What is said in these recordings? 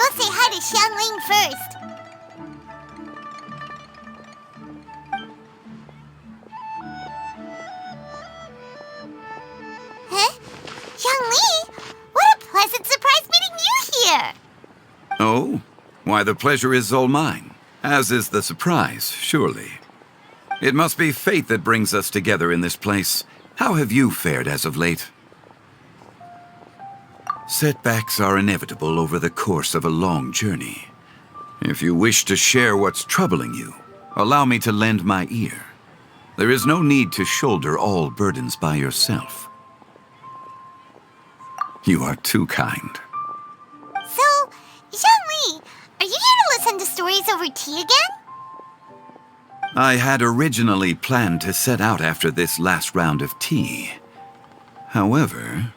go say hi to Xiangling first. Huh? Xiangling? What a pleasant surprise meeting you here! Oh? Why, the pleasure is all mine, as is the surprise, surely. It must be fate that brings us together in this place. How have you fared as of late? Setbacks are inevitable over the course of a long journey. If you wish to share what's troubling you, allow me to lend my ear. There is no need to shoulder all burdens by yourself. You are too kind. So, Xiangli, are you here to listen to stories over tea again? I had originally planned to set out after this last round of tea. However,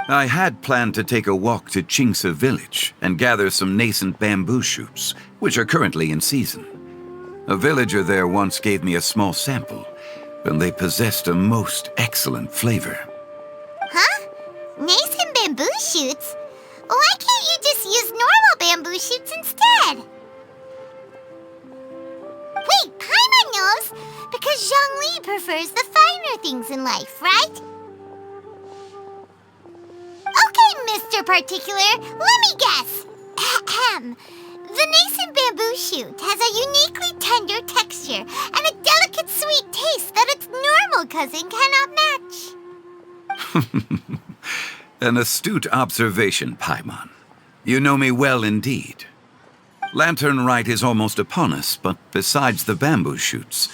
I had planned to take a walk to Qingse village and gather some nascent bamboo shoots, which are currently in season. A villager there once gave me a small sample, and they possessed a most excellent flavor. Huh? Nascent bamboo shoots? Why can't you just use normal bamboo shoots instead? Wait, Paimon knows, because Zhongli prefers the finer things in life, right? Okay, Mr. Particular, let me guess. Ahem. The nascent bamboo shoot has a uniquely tender texture and a delicate sweet taste that its normal cousin cannot match. An astute observation, Paimon. You know me well indeed. Lantern Rite is almost upon us, but besides the bamboo shoots,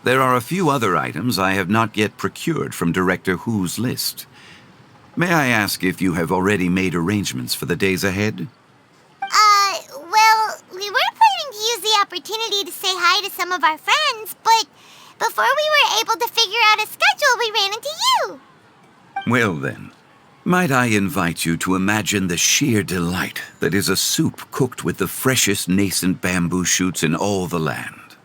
there are a few other items I have not yet procured from Director Hu's list. May I ask if you have already made arrangements for the days ahead? Well, we were planning to use the opportunity to say hi to some of our friends, but before we were able to figure out a schedule, we ran into you. Well then, might I invite you to imagine the sheer delight that is a soup cooked with the freshest nascent bamboo shoots in all the land.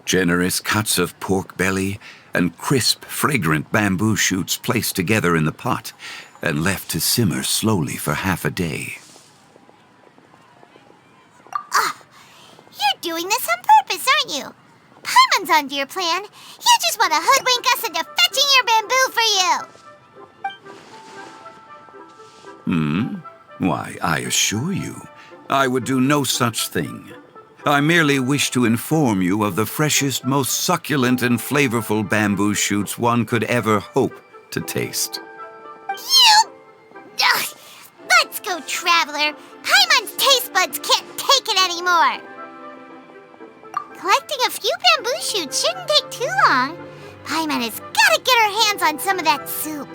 Generous cuts of pork belly and crisp, fragrant bamboo shoots placed together in the pot and left to simmer slowly for half a day. You're doing this on purpose, aren't you? Paimon's onto your plan. You just want to hoodwink us into fetching your bamboo for you. Why, I assure you, I would do no such thing. I merely wish to inform you of the freshest, most succulent and flavorful bamboo shoots one could ever hope to taste. You! Ugh. Let's go, Traveler. Paimon's taste buds can't take it anymore. Collecting a few bamboo shoots shouldn't take too long. Paimon has got to get her hands on some of that soup.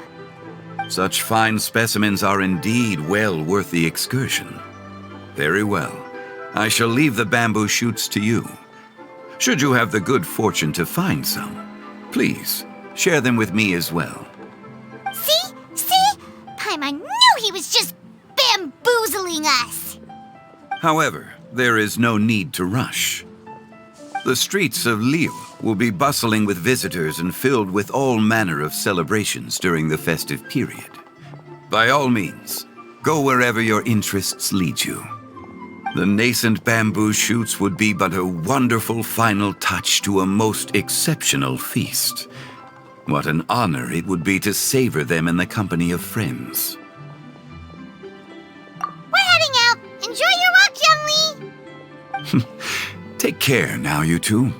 Such fine specimens are indeed well worth the excursion. Very well. I shall leave the bamboo shoots to you. Should you have the good fortune to find some, please share them with me as well. See? Paimon knew he was just bamboozling us. However, there is no need to rush. The streets of Lille will be bustling with visitors and filled with all manner of celebrations during the festive period. By all means, go wherever your interests lead you. The nascent bamboo shoots would be but a wonderful final touch to a most exceptional feast. What an honor it would be to savor them in the company of friends. We're heading out. Enjoy your walk, Young Lee. Take care now, you two.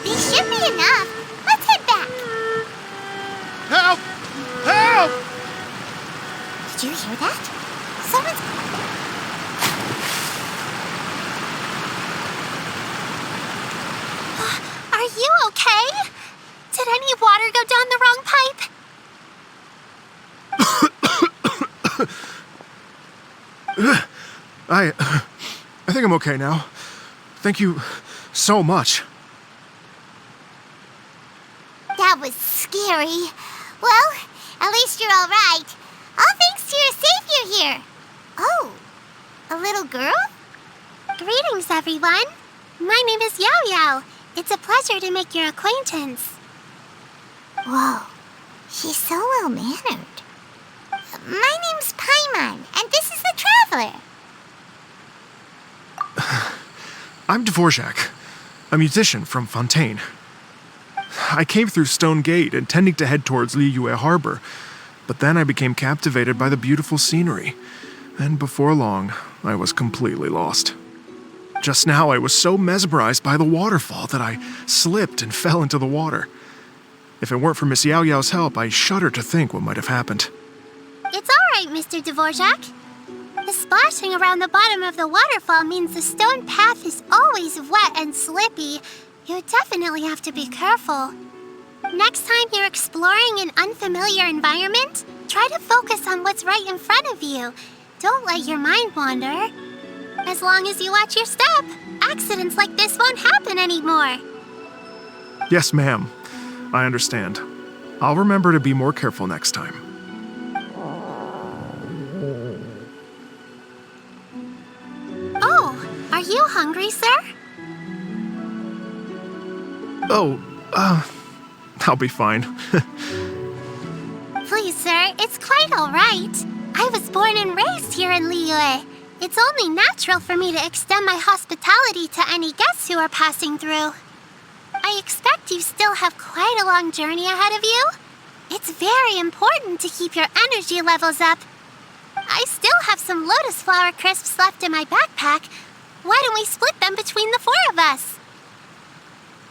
These should be enough. Let's head back. Help! Help! Did you hear that? Someone's... Are you okay? Did any water go down the wrong pipe? I think I'm okay now. Thank you so much. That was scary. Well, at least you're all right. All thanks to your savior here. Oh, A little girl? Greetings, everyone. My name is Yao Yao. It's a pleasure to make your acquaintance. Whoa, she's so well-mannered. My name's Paimon, and this is the Traveler. I'm Dvorak, a musician from Fontaine. I came through Stone Gate, intending to head towards Liyue Harbor, but then I became captivated by the beautiful scenery, and before long, I was completely lost. Just now, I was so mesmerized by the waterfall that I slipped and fell into the water. If it weren't for Miss Yao Yao's help, I shudder to think what might have happened. It's all right, Mr. Dvorak. The splashing around the bottom of the waterfall means the stone path is always wet and slippy. You definitely have to be careful. Next time you're exploring an unfamiliar environment, try to focus on what's right in front of you. Don't let your mind wander. As long as you watch your step, accidents like this won't happen anymore. Yes, ma'am. I understand. I'll remember to be more careful next time. Oh, are you hungry, sir? Oh, I'll be fine. Please, sir, it's quite all right. I was born and raised here in Liyue. It's only natural for me to extend my hospitality to any guests who are passing through. I expect you still have quite a long journey ahead of you. It's very important to keep your energy levels up. I still have some lotus flower crisps left in my backpack. Why don't we split them between the four of us?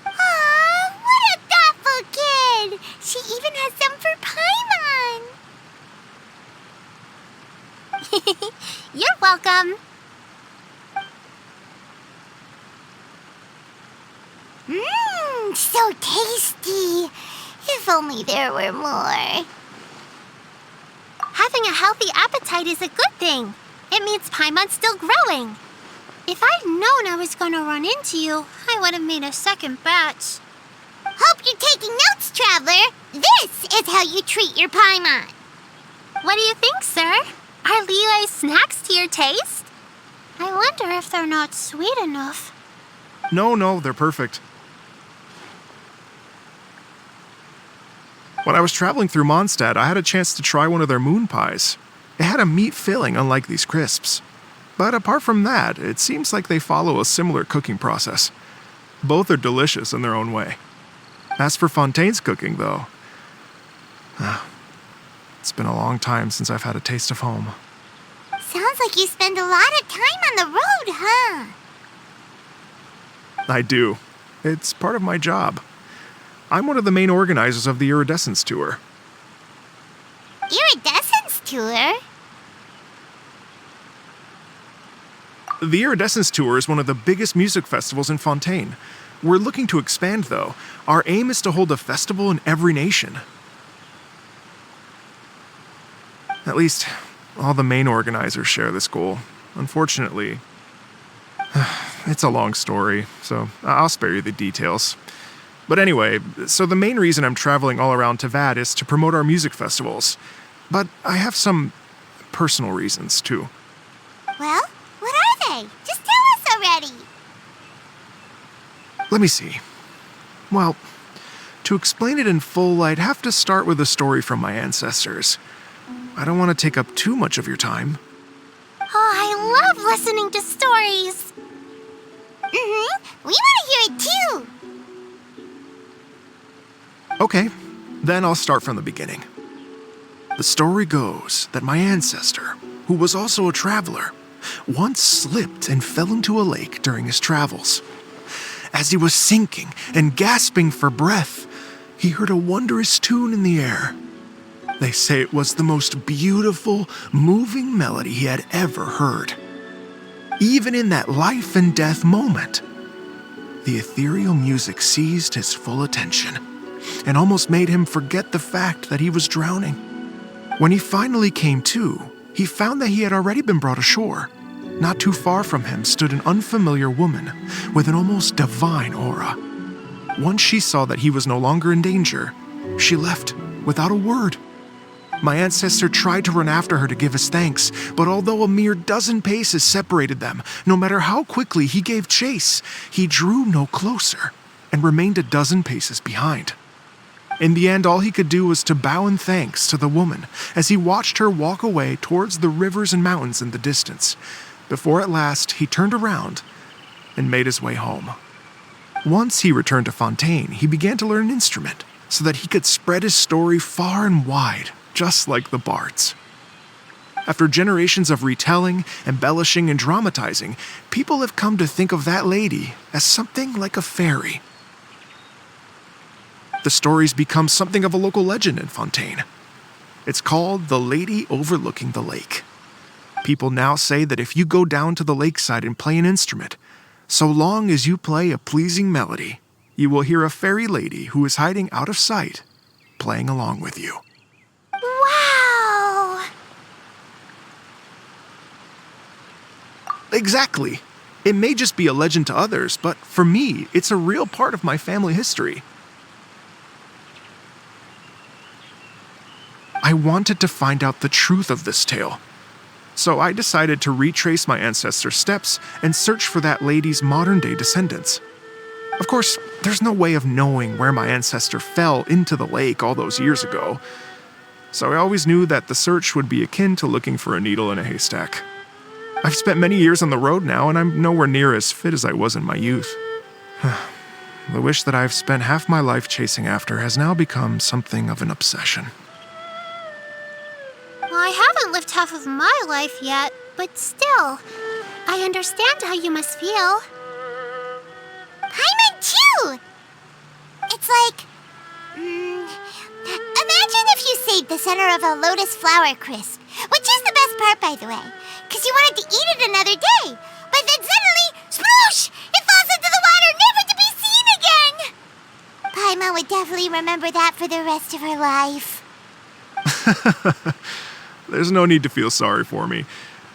Aw, what a thoughtful kid! She even has some for Paimon. You're welcome. Mmm, so tasty. If only there were more. Having a healthy appetite is a good thing. It means Paimon's still growing. If I'd known I was going to run into you, I would have made a second batch. Hope you're taking notes, Traveler. This is how you treat your Paimon. What do you think, sir? Are Liyue's snacks to your taste? I wonder if they're not sweet enough. No, they're perfect. When I was traveling through Mondstadt, I had a chance to try one of their moon pies. It had a meat filling, unlike these crisps. But apart from that, it seems like they follow a similar cooking process. Both are delicious in their own way. As for Fontaine's cooking, though, it's been a long time since I've had a taste of home. Sounds like you spend a lot of time on the road, huh? I do. It's part of my job. I'm one of the main organizers of the Iridescence Tour. Iridescence Tour? The Iridescence Tour is one of the biggest music festivals in Fontaine. We're looking to expand, though. Our aim is to hold a festival in every nation. At least, all the main organizers share this goal. Unfortunately, it's a long story, so I'll spare you the details. But anyway, so the main reason I'm traveling all around Tavad is to promote our music festivals. But I have some personal reasons, too. Well, what are they? Just tell us already. Let me see. Well, to explain it in full, I'd have to start with a story from my ancestors. I don't want to take up too much of your time. Oh, I love listening to stories. We want to hear it too. Okay, then I'll start from the beginning. The story goes that my ancestor, who was also a traveler, once slipped and fell into a lake during his travels. As he was sinking and gasping for breath, he heard a wondrous tune in the air. They say it was the most beautiful, moving melody he had ever heard. Even in that life and death moment, the ethereal music seized his full attention and almost made him forget the fact that he was drowning. When he finally came to, he found that he had already been brought ashore. Not too far from him stood an unfamiliar woman with an almost divine aura. Once she saw that he was no longer in danger, she left without a word. My ancestor tried to run after her to give his thanks, but although a mere dozen paces separated them, no matter how quickly he gave chase, he drew no closer and remained a dozen paces behind. In the end, all he could do was to bow in thanks to the woman as he watched her walk away towards the rivers and mountains in the distance, before at last he turned around and made his way home. Once he returned to Fontaine, he began to learn an instrument so that he could spread his story far and wide, just like the bards. After generations of retelling, embellishing, and dramatizing, people have come to think of that lady as something like a fairy. The story's become something of a local legend in Fontaine. It's called the Lady Overlooking the Lake. People now say that if you go down to the lakeside and play an instrument, so long as you play a pleasing melody, you will hear a fairy lady who is hiding out of sight, playing along with you. Wow! Exactly. It may just be a legend to others, but for me, it's a real part of my family history. I wanted to find out the truth of this tale, so I decided to retrace my ancestors' steps and search for that lady's modern-day descendants. Of course, there's no way of knowing where my ancestor fell into the lake all those years ago, so I always knew that the search would be akin to looking for a needle in a haystack. I've spent many years on the road now, and I'm nowhere near as fit as I was in my youth. The wish that I've spent half my life chasing after has now become something of an obsession. I haven't lived half of my life yet, but still, I understand how you must feel. Paimon too! It's like... imagine if you saved the center of a lotus flower crisp, which is the best part, by the way, because you wanted to eat it another day. But then suddenly, sploosh! It falls into the water, never to be seen again! Paimon would definitely remember that for the rest of her life. There's no need to feel sorry for me.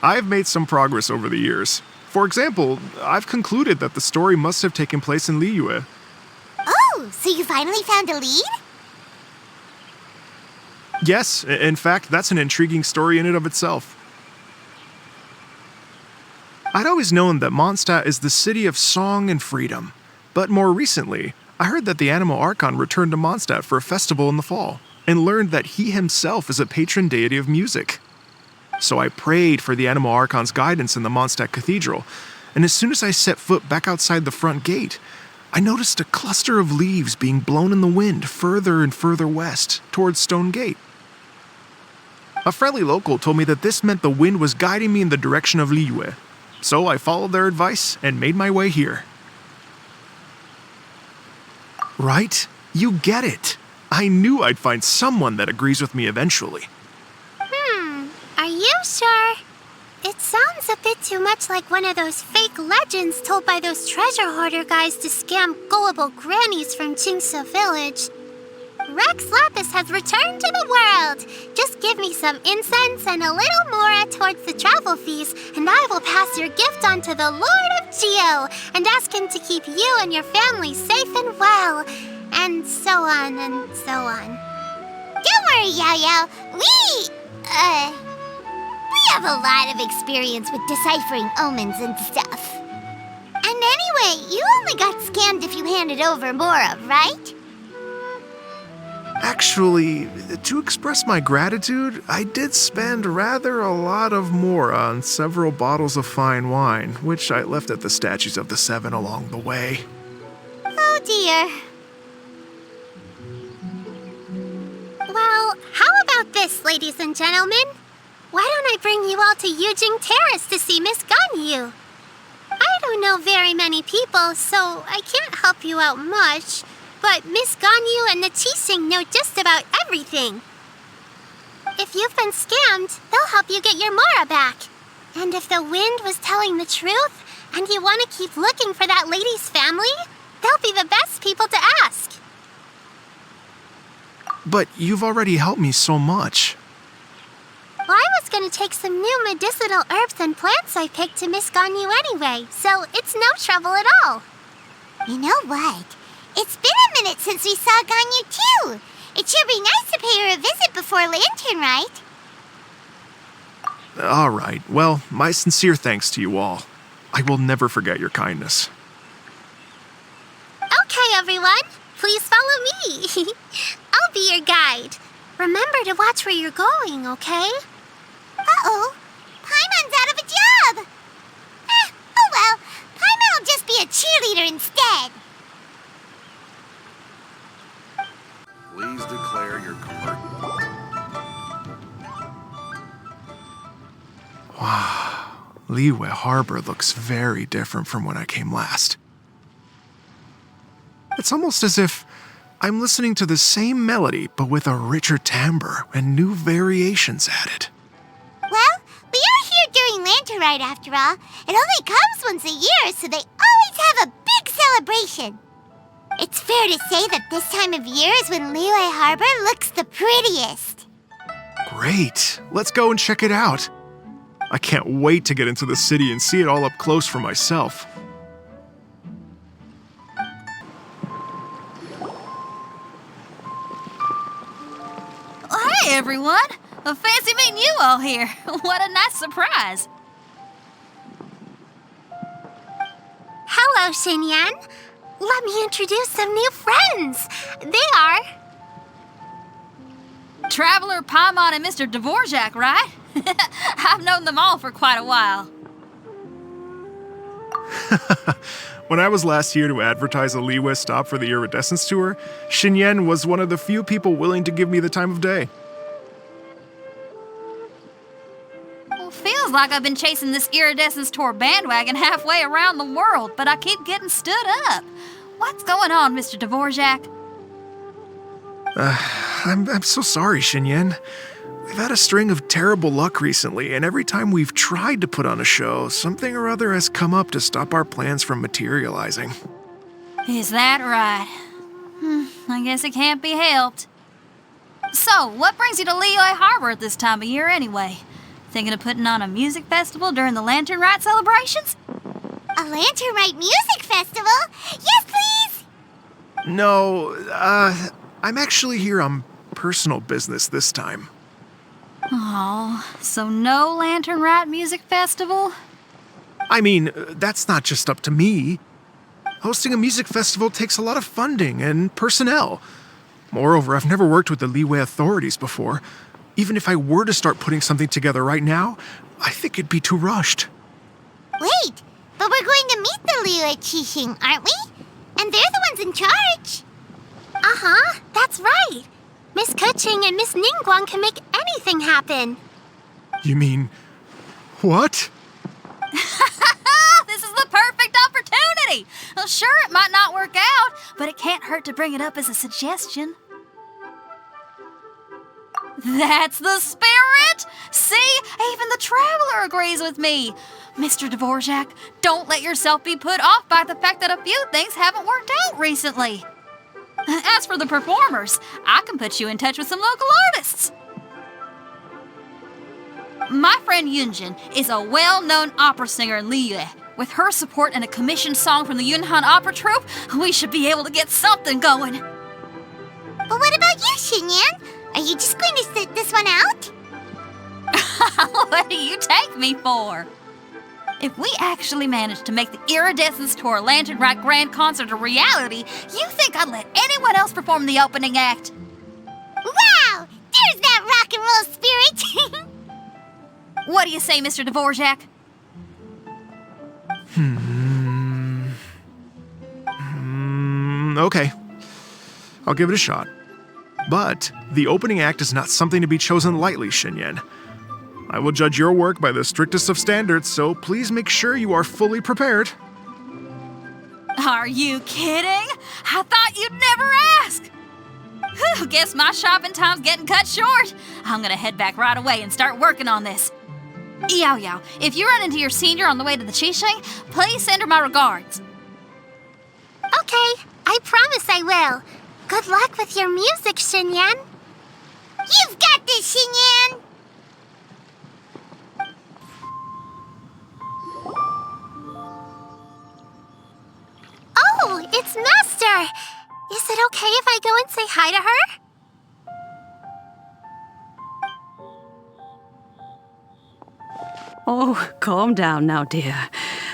I've made some progress over the years. For example, I've concluded that the story must have taken place in Liyue. Oh, so you finally found a lead? Yes, in fact, that's an intriguing story in and of itself. I'd always known that Mondstadt is the city of song and freedom, but more recently, I heard that the Animal Archon returned to Mondstadt for a festival in the fall, and learned that he himself is a patron deity of music. So I prayed for the Animal Archon's guidance in the Mondstadt Cathedral, and as soon as I set foot back outside the front gate, I noticed a cluster of leaves being blown in the wind further and further west, towards Stone Gate. A friendly local told me that this meant the wind was guiding me in the direction of Liyue, so I followed their advice and made my way here. Right? You get it. I knew I'd find someone that agrees with me eventually. Are you sure? It sounds a bit too much like one of those fake legends told by those treasure hoarder guys to scam gullible grannies from Jingsa Village. Rex Lapis has returned to the world. Just give me some incense and a little more towards the travel fees, and I will pass your gift on to the Lord of Geo and ask him to keep you and your family safe and well. And so on and so on. Don't worry, Yao Yao. We have a lot of experience with deciphering omens and stuff. And anyway, you only got scammed if you handed over Mora, right? Actually, to express my gratitude, I did spend rather a lot of Mora on several bottles of fine wine, which I left at the Statues of the Seven along the way. Oh dear. Well, how about this, ladies and gentlemen? Why don't I bring you all to Yujing Terrace to see Miss Ganyu? I don't know very many people, so I can't help you out much. But Miss Ganyu and the Qixing know just about everything. If you've been scammed, they'll help you get your Mora back. And if the wind was telling the truth, and you want to keep looking for that lady's family, they'll be the best people to ask. But you've already helped me so much. Well, I was going to take some new medicinal herbs and plants I picked to Miss Ganyu anyway, so it's no trouble at all. You know what? It's been a minute since we saw Ganyu too. It should be nice to pay her a visit before Lantern Rite. All right, well, my sincere thanks to you all. I will never forget your kindness. Okay, everyone. Please follow me. I'll be your guide. Remember to watch where you're going, okay? Uh-oh. Paimon's out of a job. Oh well. Paimon will just be a cheerleader instead. Please declare your commercial. Wow. Liyue Harbor looks very different from when I came last. It's almost as if I'm listening to the same melody, but with a richer timbre and new variations added. Well, we are here during Lantern Rite after all. It only comes once a year, so they always have a big celebration. It's fair to say that this time of year is when Liyue Harbor looks the prettiest. Great. Let's go and check it out. I can't wait to get into the city and see it all up close for myself. Hey, everyone! Fancy meeting you all here. What a nice surprise. Hello, Xinyan. Let me introduce some new friends. They are... Traveler, Paimon, and Mr. Dvorak, right? I've known them all for quite a while. When I was last here to advertise a Liyue stop for the Iridescence Tour, Xinyan was one of the few people willing to give me the time of day. Well, feels like I've been chasing this Iridescence Tour bandwagon halfway around the world, but I keep getting stood up. What's going on, Mr. Dvorak? I'm so sorry, Xinyan. We've had a string of terrible luck recently, and every time we've tried to put on a show, something or other has come up to stop our plans from materializing. Is that right? I guess it can't be helped. So, what brings you to Liyue Harbor at this time of year anyway? Thinking of putting on a music festival during the Lantern Rite celebrations? A Lantern Rite music festival? Yes, please! No, I'm actually here on personal business this time. Oh, so no Lantern Rite music festival? I mean, that's not just up to me. Hosting a music festival takes a lot of funding and personnel. Moreover, I've never worked with the Liyue authorities before. Even if I were to start putting something together right now, I think it'd be too rushed. Wait, but we're going to meet the Liyue Qixing, aren't we? And they're the ones in charge. Uh-huh, that's right. Miss Kuching and Miss Ningguang can make anything happen. You mean... what? This is the perfect opportunity! Well, sure, it might not work out, but it can't hurt to bring it up as a suggestion. That's the spirit! See, even the Traveler agrees with me. Mr. Dvorak, don't let yourself be put off by the fact that a few things haven't worked out recently. As for the performers, I can put you in touch with some local artists. My friend Yunjin is a well-known opera singer in Liyue. With her support and a commissioned song from the Yunhan Opera Troupe, we should be able to get something going. But what about you, Xinyan? Are you just going to sit this one out? What do you take me for? If we actually manage to make the Iridescence Tour Lantern Rite Grand Concert a reality, you think I'd let anyone else perform the opening act? Wow! There's that rock and roll spirit! What do you say, Mr. Dvorak? Okay. I'll give it a shot. But the opening act is not something to be chosen lightly, Xinyan. I will judge your work by the strictest of standards, so please make sure you are fully prepared. Are you kidding? I thought you'd never ask. Whew, guess my shopping time's getting cut short. I'm gonna head back right away and start working on this. Yao Yao, if you run into your senior on the way to the Qixing, please send her my regards. Okay, I promise I will. Good luck with your music, Xinyan. You've got this, Xinyan! Oh, it's Master! Is it okay if I go and say hi to her? Oh, calm down now, dear.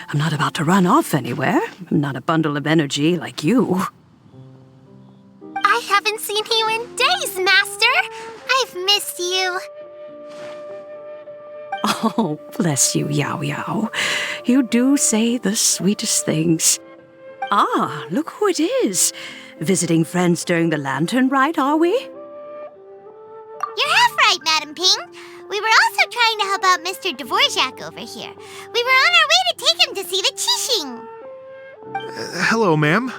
I'm not about to run off anywhere. I'm not a bundle of energy like you. I haven't seen you in days, Master. I've missed you. Oh, bless you, Yao Yao. You do say the sweetest things. Ah, look who it is. Visiting friends during the lantern rite, are we? You're half right, Madam Ping. We were also trying to help out Mr. Dvorak over here. We were on our way to take him to see the Qixing. Hello, ma'am.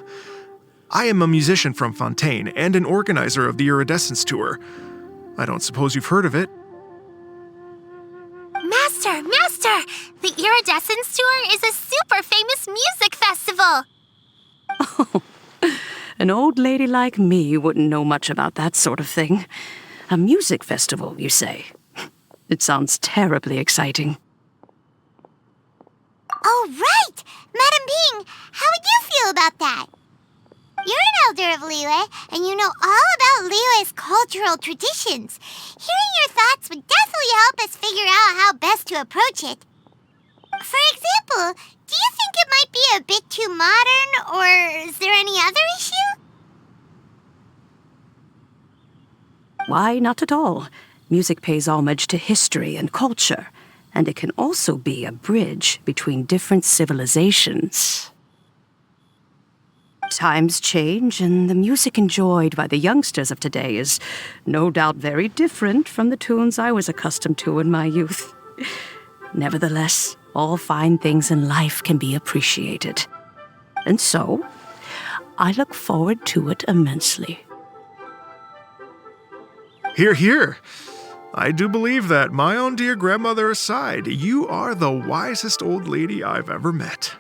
I am a musician from Fontaine and an organizer of the Iridescence Tour. I don't suppose you've heard of it. Master! The Iridescence Tour is a super famous music festival. Oh, an old lady like me wouldn't know much about that sort of thing. A music festival, you say? It sounds terribly exciting. Oh, right! Madam Ping, how would you feel about that? You're an elder of Liyue, and you know all about Liyue's cultural traditions. Hearing your thoughts would definitely help us figure out how best to approach it. For example, do you think it might be a bit too modern, or is there any other issue? Why, not at all. Music pays homage to history and culture, and it can also be a bridge between different civilizations. Times change, and the music enjoyed by the youngsters of today is no doubt very different from the tunes I was accustomed to in my youth. Nevertheless, all fine things in life can be appreciated. And so, I look forward to it immensely. Hear, hear. I do believe that, my own dear grandmother aside, you are the wisest old lady I've ever met.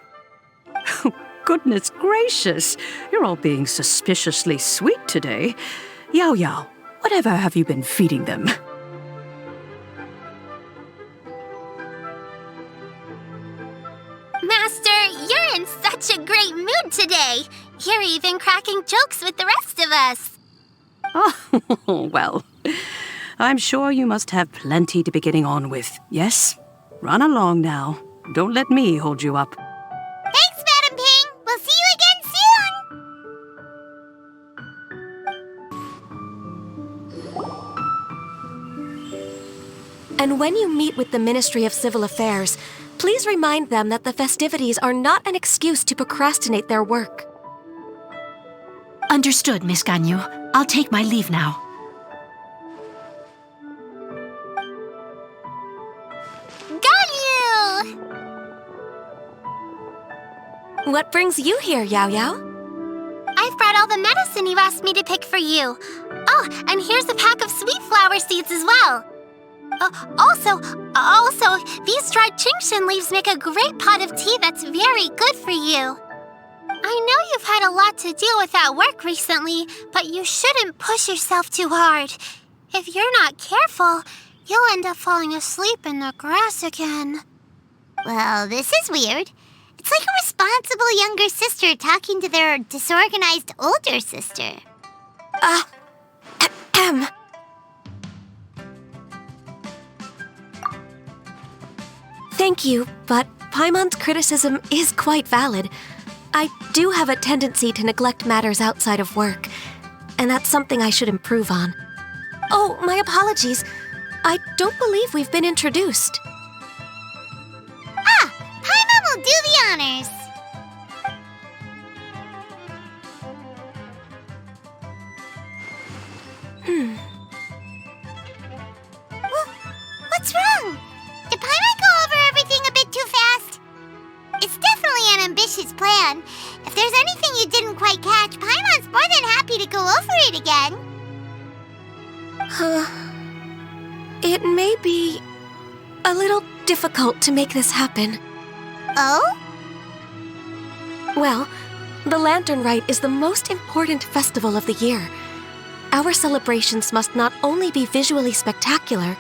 Goodness gracious, you're all being suspiciously sweet today. Yao Yao, whatever have you been feeding them? Master, you're in such a great mood today. You're even cracking jokes with the rest of us. Oh, well, I'm sure you must have plenty to be getting on with. Yes? Run along now. Don't let me hold you up. Thanks, Madam Ping. We'll see you again soon. And when you meet with the Ministry of Civil Affairs, please remind them that the festivities are not an excuse to procrastinate their work. Understood, Miss Ganyu. I'll take my leave now. Ganyu! What brings you here, Yao Yao? I've brought all the medicine you asked me to pick for you. Oh, and here's a pack of sweet flower seeds as well. Also, these dried Qingshan leaves make a great pot of tea that's very good for you. I know you've had a lot to deal with at work recently, but you shouldn't push yourself too hard. If you're not careful, you'll end up falling asleep in the grass again. Well, this is weird. It's like a responsible younger sister talking to their disorganized older sister. Thank you, but Paimon's criticism is quite valid. I do have a tendency to neglect matters outside of work, and that's something I should improve on. Oh, my apologies. I don't believe we've been introduced. Paimon will do the honors. What's wrong? Did Paimon go over everything a bit too fast? It's definitely an ambitious plan. If there's anything you didn't quite catch, Paimon's more than happy to go over it again. It may be a little difficult to make this happen. Oh? Well, the Lantern Rite is the most important festival of the year. Our celebrations must not only be visually spectacular,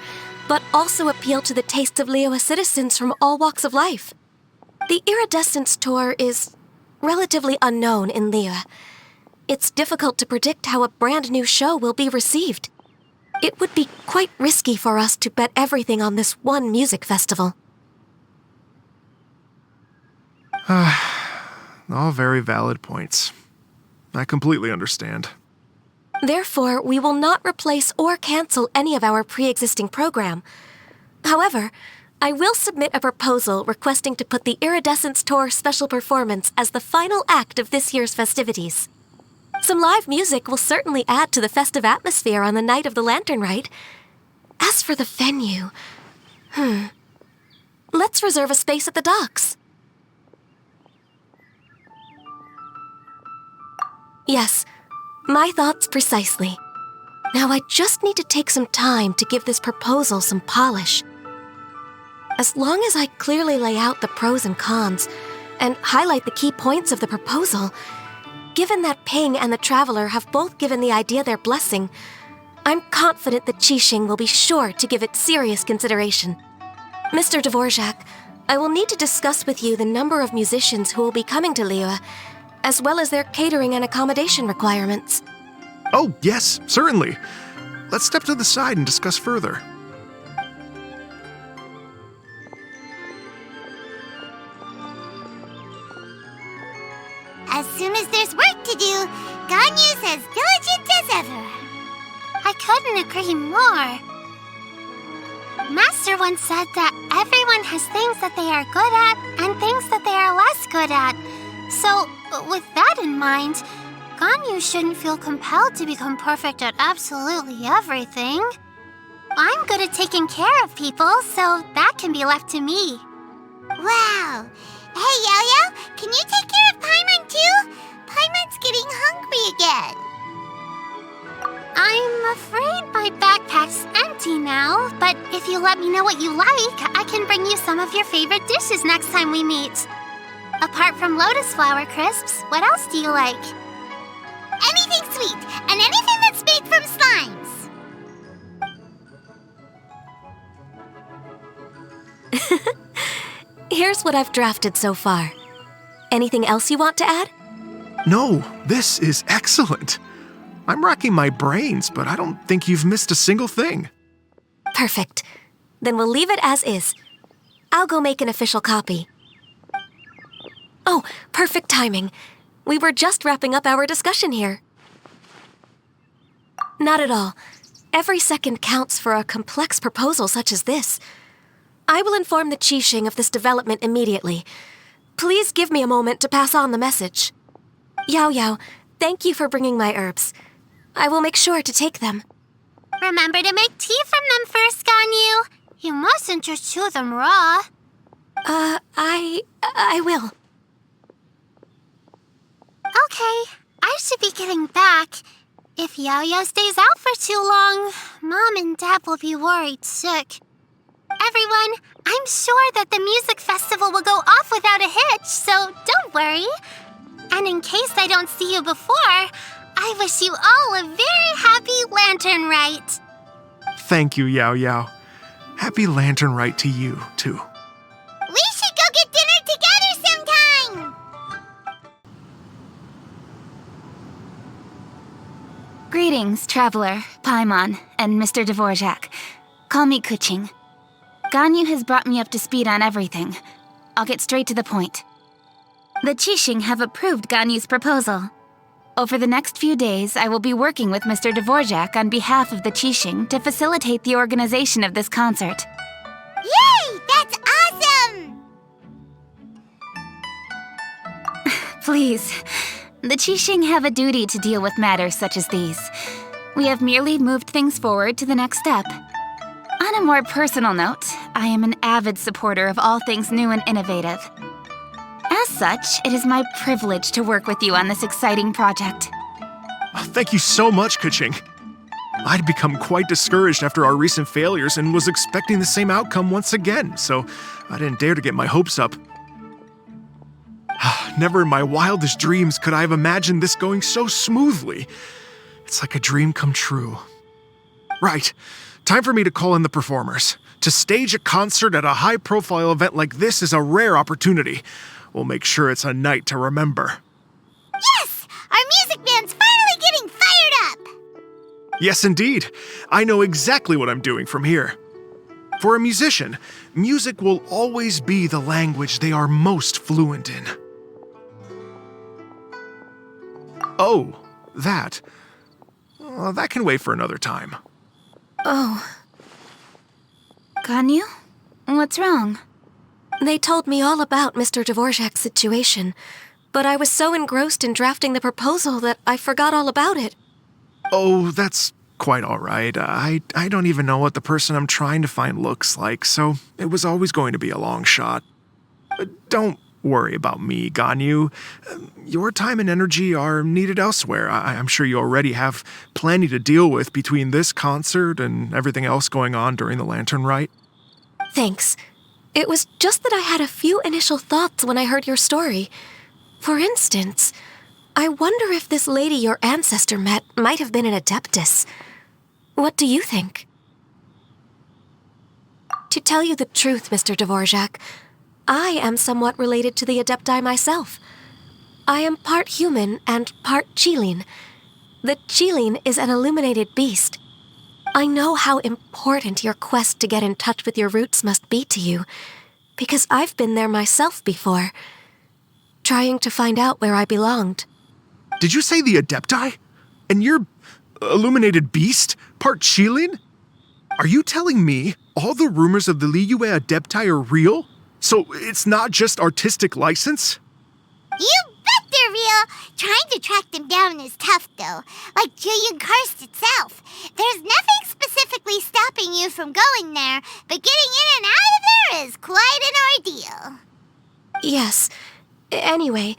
but also appeal to the tastes of Liyue citizens from all walks of life. The Iridescence Tour is relatively unknown in Liyue. It's difficult to predict how a brand new show will be received. It would be quite risky for us to bet everything on this one music festival. All very valid points. I completely understand. Therefore, we will not replace or cancel any of our pre-existing program. However, I will submit a proposal requesting to put the Iridescence Tour special performance as the final act of this year's festivities. Some live music will certainly add to the festive atmosphere on the night of the Lantern Rite. As for the venue, let's reserve a space at the docks. Yes, my thoughts precisely. Now I just need to take some time to give this proposal some polish. As long as I clearly lay out the pros and cons and highlight the key points of the proposal, given that Ping and the Traveler have both given the idea their blessing, I'm confident that Qixing will be sure to give it serious consideration. Mr. Dvorak, I will need to discuss with you the number of musicians who will be coming to Liyue, as well as their catering and accommodation requirements. Oh, yes, certainly. Let's step to the side and discuss further. As soon as there's work to do, Ganyu's as diligent as ever. I couldn't agree more. Master once said that everyone has things that they are good at and things that they are less good at. So, with that in mind, Ganyu shouldn't feel compelled to become perfect at absolutely everything. I'm good at taking care of people, so that can be left to me. Wow. Hey, Yo-Yo, can you take care of Paimon too? Paimon's getting hungry again. I'm afraid my backpack's empty now, but if you let me know what you like, I can bring you some of your favorite dishes next time we meet. Apart from lotus flower crisps, what else do you like? Anything sweet, and anything that's made from slimes. Here's what I've drafted so far. Anything else you want to add? No, this is excellent. I'm racking my brains, but I don't think you've missed a single thing. Perfect. Then we'll leave it as is. I'll go make an official copy. Oh, perfect timing. We were just wrapping up our discussion here. Not at all. Every second counts for a complex proposal such as this. I will inform the Qixing of this development immediately. Please give me a moment to pass on the message. Yao Yao, thank you for bringing my herbs. I will make sure to take them. Remember to make tea from them first, Ganyu. You mustn't just chew them raw. I will. Okay, I should be getting back. If Yao-Yao stays out for too long, Mom and Dad will be worried sick. Everyone, I'm sure that the music festival will go off without a hitch, so don't worry. And in case I don't see you before, I wish you all a very happy Lantern Rite. Thank you, Yao Yao. Happy Lantern Rite to you, too. We should go get dinner together sometime! Greetings, Traveler, Paimon, and Mr. Dvorak. Call me Kuching. Ganyu has brought me up to speed on everything. I'll get straight to the point. The Qixing have approved Ganyu's proposal. Over the next few days, I will be working with Mr. Dvorak on behalf of the Qixing to facilitate the organization of this concert. Yay! That's awesome! Please, the Qixing have a duty to deal with matters such as these. We have merely moved things forward to the next step. On a more personal note, I am an avid supporter of all things new and innovative. As such, it is my privilege to work with you on this exciting project. Thank you so much, Kuching. I'd become quite discouraged after our recent failures and was expecting the same outcome once again, so I didn't dare to get my hopes up. Never in my wildest dreams could I have imagined this going so smoothly. It's like a dream come true. Right. Time for me to call in the performers. To stage a concert at a high-profile event like this is a rare opportunity. We'll make sure it's a night to remember. Yes! Our music band's finally getting fired up! Yes, indeed. I know exactly what I'm doing from here. For a musician, music will always be the language they are most fluent in. Oh, that. That can wait for another time. Oh. Ganyu? What's wrong? They told me all about Mr. Dvorak's situation, but I was so engrossed in drafting the proposal that I forgot all about it. Oh, that's quite all right. I don't even know what the person I'm trying to find looks like, so it was always going to be a long shot. Don't worry about me, Ganyu. Your time and energy are needed elsewhere. I'm sure you already have plenty to deal with between this concert and everything else going on during the Lantern Rite. Thanks. It was just that I had a few initial thoughts when I heard your story. For instance, I wonder if this lady your ancestor met might have been an Adeptus. What do you think? To tell you the truth, Mr. Dvorak, I am somewhat related to the Adepti myself. I am part human and part Qilin. The Qilin is an illuminated beast. I know how important your quest to get in touch with your roots must be to you, because I've been there myself before, trying to find out where I belonged. Did you say the Adepti? And you're illuminated beast? Part Qilin? Are you telling me all the rumors of the Liyue Adepti are real? So it's not just artistic license? You bet they're real! Trying to track them down is tough, though. Like Julian Karst itself. There's nothing specifically stopping you from going there, but getting in and out of there is quite an ordeal. Yes. Anyway,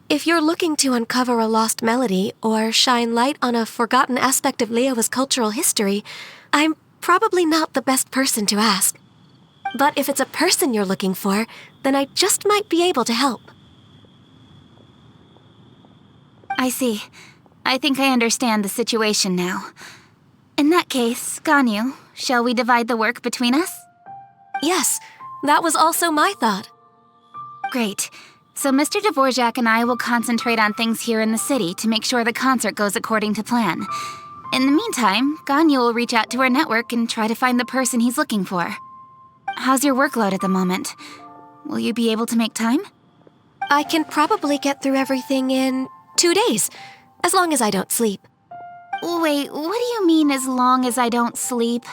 if you're looking to uncover a lost melody or shine light on a forgotten aspect of Liyue's cultural history, I'm probably not the best person to ask. But if it's a person you're looking for, then I just might be able to help. I see. I think I understand the situation now. In that case, Ganyu, shall we divide the work between us? Yes, that was also my thought. Great. So Mr. Dvorak and I will concentrate on things here in the city to make sure the concert goes according to plan. In the meantime, Ganyu will reach out to our network and try to find the person he's looking for. How's your workload at the moment? Will you be able to make time? I can probably get through everything in 2 days, as long as I don't sleep. Wait, what do you mean as long as I don't sleep?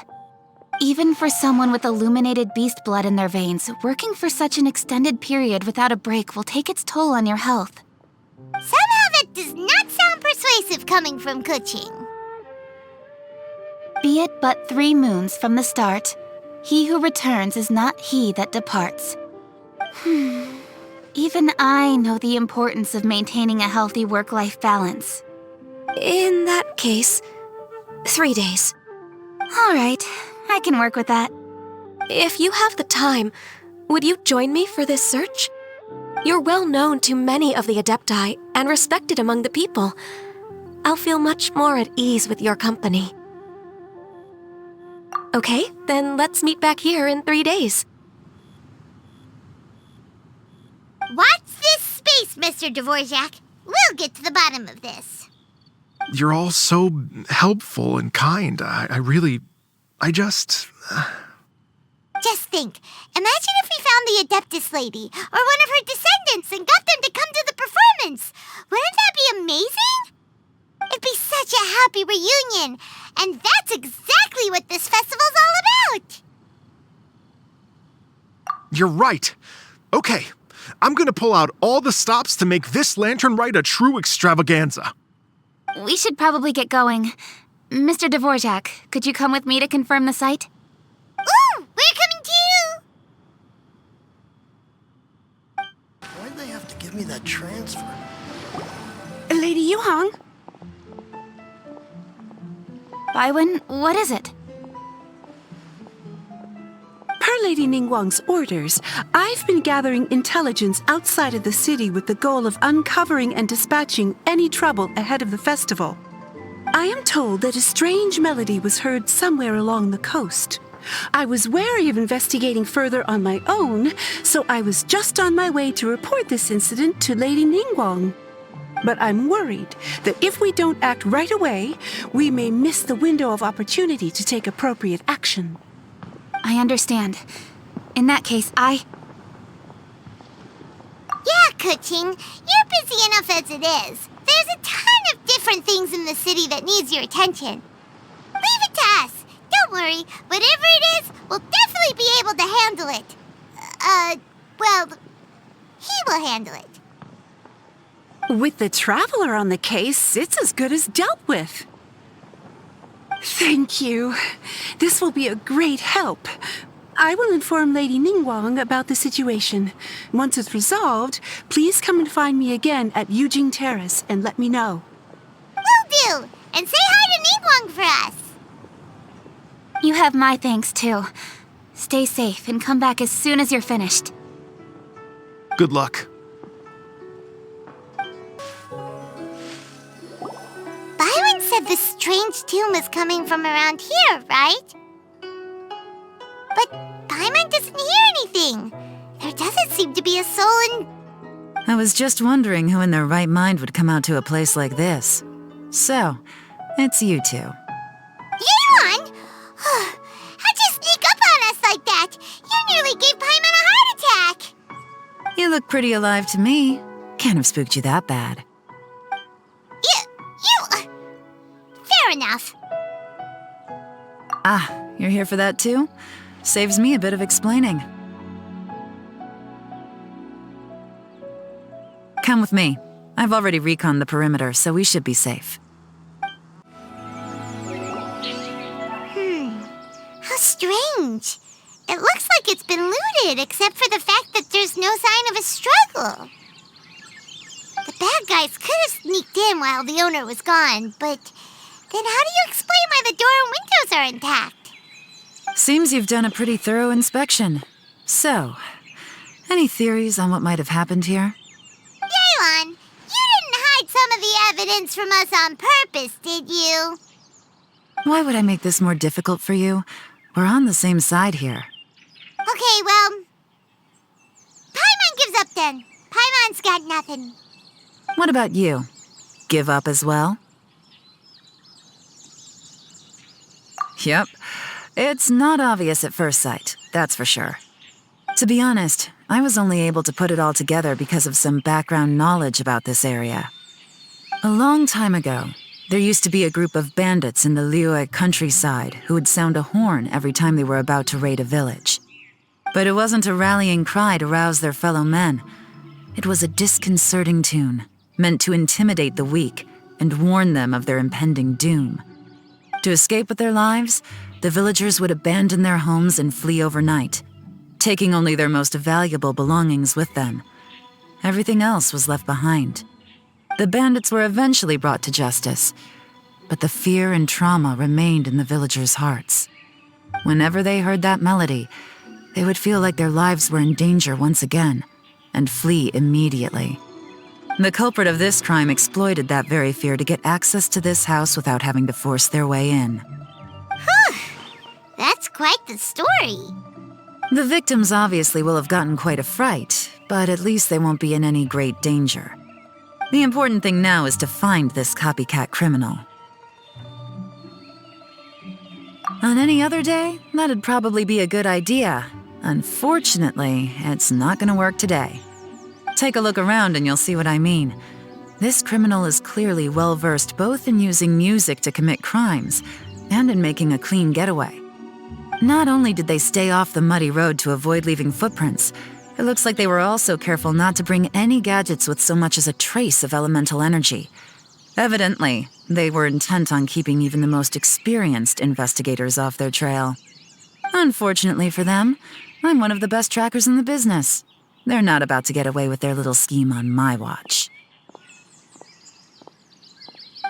Even for someone with illuminated beast blood in their veins, working for such an extended period without a break will take its toll on your health. Somehow that does not sound persuasive coming from Kuching. Be it but 3 moons from the start, he who returns is not he that departs. Even I know the importance of maintaining a healthy work-life balance. In that case, 3 days. All right, I can work with that. If you have the time, would you join me for this search? You're well known to many of the Adepti and respected among the people. I'll feel much more at ease with your company. Okay, then let's meet back here in 3 days. Watch this space, Mr. Dvorak. We'll get to the bottom of this. You're all so helpful and kind. I just... Just think. Imagine if we found the Adeptus lady, or one of her descendants, and got them to come to the performance. Wouldn't that be amazing? It'd be such a happy reunion. And that's exactly what this festival's all about. You're right. Okay, I'm gonna pull out all the stops to make this Lantern Rite a true extravaganza. We should probably get going. Mr. Dvorak, could you come with me to confirm the site? Ooh, we're coming too! Why'd they have to give me that transfer? Lady Yuhang? Baiwen, what is it? Per Lady Ningguang's orders, I've been gathering intelligence outside of the city with the goal of uncovering and dispatching any trouble ahead of the festival. I am told that a strange melody was heard somewhere along the coast. I was wary of investigating further on my own, so I was just on my way to report this incident to Lady Ningguang. But I'm worried that if we don't act right away, we may miss the window of opportunity to take appropriate action. I understand. In that case, Yeah, Kuching, you're busy enough as it is. There's a ton of different things in the city that needs your attention. Leave it to us. Don't worry. Whatever it is, we'll definitely be able to handle it. Well, he will handle it. With the Traveler on the case, it's as good as dealt with. Thank you. This will be a great help. I will inform Lady Ningguang about the situation. Once it's resolved, please come and find me again at Yujing Terrace and let me know. Will do. And say hi to Ningguang for us. you have my thanks too. Stay safe and come back as soon as you're finished. Good luck. Byron said the strange tune was coming from around here, right? But Paimon doesn't hear anything. There doesn't seem to be a soul in... I was just wondering who in their right mind would come out to a place like this. So, it's you two. Yeon! How'd you sneak up on us like that? You nearly gave Paimon a heart attack! You look pretty alive to me. Can't have spooked you that bad. Fair enough. Ah, you're here for that too? Saves me a bit of explaining. Come with me. I've already reconned the perimeter, so we should be safe. How strange. It looks like it's been looted, except for the fact that there's no sign of a struggle. The bad guys could have sneaked in while the owner was gone, but then how do you explain why the door and windows are intact? Seems you've done a pretty thorough inspection. So, any theories on what might have happened here? Yeon, you didn't hide some of the evidence from us on purpose, did you? Why would I make this more difficult for you? We're on the same side here. Okay, well... Paimon gives up then. Paimon's got nothing. What about you? Give up as well? Yep. It's not obvious at first sight, that's for sure. To be honest, I was only able to put it all together because of some background knowledge about this area. A long time ago, there used to be a group of bandits in the Liyue countryside who would sound a horn every time they were about to raid a village. But it wasn't a rallying cry to rouse their fellow men. It was a disconcerting tune, meant to intimidate the weak and warn them of their impending doom. To escape with their lives, the villagers would abandon their homes and flee overnight, taking only their most valuable belongings with them. Everything else was left behind. The bandits were eventually brought to justice, but the fear and trauma remained in the villagers' hearts. Whenever they heard that melody, they would feel like their lives were in danger once again, and flee immediately. The culprit of this crime exploited that very fear to get access to this house without having to force their way in. That's quite the story. The victims obviously will have gotten quite a fright, but at least they won't be in any great danger. The important thing now is to find this copycat criminal. On any other day, that'd probably be a good idea. Unfortunately, it's not gonna work today. Take a look around and you'll see what I mean. This criminal is clearly well-versed both in using music to commit crimes and in making a clean getaway. Not only did they stay off the muddy road to avoid leaving footprints, it looks like they were also careful not to bring any gadgets with so much as a trace of elemental energy. Evidently, they were intent on keeping even the most experienced investigators off their trail. Unfortunately for them, I'm one of the best trackers in the business. They're not about to get away with their little scheme on my watch.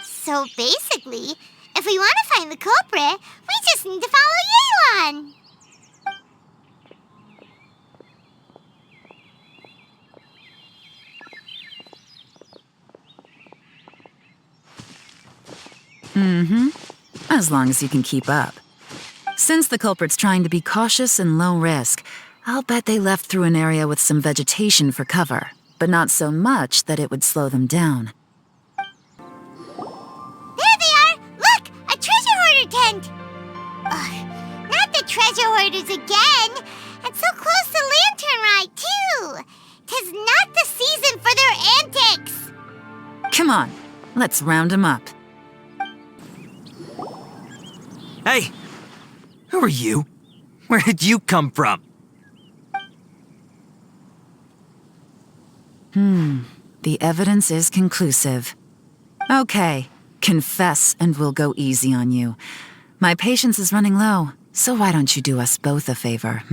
So basically, if we want to find the culprit, we just need to follow Yeon. As long as you can keep up. Since the culprit's trying to be cautious and low risk, I'll bet they left through an area with some vegetation for cover, but not so much that it would slow them down. There they are! Look! A treasure hoarder tent! Ugh, not the treasure hoarders again! And so close to Lantern Ride, too! 'Tis not the season for their antics! Come on, let's round 'em up. Hey! Who are you? Where did you come from? The evidence is conclusive. Okay, confess and we'll go easy on you. My patience is running low, so why don't you do us both a favor,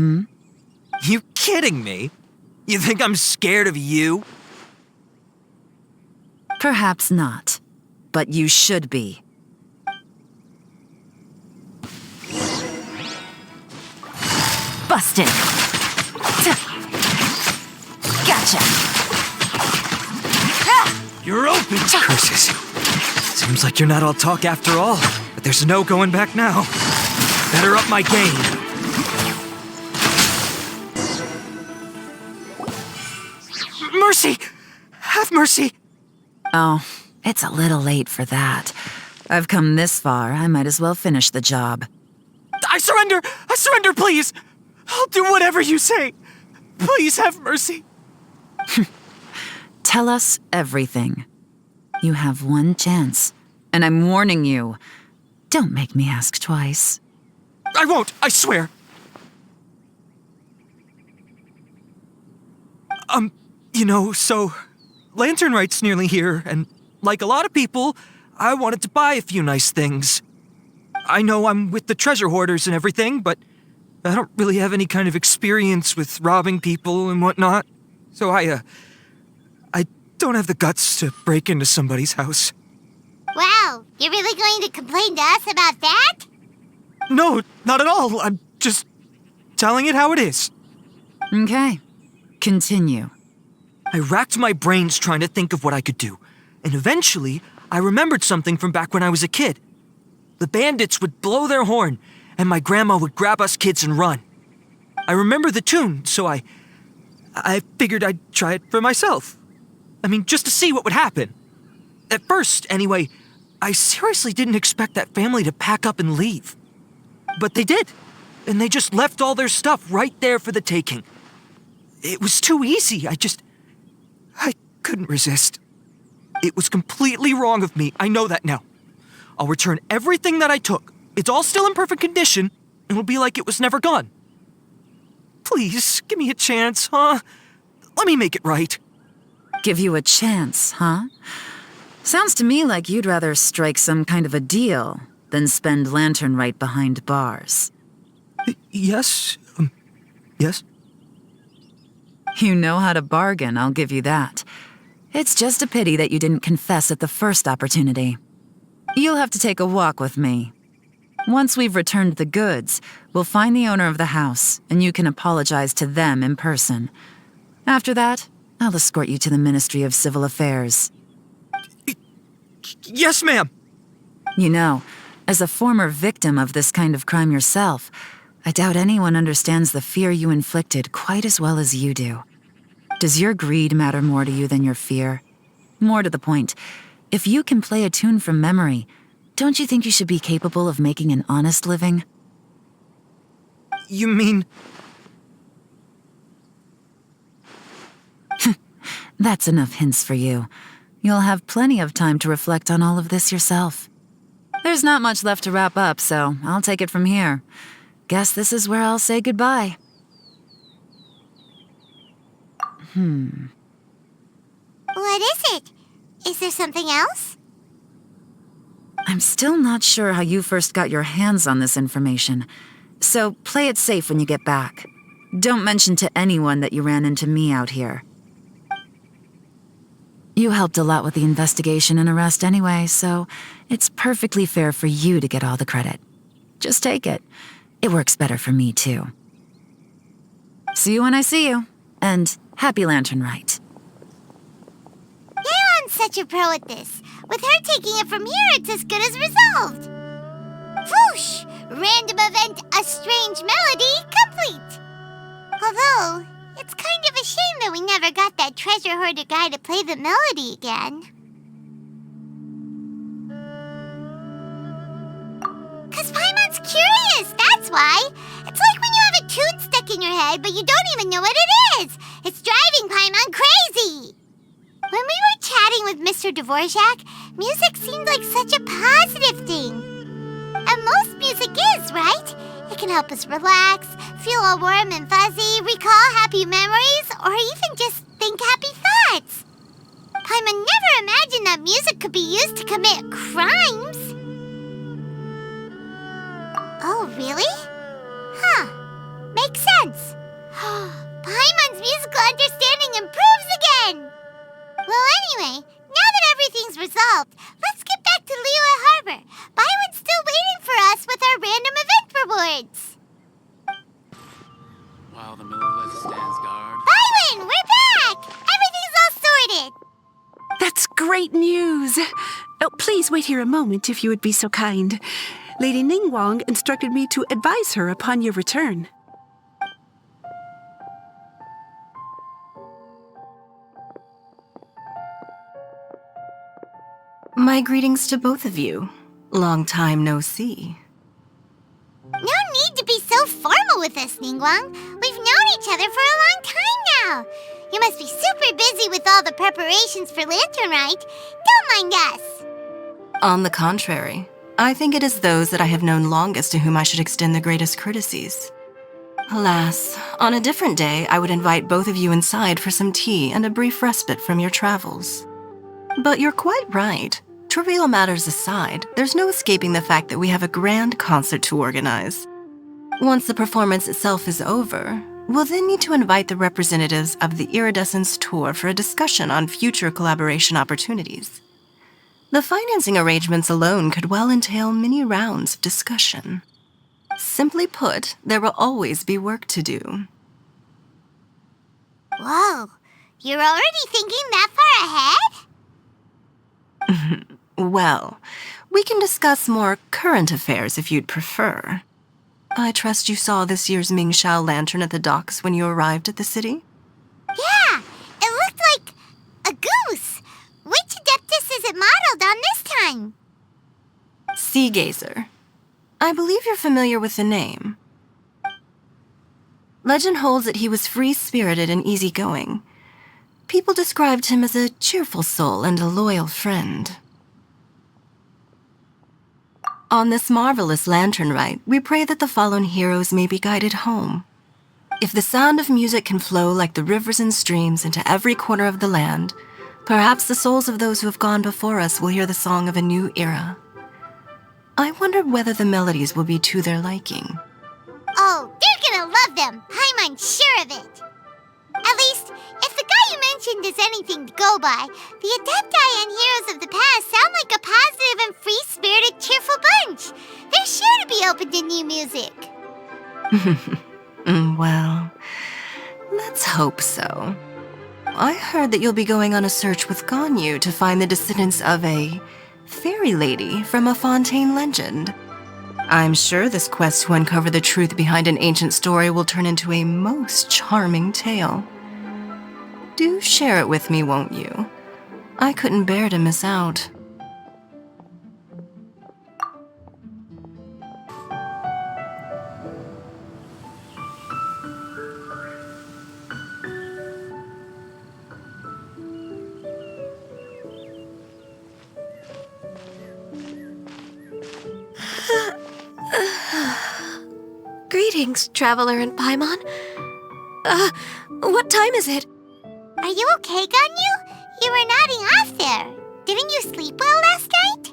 You kidding me? You think I'm scared of you? Perhaps not, but you should be. Busted! Gotcha! You're open! Curses. Seems like you're not all talk after all, but there's no going back now. Better up my game. Mercy! Have mercy! Oh, it's a little late for that. I've come this far, I might as well finish the job. I surrender! I surrender, please! I'll do whatever you say. Please have mercy. Tell us everything. You have one chance, and I'm warning you. Don't make me ask twice. I won't, I swear. So Lantern Right's nearly here, and like a lot of people, I wanted to buy a few nice things. I know I'm with the treasure hoarders and everything, but I don't really have any kind of experience with robbing people and whatnot. So I don't have the guts to break into somebody's house. Wow, you're really going to complain to us about that? No, not at all. I'm just telling it how it is. Okay, continue. I racked my brains trying to think of what I could do, and eventually I remembered something from back when I was a kid. The bandits would blow their horn, and my grandma would grab us kids and run. I remember the tune, so I figured I'd try it for myself. I mean, just to see what would happen. At first, anyway, I seriously didn't expect that family to pack up and leave. But they did, and they just left all their stuff right there for the taking. It was too easy, I couldn't resist. It was completely wrong of me, I know that now. I'll return everything that I took. It's all still in perfect condition, and it'll be like it was never gone. Please, give me a chance, huh? Let me make it right. Give you a chance, huh? Sounds to me like you'd rather strike some kind of a deal than spend Lantern Right behind bars. Yes? Yes? You know how to bargain, I'll give you that. It's just a pity that you didn't confess at the first opportunity. You'll have to take a walk with me. Once we've returned the goods, we'll find the owner of the house, and you can apologize to them in person. After that, I'll escort you to the Ministry of Civil Affairs. Yes, ma'am! You know, as a former victim of this kind of crime yourself, I doubt anyone understands the fear you inflicted quite as well as you do. Does your greed matter more to you than your fear? More to the point, if you can play a tune from memory, don't you think you should be capable of making an honest living? You mean... That's enough hints for you. You'll have plenty of time to reflect on all of this yourself. There's not much left to wrap up, so I'll take it from here. Guess this is where I'll say goodbye. What is it? Is there something else? I'm still not sure how you first got your hands on this information, so play it safe when you get back. Don't mention to anyone that you ran into me out here. You helped a lot with the investigation and arrest anyway, so it's perfectly fair for you to get all the credit. Just take it. It works better for me, too. See you when I see you, and happy Lantern Right. Yaron's such a pro at this. With her taking it from here, it's as good as resolved. Whoosh! Random event, a strange melody, complete. Although, it's kind of a shame that we never got that treasure hoarder guy to play the melody again. 'Cause Paimon's curious, that's why. tune stuck in your head, but you don't even know what it is. It's driving Paimon crazy. When we were chatting with Mr. Dvorak, music seemed like such a positive thing. And most music is, right? It can help us relax, feel all warm and fuzzy, recall happy memories, or even just think happy thoughts. Paimon never imagined that music could be used to commit crimes. Oh, really? Huh. Makes sense. Paimon's musical understanding improves again. Well, anyway, now that everything's resolved, let's get back to Liyue Harbor. Byron's still waiting for us with our random event rewards. While the Miller stands guard. Byron, we're back! Everything's all sorted. That's great news. Oh, please wait here a moment if you would be so kind. Lady Ningguang instructed me to advise her upon your return. My greetings to both of you. Long time no see. No need to be so formal with us, Ningguang. We've known each other for a long time now. You must be super busy with all the preparations for Lantern Rite. Don't mind us. On the contrary, I think it is those that I have known longest to whom I should extend the greatest courtesies. Alas, on a different day, I would invite both of you inside for some tea and a brief respite from your travels. But you're quite right. Trivial matters aside, there's no escaping the fact that we have a grand concert to organize. Once the performance itself is over, we'll then need to invite the representatives of the Iridescence Tour for a discussion on future collaboration opportunities. The financing arrangements alone could well entail many rounds of discussion. Simply put, there will always be work to do. Whoa, you're already thinking that far ahead? Well, we can discuss more current affairs if you'd prefer. I trust you saw this year's Mingxiao lantern at the docks when you arrived at the city? Yeah, it looked like a goose. Which Adeptus is it modeled on this time? Sea Gazer. I believe you're familiar with the name. Legend holds that he was free-spirited and easygoing. People described him as a cheerful soul and a loyal friend. On this marvelous lantern rite, we pray that the fallen heroes may be guided home. If the sound of music can flow like the rivers and streams into every corner of the land, perhaps the souls of those who have gone before us will hear the song of a new era. I wonder whether the melodies will be to their liking. Oh, they're gonna love them. I'm sure of it. At least, if the guy you mentioned is anything to go by, the Adepti and heroes of the past sound like a positive and free-spirited, cheerful bunch. They're sure to be open to new music. Well, let's hope so. I heard that you'll be going on a search with Ganyu to find the descendants of a fairy lady from a Fontaine legend. I'm sure this quest to uncover the truth behind an ancient story will turn into a most charming tale. Do share it with me, won't you? I couldn't bear to miss out. Greetings, Traveler and Paimon. What time is it? Are you okay, Ganyu? You were nodding off there. Didn't you sleep well last night?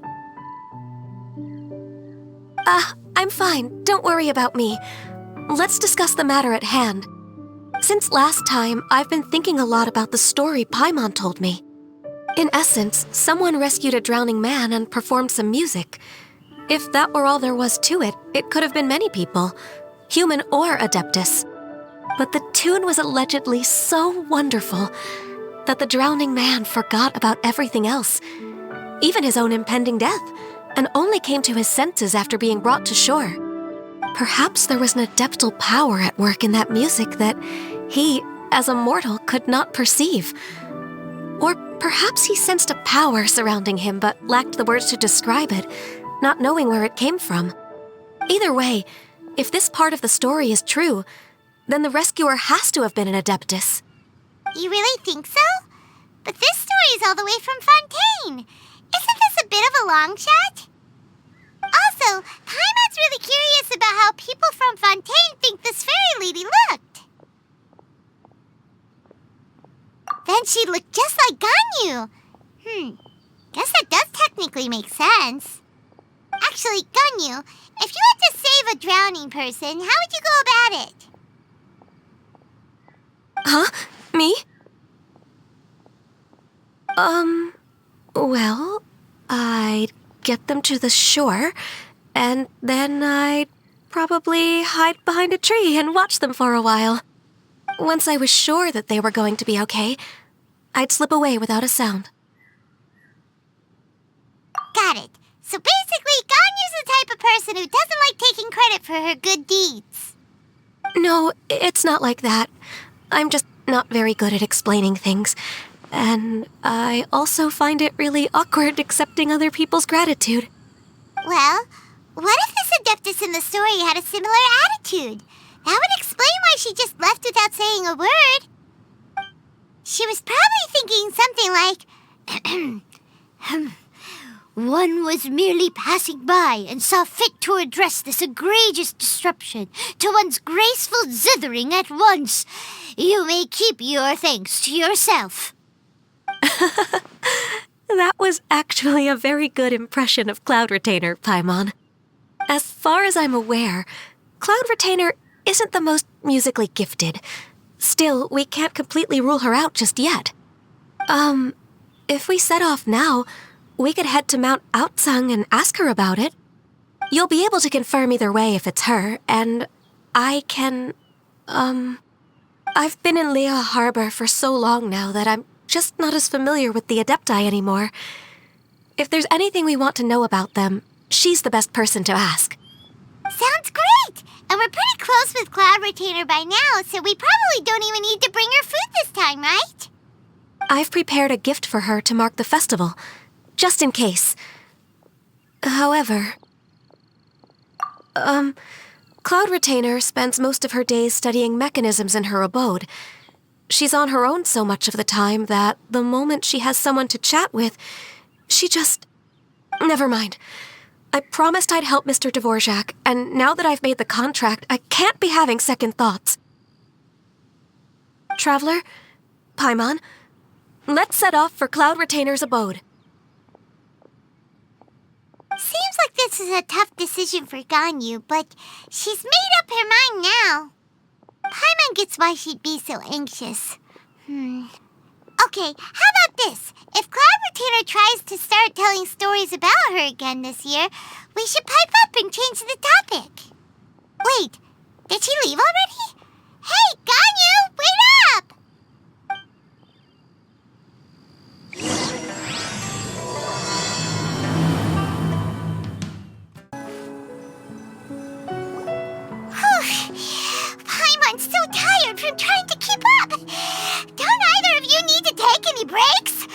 I'm fine. Don't worry about me. Let's discuss the matter at hand. Since last time, I've been thinking a lot about the story Paimon told me. In essence, someone rescued a drowning man and performed some music. If that were all there was to it, it could have been many people, human or Adeptus. But the tune was allegedly so wonderful that the drowning man forgot about everything else, even his own impending death, and only came to his senses after being brought to shore. Perhaps there was an adeptal power at work in that music that he, as a mortal, could not perceive. Or perhaps he sensed a power surrounding him but lacked the words to describe it, not knowing where it came from. Either way, if this part of the story is true, then the rescuer has to have been an Adeptus. You really think so? But this story is all the way from Fontaine. Isn't this a bit of a long shot? Also, Paimon's really curious about how people from Fontaine think this fairy lady looked. Then she looked just like Ganyu. Guess that does technically make sense. Actually, Ganyu, if you had to save a drowning person, how would you go about it? Huh? Me? Well, I'd get them to the shore, and then I'd probably hide behind a tree and watch them for a while. Once I was sure that they were going to be okay, I'd slip away without a sound. Got it. So basically, Ganyu's the type of person who doesn't like taking credit for her good deeds. No, it's not like that. I'm just not very good at explaining things. And I also find it really awkward accepting other people's gratitude. Well, what if this Adeptus in the story had a similar attitude? That would explain why she just left without saying a word. She was probably thinking something like, one was merely passing by and saw fit to address this egregious disruption to one's graceful zithering at once. You may keep your thanks to yourself. That was actually a very good impression of Cloud Retainer, Paimon. As far as I'm aware, Cloud Retainer isn't the most musically gifted. Still, we can't completely rule her out just yet. If we set off now, we could head to Mount Outsung and ask her about it. You'll be able to confirm either way if it's her, and I can, I've been in Lea Harbor for so long now that I'm just not as familiar with the Adepti anymore. If there's anything we want to know about them, she's the best person to ask. Sounds great! And we're pretty close with Cloud Retainer by now, so we probably don't even need to bring her food this time, right? I've prepared a gift for her to mark the festival, just in case. However, Cloud Retainer spends most of her days studying mechanisms in her abode. She's on her own so much of the time that the moment she has someone to chat with, she just... Never mind. I promised I'd help Mr. Dvorak, and now that I've made the contract, I can't be having second thoughts. Traveler, Paimon, let's set off for Cloud Retainer's abode. Seems like this is a tough decision for Ganyu, but she's made up her mind now. Paimon gets why she'd be so anxious. Okay, how about this? If Cloud Retainer tries to start telling stories about her again this year, we should pipe up and change the topic. Wait, did she leave already? Hey, Ganyu, wait up! Paimon's so tired from trying to keep up. Don't either of you need to take any breaks?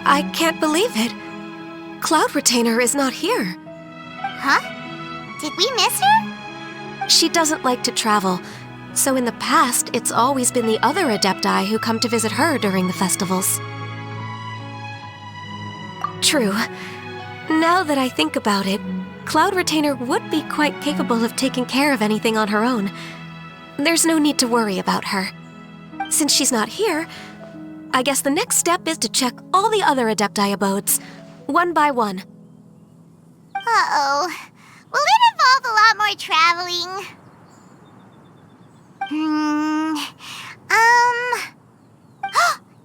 I can't believe it. Cloud Retainer is not here. Huh? Did we miss her? She doesn't like to travel, so in the past, it's always been the other Adepti who come to visit her during the festivals. True. Now that I think about it, Cloud Retainer would be quite capable of taking care of anything on her own. There's no need to worry about her. Since she's not here, I guess the next step is to check all the other Adepti abodes, one by one. Uh-oh. Will it involve a lot more traveling?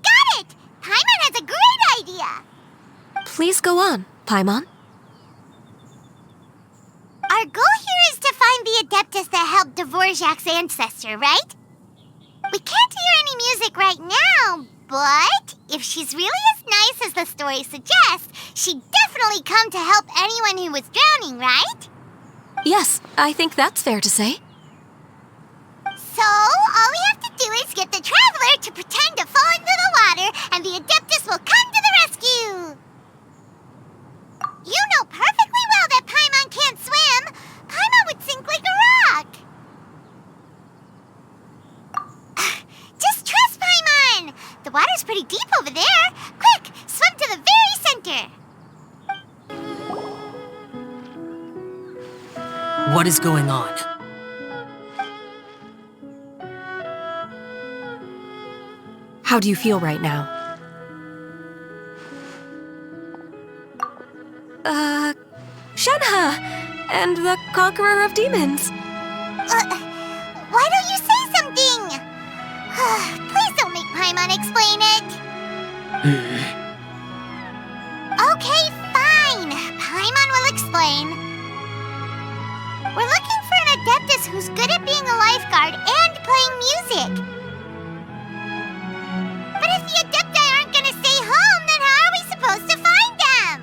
Got it! Paimon has a great idea! Please go on, Paimon. Our goal here is to find the Adeptus that helped Dvorak's ancestor, right? We can't hear any music right now, but if she's really as nice as the story suggests, she'd definitely come to help anyone who was drowning, right? Yes, I think that's fair to say. So, all we have to do is get the Traveler to pretend to fall into the water, and the Adeptus will come to the rescue! You know perfectly well that Paimon can't swim! Paimon would sink like deep over there. Quick, swim to the very center. What is going on? How do you feel right now? Shenhe! And the Conqueror of Demons. Why don't you say something? Please don't make Paimon explain it. Okay, fine. Paimon will explain. We're looking for an Adeptus who's good at being a lifeguard and playing music. But if the Adepti aren't gonna stay home, then how are we supposed to find them?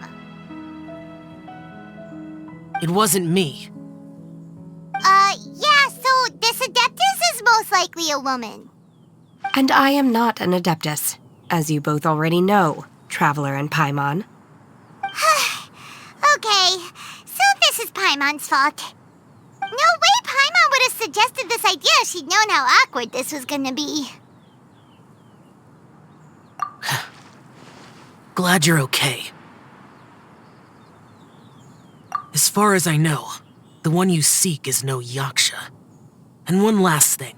It wasn't me. Yeah, so this Adeptus is most likely a woman. And I am not an Adeptus, as you both already know, Traveler and Paimon. Okay, so this is Paimon's fault. No way Paimon would have suggested this idea if she'd known how awkward this was gonna be. Glad you're okay. As far as I know, the one you seek is no Yaksha. And one last thing.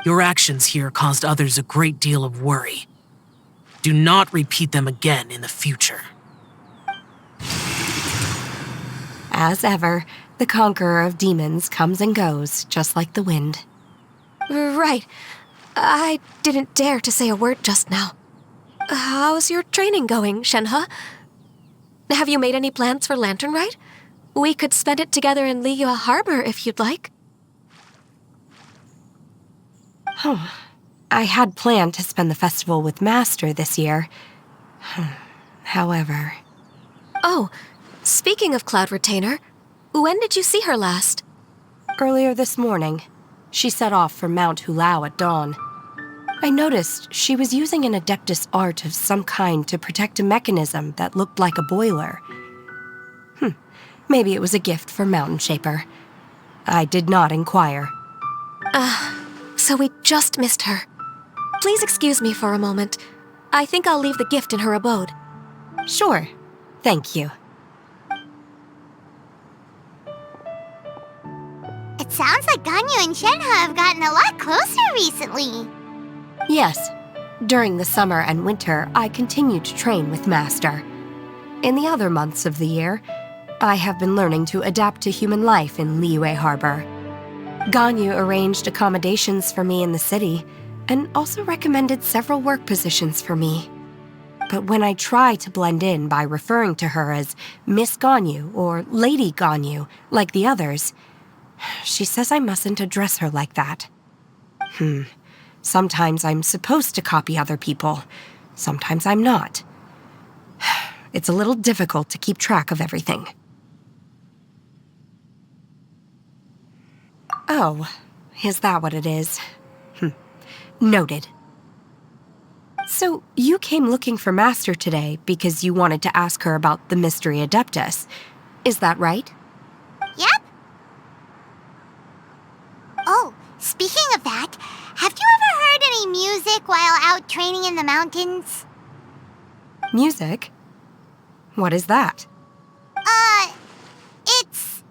Your actions here caused others a great deal of worry. Do not repeat them again in the future. As ever, the Conqueror of Demons comes and goes, just like the wind. Right. I didn't dare to say a word just now. How's your training going, Shenhe? Have you made any plans for Lantern Rite? We could spend it together in Liyue Harbor if you'd like. I had planned to spend the festival with Master this year. However... Oh, speaking of Cloud Retainer, when did you see her last? Earlier this morning. She set off for Mount Hulao at dawn. I noticed she was using an Adeptus art of some kind to protect a mechanism that looked like a boiler. Maybe it was a gift for Mountain Shaper. I did not inquire. So we just missed her. Please excuse me for a moment. I think I'll leave the gift in her abode. Sure. Thank you. It sounds like Ganyu and Shenhe have gotten a lot closer recently. Yes. During the summer and winter, I continue to train with Master. In the other months of the year, I have been learning to adapt to human life in Liyue Harbor. Ganyu arranged accommodations for me in the city, and also recommended several work positions for me. But when I try to blend in by referring to her as Miss Ganyu or Lady Ganyu, like the others, she says I mustn't address her like that. Sometimes I'm supposed to copy other people. Sometimes I'm not. It's a little difficult to keep track of everything. Oh, is that what it is? Noted. So, you came looking for Master today because you wanted to ask her about the Mystery Adeptus. Is that right? Yep. Oh, speaking of that, have you ever heard any music while out training in the mountains? Music? What is that? It's...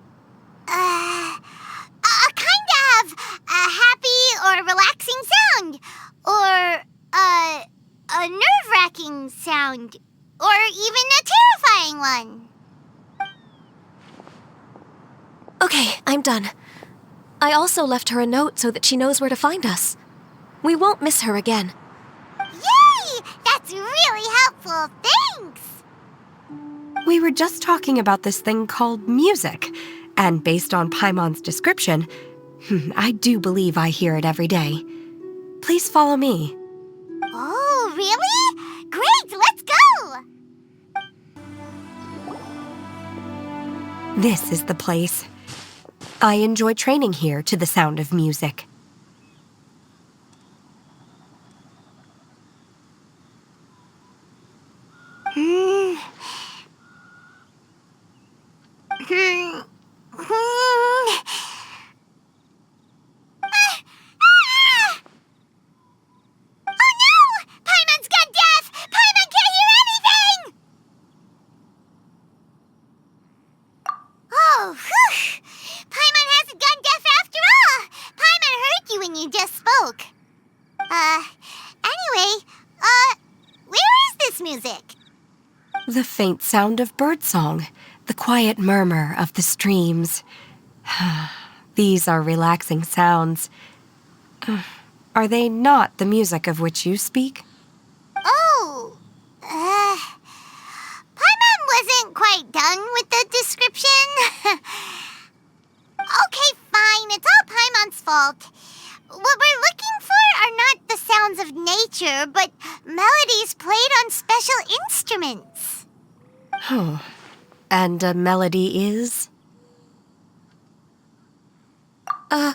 a kind of a happy or relaxing sound. Or, a nerve-wracking sound. Or even a terrifying one. Okay, I'm done. I also left her a note so that she knows where to find us. We won't miss her again. Yay! That's really helpful. Thanks! We were just talking about this thing called music, and based on Paimon's description, I do believe I hear it every day. Please follow me. Oh, really? Great, let's go! This is the place. I enjoy training here to the sound of music. Oh no! music? The faint sound of birdsong, the quiet murmur of the streams. These are relaxing sounds. Are they not the music of which you speak? Oh, Paimon wasn't quite done with the description. Okay, fine, it's all Paimon's fault. What we're looking for are not the sounds of nature, but melodies played on special instruments. Oh, and a melody is? Huh?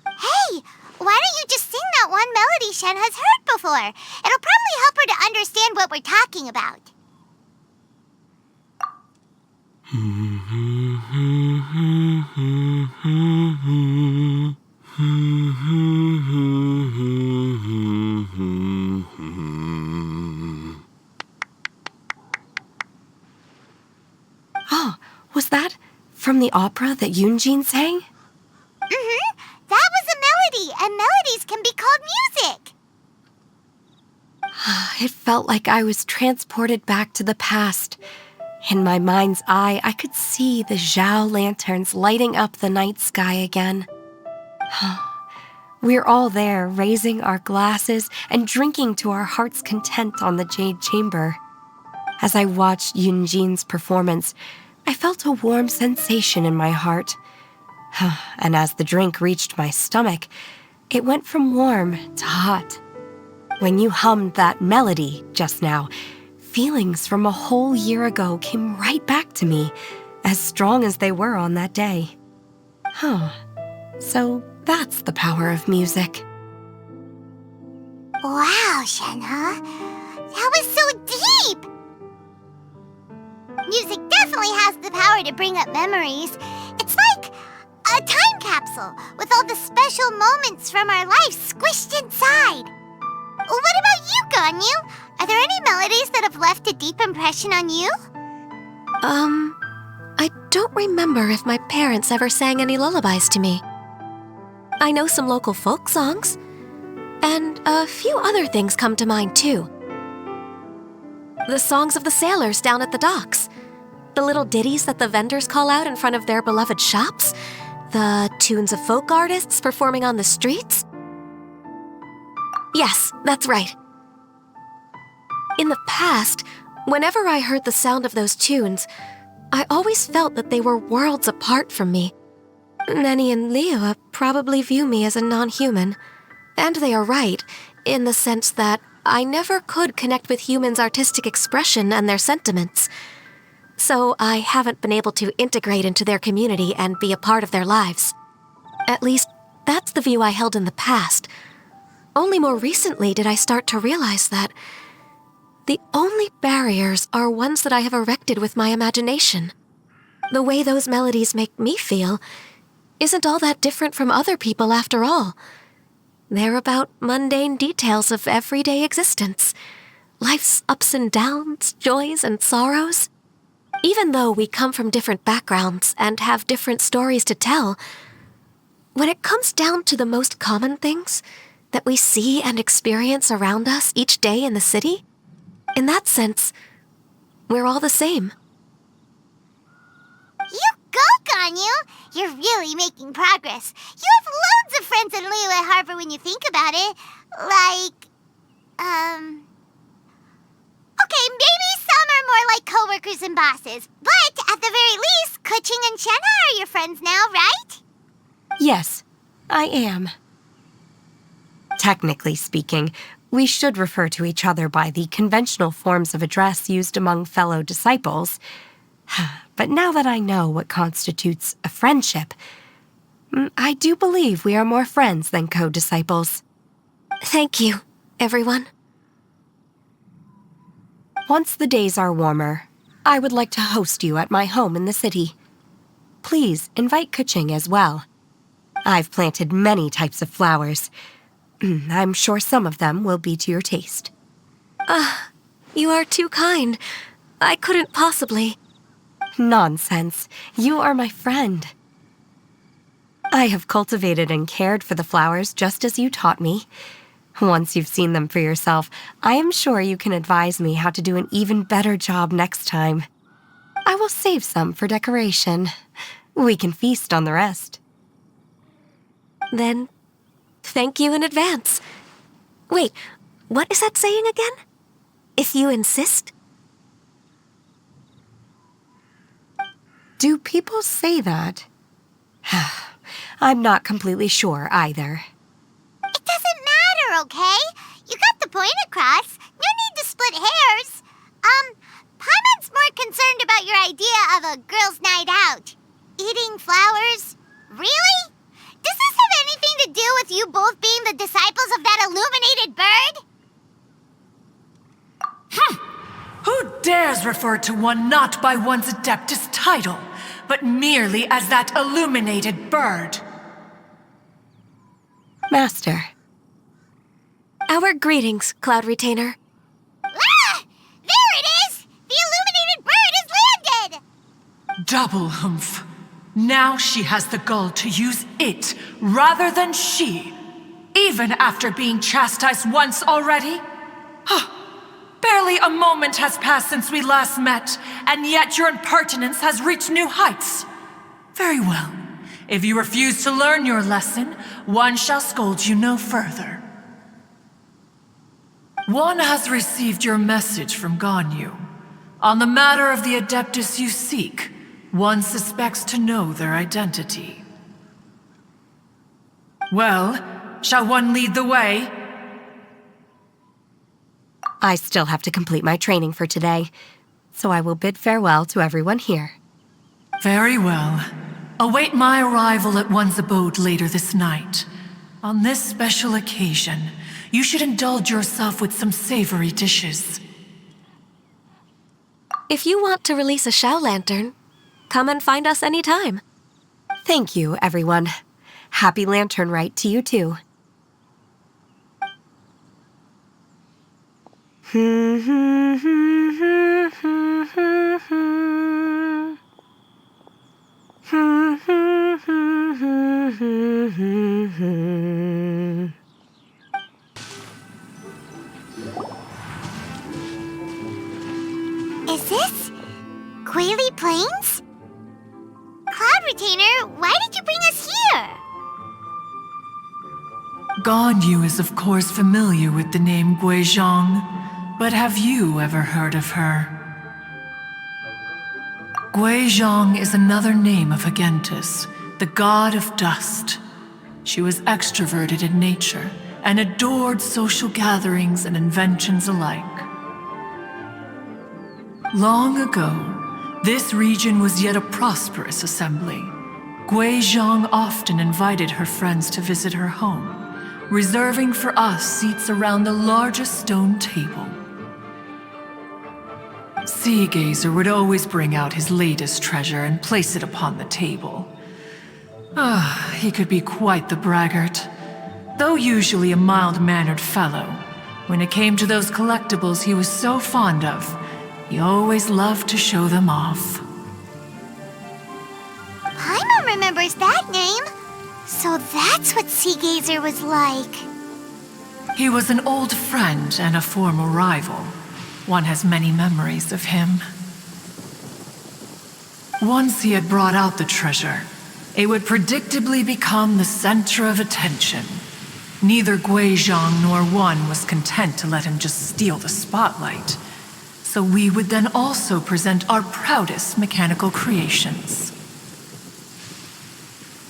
Hey, why don't you just sing that one melody Shen has heard before? It'll probably help her to understand what we're talking about. Oh, was that from the opera that Yunjin sang? That was a melody, and melodies can be called music. It felt like I was transported back to the past. In my mind's eye, I could see the Zhao lanterns lighting up the night sky again. We're all there, raising our glasses and drinking to our heart's content on the Jade Chamber. As I watched Yunjin's performance, I felt a warm sensation in my heart. And as the drink reached my stomach, it went from warm to hot. When you hummed that melody just now, feelings from a whole year ago came right back to me, as strong as they were on that day. So that's the power of music. Wow, Shenhe. That was so deep! Music definitely has the power to bring up memories. It's like a time capsule with all the special moments from our life squished inside. What about you, Ganyu? Are there any melodies that have left a deep impression on you? I don't remember if my parents ever sang any lullabies to me. I know some local folk songs, and a few other things come to mind too. The songs of the sailors down at the docks, the little ditties that the vendors call out in front of their beloved shops, the tunes of folk artists performing on the streets. Yes, that's right. In the past, whenever I heard the sound of those tunes, I always felt that they were worlds apart from me. Nenny and Liyue probably view me as a non-human, and they are right, in the sense that I never could connect with humans' artistic expression and their sentiments. So I haven't been able to integrate into their community and be a part of their lives. At least, that's the view I held in the past. Only more recently did I start to realize that the only barriers are ones that I have erected with my imagination. The way those melodies make me feel isn't all that different from other people after all. They're about mundane details of everyday existence, life's ups and downs, joys and sorrows. Even though we come from different backgrounds and have different stories to tell, when it comes down to the most common things that we see and experience around us each day in the city, in that sense, we're all the same. You go, Ganyu! You're really making progress. You have loads of friends in Liyue Harbor when you think about it. Okay, maybe some are more like coworkers and bosses, but at the very least, Keqing and Shenhe are your friends now, right? Yes, I am. Technically speaking, we should refer to each other by the conventional forms of address used among fellow disciples. But now that I know what constitutes a friendship, I do believe we are more friends than co-disciples. Thank you, everyone. Once the days are warmer, I would like to host you at my home in the city. Please invite Keqing as well. I've planted many types of flowers. I'm sure some of them will be to your taste. You are too kind. I couldn't possibly. Nonsense. You are my friend. I have cultivated and cared for the flowers just as you taught me. Once you've seen them for yourself, I am sure you can advise me how to do an even better job next time. I will save some for decoration. We can feast on the rest. Then, thank you in advance. Wait, what is that saying again? If you insist? Do people say that? I'm not completely sure either. It doesn't matter, okay? You got the point across. No need to split hairs. Paimon's more concerned about your idea of a girls' night out. Eating flowers? Really? Does this have anything to do with you both being the disciples of that illuminated bird? Who dares refer to one not by one's Adeptus title, but merely as that illuminated bird? Master. Our greetings, Cloud Retainer. Ah! There it is! The illuminated bird has landed! Double humph. Now she has the gall to use it rather than she, even after being chastised once already? Barely a moment has passed since we last met, and yet your impertinence has reached new heights. Very well. If you refuse to learn your lesson, one shall scold you no further. One has received your message from Ganyu. On the matter of the Adeptus you seek, one suspects to know their identity. Well, shall one lead the way? I still have to complete my training for today, so I will bid farewell to everyone here. Very well. Await my arrival at one's abode later this night. On this special occasion, you should indulge yourself with some savory dishes. If you want to release a Shao Lantern, come and find us anytime. Thank you, everyone. Happy Lantern Rite to you too. Is this Quaily Plains? Cloud Retainer, why did you bring us here? Ganyu is of course familiar with the name Guizhong, but have you ever heard of her? Guizhong is another name of Agentis, the god of dust. She was extroverted in nature and adored social gatherings and inventions alike. Long ago, this region was yet a prosperous assembly. Guizhong often invited her friends to visit her home, reserving for us seats around the largest stone table. Sea Gazer would always bring out his latest treasure and place it upon the table. He could be quite the braggart. Though usually a mild-mannered fellow, when it came to those collectibles he was so fond of, he always loved to show them off. Paimon remembers that name. So that's what Sea Gazer was like. He was an old friend and a former rival. One has many memories of him. Once he had brought out the treasure, it would predictably become the center of attention. Neither Guizhong nor one was content to let him just steal the spotlight. So we would then also present our proudest mechanical creations.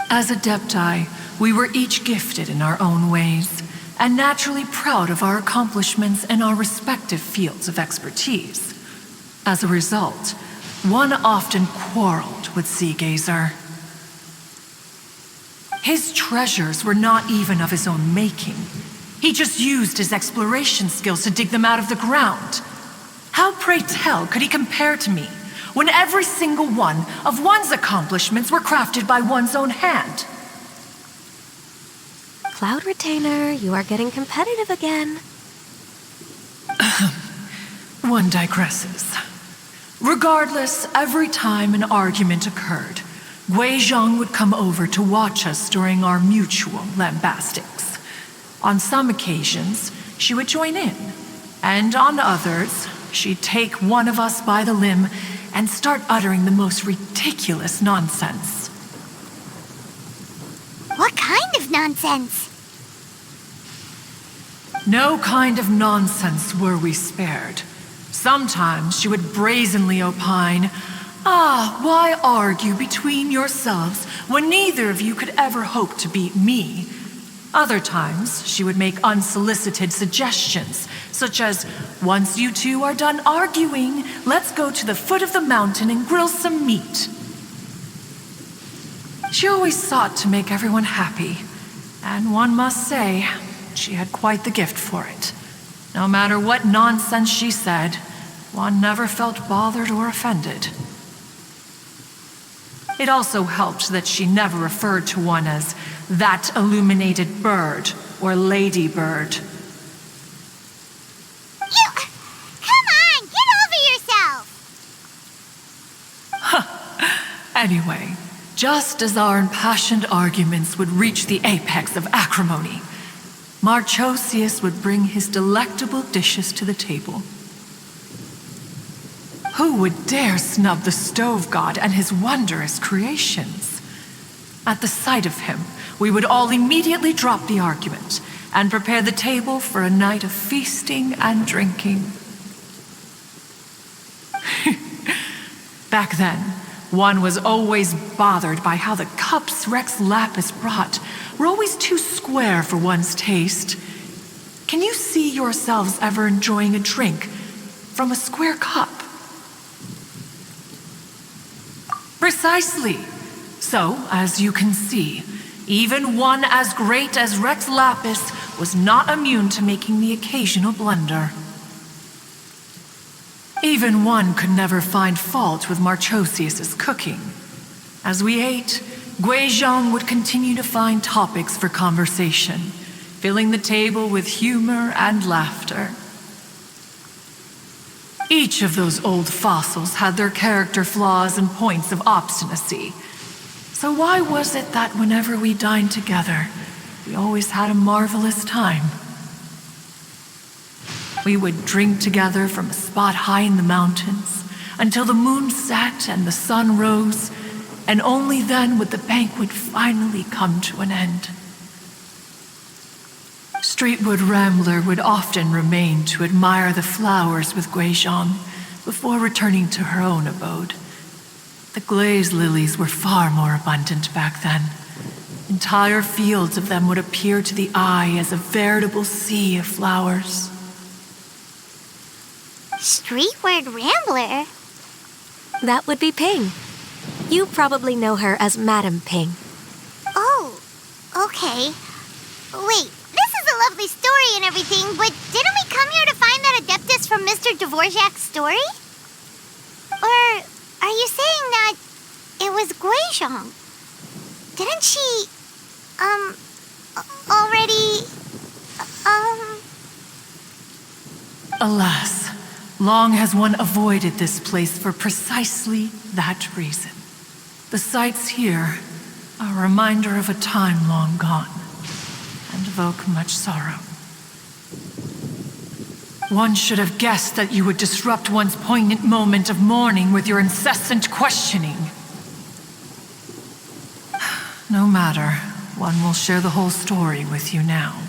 As Adepti, we were each gifted in our own ways, and naturally proud of our accomplishments in our respective fields of expertise. As a result, one often quarreled with Sea Gazer. His treasures were not even of his own making. He just used his exploration skills to dig them out of the ground. How, pray tell, could he compare to me, when every single one of one's accomplishments were crafted by one's own hand? Cloud Retainer, you are getting competitive again. One digresses. Regardless, every time an argument occurred, Guizhong would come over to watch us during our mutual lambastics. On some occasions, she would join in, and on others, she'd take one of us by the limb and start uttering the most ridiculous nonsense. What kind of nonsense? No kind of nonsense were we spared. Sometimes she would brazenly opine, why argue between yourselves when neither of you could ever hope to beat me? Other times, she would make unsolicited suggestions, such as, once you two are done arguing, let's go to the foot of the mountain and grill some meat. She always sought to make everyone happy, and one must say, she had quite the gift for it. No matter what nonsense she said, one never felt bothered or offended. It also helped that she never referred to one as that illuminated bird or ladybird. Come on, get over yourself! Anyway, just as our impassioned arguments would reach the apex of acrimony, Marchosius would bring his delectable dishes to the table. Who would dare snub the stove god and his wondrous creations? At the sight of him, we would all immediately drop the argument and prepare the table for a night of feasting and drinking. Back then, one was always bothered by how the cups Rex Lapis brought were always too square for one's taste. Can you see yourselves ever enjoying a drink from a square cup? Precisely. So, as you can see, even one as great as Rex Lapis was not immune to making the occasional blunder. Even one could never find fault with Marchosius's cooking. As we ate, Guizhong would continue to find topics for conversation, filling the table with humor and laughter. Each of those old fossils had their character flaws and points of obstinacy. So why was it that whenever we dined together, we always had a marvelous time? We would drink together from a spot high in the mountains until the moon set and the sun rose, and only then would the banquet finally come to an end. Streetwood Rambler would often remain to admire the flowers with Guizhong before returning to her own abode. The glaze lilies were far more abundant back then. Entire fields of them would appear to the eye as a veritable sea of flowers. Streetward Rambler? That would be Ping. You probably know her as Madam Ping. Oh, okay. Wait, this is a lovely story and everything, but didn't we come here to find that Adeptus from Mr. Dvorak's story? Or are you saying that it was Guizhong? Didn't she, already, Alas, long has one avoided this place for precisely that reason. The sights here are a reminder of a time long gone, and evoke much sorrow. One should have guessed that you would disrupt one's poignant moment of mourning with your incessant questioning. No matter, one will share the whole story with you now.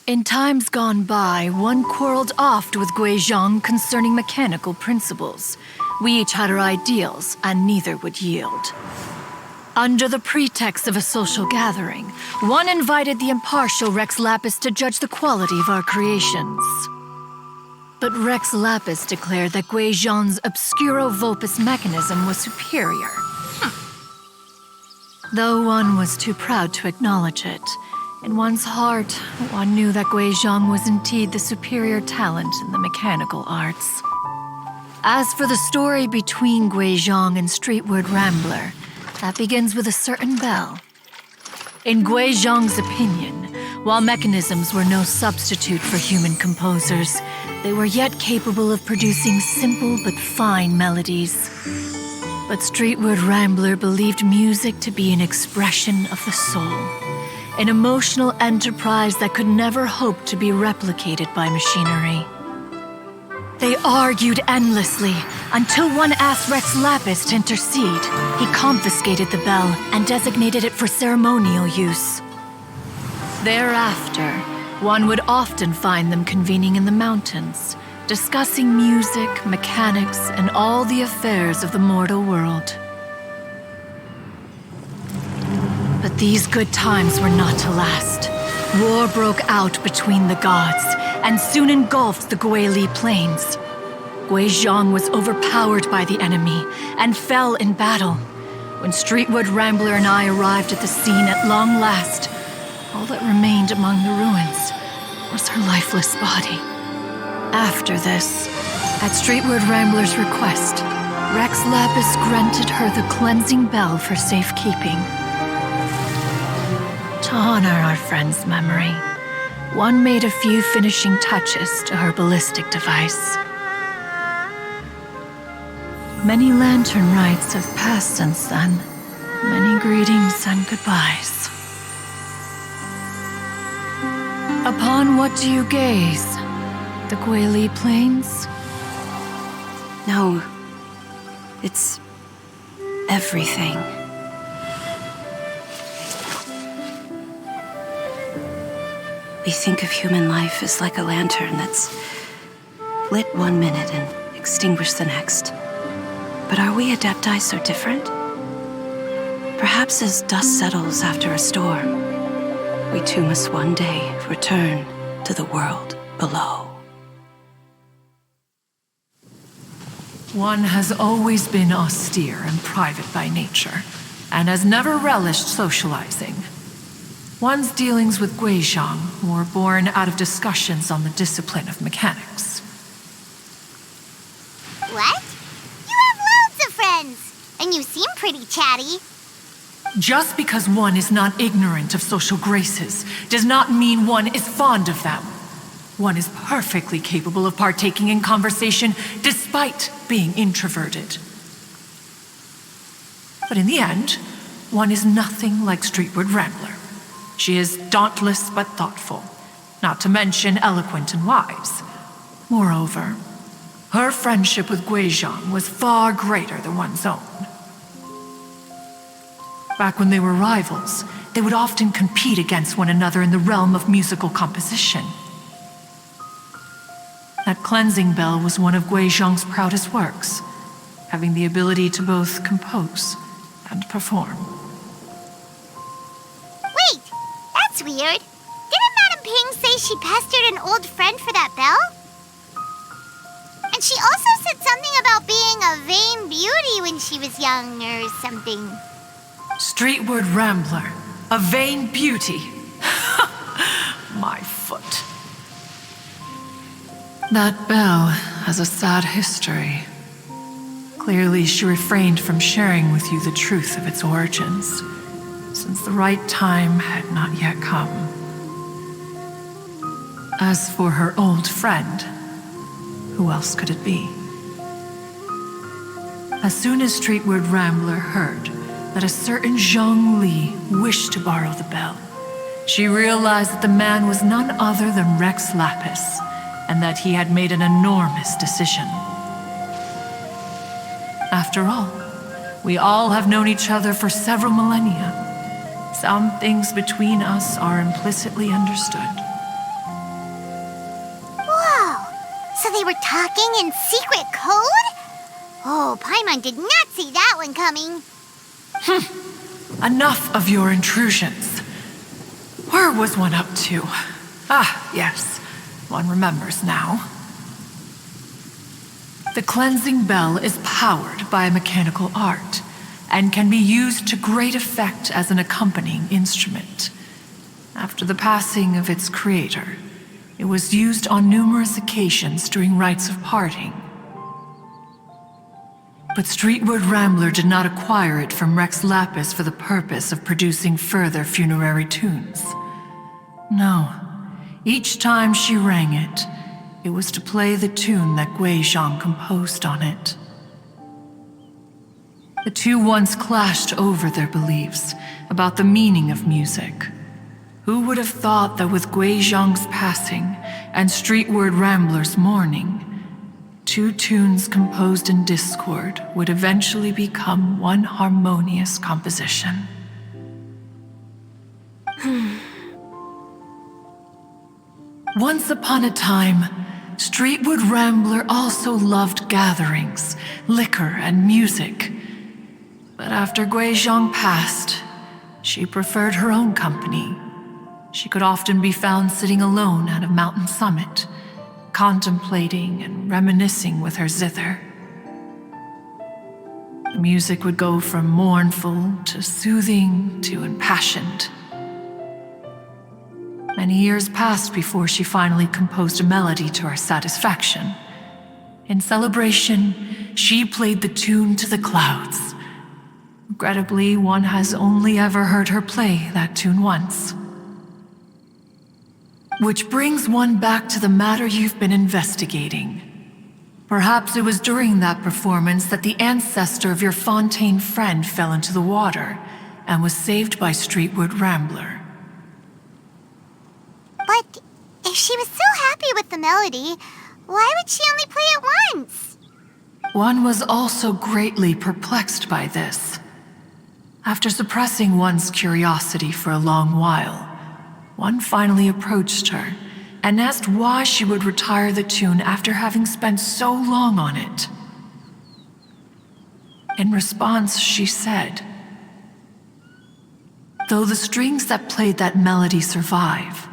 In times gone by, one quarreled oft with Guizhong concerning mechanical principles. We each had our ideals, and neither would yield. Under the pretext of a social gathering, one invited the impartial Rex Lapis to judge the quality of our creations. But Rex Lapis declared that Guizhong's obscuro vulpus mechanism was superior. Though one was too proud to acknowledge it, in one's heart, one knew that Guizhong was indeed the superior talent in the mechanical arts. As for the story between Guizhong and Streetward Rambler, that begins with a certain bell. In Guizhong's opinion, while mechanisms were no substitute for human composers, they were yet capable of producing simple but fine melodies. But Streetward Rambler believed music to be an expression of the soul, an emotional enterprise that could never hope to be replicated by machinery. They argued endlessly until one asked Rex Lapis to intercede. He confiscated the bell and designated it for ceremonial use. Thereafter, one would often find them convening in the mountains, discussing music, mechanics, and all the affairs of the mortal world. But these good times were not to last. War broke out between the gods, and soon engulfed the Guili Plains. Guizhong was overpowered by the enemy, and fell in battle. When Streetwood Rambler and I arrived at the scene at long last, all that remained among the ruins was her lifeless body. After this, at Streetward Rambler's request, Rex Lapis granted her the cleansing bell for safekeeping. To honor our friend's memory, one made a few finishing touches to her ballistic device. Many lantern rites have passed since then. Many greetings and goodbyes. Upon what do you gaze? The Guili Plains? No. It's everything. We think of human life as like a lantern that's lit one minute and extinguished the next. But are we Adepti so different? Perhaps as dust settles after a storm, we too must one day return to the world below. One has always been austere and private by nature, and has never relished socializing. One's dealings with Guizhong were born out of discussions on the discipline of mechanics. What? You have loads of friends, and you seem pretty chatty. Just because one is not ignorant of social graces does not mean one is fond of them. One is perfectly capable of partaking in conversation despite being introverted. But in the end, one is nothing like Streetward Rambler. She is dauntless but thoughtful, not to mention eloquent and wise. Moreover, her friendship with Guizhong was far greater than one's own. Back when they were rivals, they would often compete against one another in the realm of musical composition. That cleansing bell was one of Guizhong's proudest works, having the ability to both compose and perform. Wait, that's weird. Didn't Madame Ping say she pestered an old friend for that bell? And she also said something about being a vain beauty when she was young or something. Streetward Rambler, a vain beauty. My foot. That bell has a sad history. Clearly, she refrained from sharing with you the truth of its origins, since the right time had not yet come. As for her old friend, who else could it be? As soon as Streetward Rambler heard that a certain Zhang Li wished to borrow the bell, she realized that the man was none other than Rex Lapis, and that he had made an enormous decision. After all, we all have known each other for several millennia. Some things between us are implicitly understood. Whoa! So they were talking in secret code? Oh, Paimon did not see that one coming. Enough of your intrusions. Where was one up to? Ah, yes. One remembers now. The cleansing bell is powered by a mechanical art and can be used to great effect as an accompanying instrument. After the passing of its creator, it was used on numerous occasions during rites of parting. But Streetward Rambler did not acquire it from Rex Lapis for the purpose of producing further funerary tunes. No. Each time she rang it, it was to play the tune that Guizhong composed on it. The two once clashed over their beliefs about the meaning of music. Who would have thought that with Gui Zhang's passing and Streetward Rambler's mourning, two tunes composed in discord would eventually become one harmonious composition? Once upon a time, Streetwood Rambler also loved gatherings, liquor, and music. But after Gui Zhang passed, she preferred her own company. She could often be found sitting alone at a mountain summit, contemplating and reminiscing with her zither. The music would go from mournful to soothing to impassioned. Many years passed before she finally composed a melody to her satisfaction. In celebration, she played the tune to the clouds. Regrettably, one has only ever heard her play that tune once. Which brings one back to the matter you've been investigating. Perhaps it was during that performance that the ancestor of your Fontaine friend fell into the water and was saved by Streetwood Rambler. But if she was so happy with the melody, why would she only play it once? One was also greatly perplexed by this. After suppressing one's curiosity for a long while, one finally approached her and asked why she would retire the tune after having spent so long on it. In response, she said, "Though the strings that played that melody survive,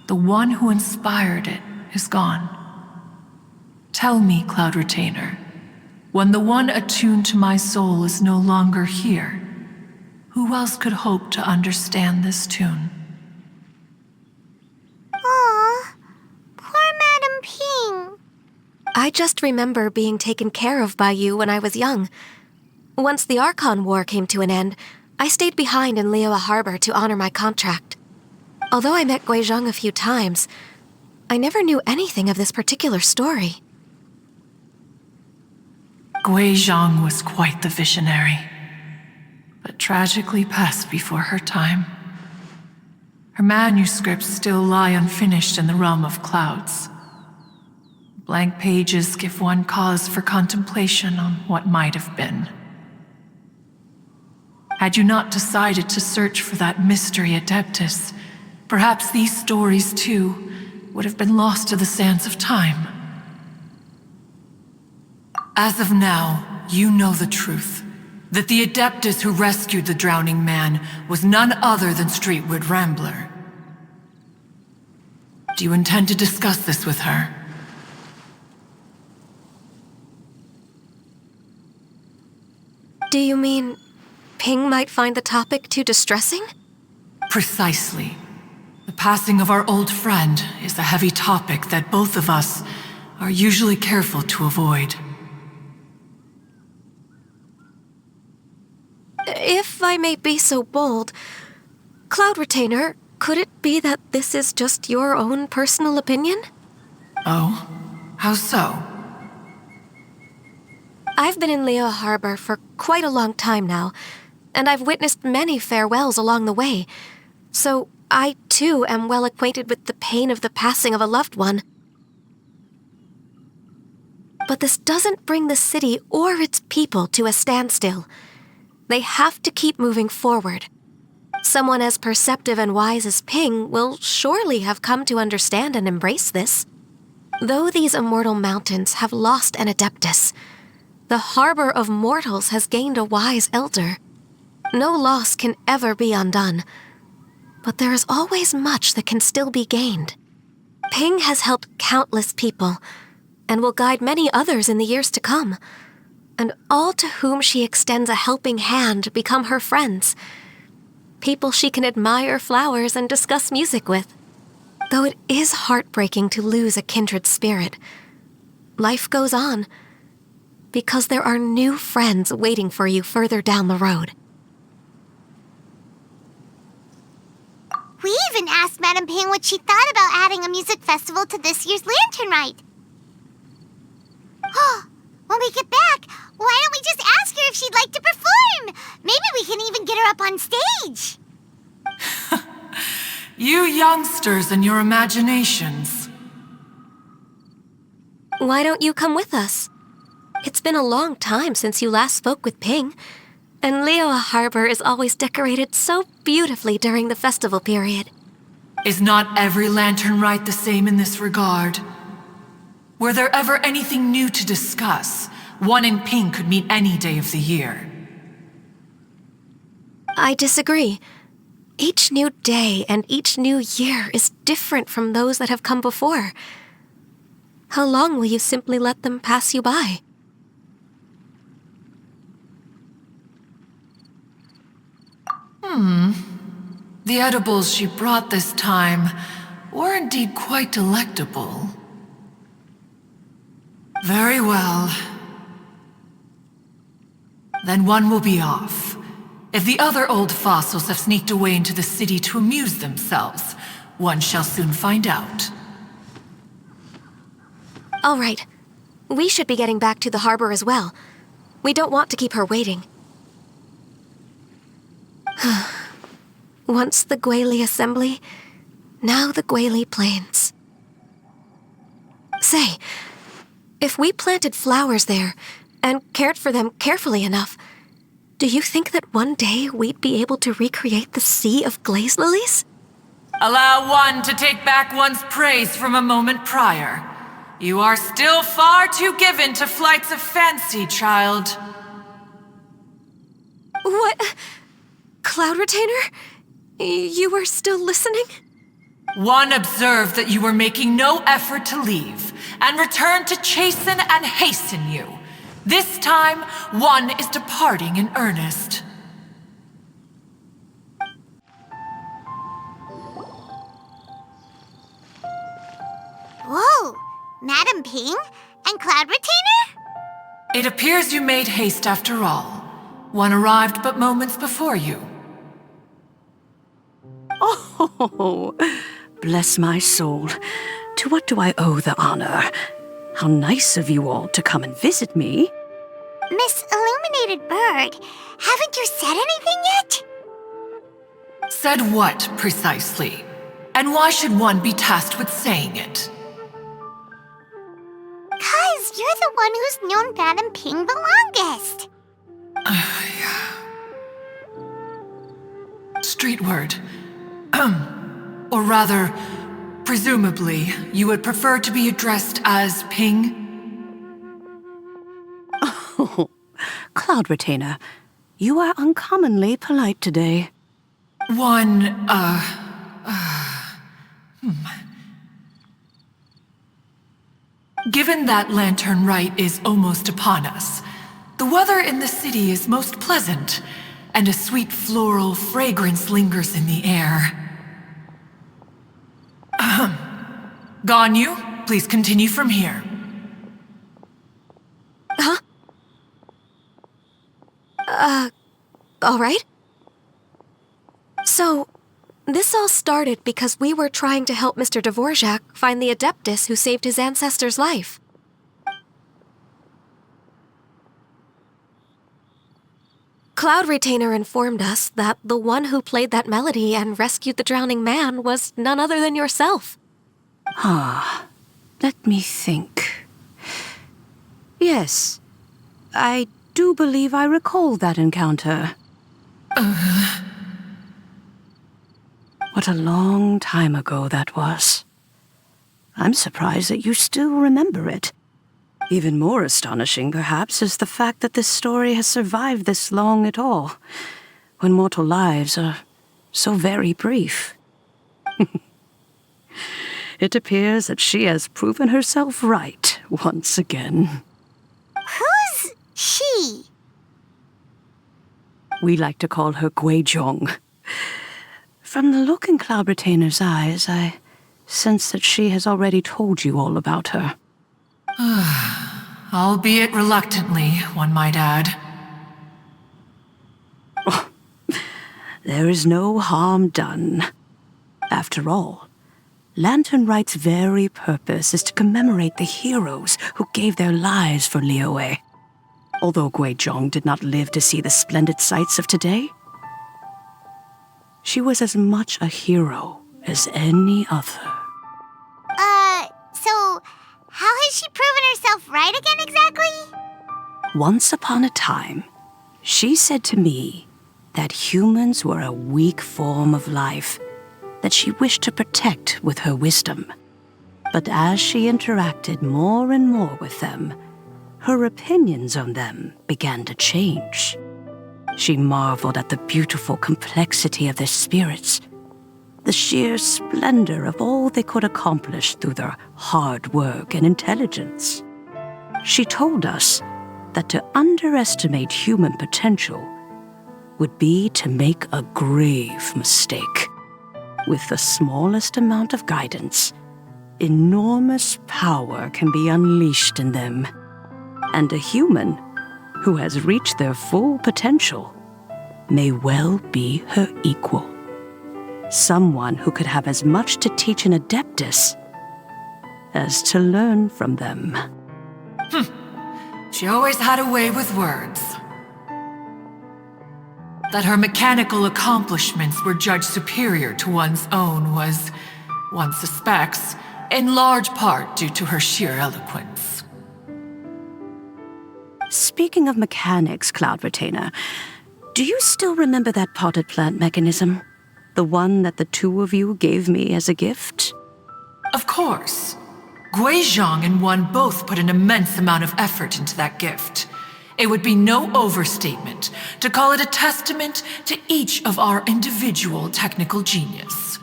the one who inspired it is gone. Tell me, Cloud Retainer, when the one attuned to my soul is no longer here, who else could hope to understand this tune?" Aw, poor Madam Ping. I just remember being taken care of by you when I was young. Once the Archon War came to an end, I stayed behind in Liyue Harbor to honor my contract. Although I met Gui Zhang a few times, I never knew anything of this particular story. Gui Zhang was quite the visionary, but tragically passed before her time. Her manuscripts still lie unfinished in the realm of clouds. Blank pages give one cause for contemplation on what might have been. Had you not decided to search for that mystery Adeptus, perhaps these stories, too, would have been lost to the sands of time. As of now, you know the truth, that the Adeptus who rescued the drowning man was none other than Streetwood Rambler. Do you intend to discuss this with her? Do you mean Ping might find the topic too distressing? Precisely. The passing of our old friend is a heavy topic that both of us are usually careful to avoid. If I may be so bold, Cloud Retainer, could it be that this is just your own personal opinion? Oh? How so? I've been in Liyue Harbor for quite a long time now, and I've witnessed many farewells along the way, so I too am well acquainted with the pain of the passing of a loved one. But this doesn't bring the city or its people to a standstill. They have to keep moving forward. Someone as perceptive and wise as Ping will surely have come to understand and embrace this. Though these immortal mountains have lost an Adeptus, the harbor of mortals has gained a wise elder. No loss can ever be undone, but there is always much that can still be gained. Ping has helped countless people, and will guide many others in the years to come. And all to whom she extends a helping hand become her friends. People she can admire flowers and discuss music with. Though it is heartbreaking to lose a kindred spirit, life goes on, because there are new friends waiting for you further down the road. We even asked Madam Ping what she thought about adding a music festival to this year's Lantern Rite. When we get back, Why don't we just ask her if she'd like to perform? Maybe we can even get her up on stage. You youngsters and your imaginations. Why don't you come with us? It's been a long time since you last spoke with Ping, and Liyue Harbor is always decorated so beautifully during the festival period. Is not every lantern rite the same in this regard? Were there ever anything new to discuss? One in Ping could meet any day of the year. I disagree. Each new day and each new year is different from those that have come before. How long will you simply let them pass you by? The edibles she brought this time were indeed quite delectable. Very well. Then one will be off. If the other old fossils have sneaked away into the city to amuse themselves, one shall soon find out. All right. We should be getting back to the harbor as well. We don't want to keep her waiting. Once the Guili Assembly, now the Guili Plains. Say, if we planted flowers there and cared for them carefully enough, do you think that one day we'd be able to recreate the sea of glaze lilies? Allow one to take back one's praise from a moment prior. You are still far too given to flights of fancy, child. What? Cloud Retainer? You were still listening? One observed that you were making no effort to leave, and returned to chasten and hasten you. This time, one is departing in earnest. Whoa! Madam Ping and Cloud Retainer? It appears you made haste after all. One arrived but moments before you. Oh, bless my soul. To what do I owe the honor? How nice of you all to come and visit me. Miss Illuminated Bird, haven't you said anything yet? Said what, precisely? And why should one be tasked with saying it? 'Cause you're the one who's known Madam Ping the longest. Street word. Or rather, presumably, you would prefer to be addressed as Ping? Oh, Cloud Retainer, you are uncommonly polite today. Given that lantern rite is almost upon us, the weather in the city is most pleasant, and a sweet floral fragrance lingers in the air. Ganyu, please continue from here. Huh? All right. So, this all started because we were trying to help Mr. Dvorak find the Adeptus who saved his ancestor's life. Cloud Retainer informed us that the one who played that melody and rescued the drowning man was none other than yourself. Ah, let me think. Yes, I do believe I recall that encounter. What a long time ago that was. I'm surprised that you still remember it. Even more astonishing, perhaps, is the fact that this story has survived this long at all, when mortal lives are so very brief. It appears that she has proven herself right once again. Who's she? We like to call her Guizhong. From the look in Cloud Retainer's eyes, I sense that she has already told you all about her. Albeit reluctantly, one might add. Oh, there is no harm done. After all, Lantern Rite's very purpose is to commemorate the heroes who gave their lives for Liyue. Although Guizhong did not live to see the splendid sights of today, she was as much a hero as any other. So how has she proven herself right again exactly? Once upon a time, she said to me that humans were a weak form of life that she wished to protect with her wisdom. But as she interacted more and more with them, her opinions on them began to change. She marveled at the beautiful complexity of their spirits, the sheer splendor of all they could accomplish through their hard work and intelligence. She told us that to underestimate human potential would be to make a grave mistake. With the smallest amount of guidance, enormous power can be unleashed in them. And a human who has reached their full potential may well be her equal. Someone who could have as much to teach an adeptus as to learn from them. She always had a way with words. That her mechanical accomplishments were judged superior to one's own was, one suspects, in large part due to her sheer eloquence. Speaking of mechanics, Cloud Retainer, do you still remember that potted plant mechanism? The one that the two of you gave me as a gift? Of course. Guizhong and one both put an immense amount of effort into that gift. It would be no overstatement to call it a testament to each of our individual technical genius.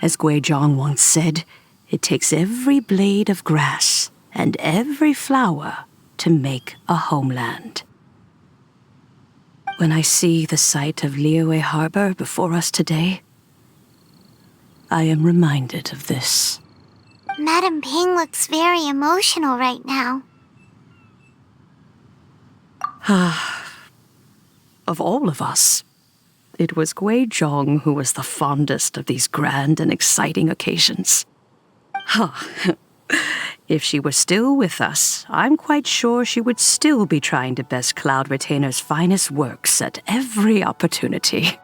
As Guizhong once said, it takes every blade of grass and every flower to make a homeland. When I see the sight of Liyue Harbor before us today, I am reminded of this. Madam Ping looks very emotional right now. Of all of us, it was Guizhong who was the fondest of these grand and exciting occasions. If she were still with us, I'm quite sure she would still be trying to best Cloud Retainer's finest works at every opportunity.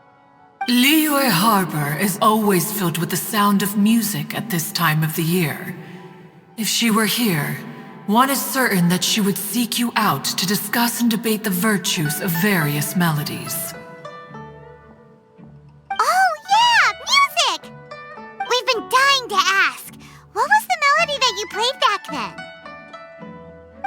Liyue Harbor is always filled with the sound of music at this time of the year. If she were here, one is certain that she would seek you out to discuss and debate the virtues of various melodies. Oh yeah, music! We've been dying to ask. What was the melody that you played back then?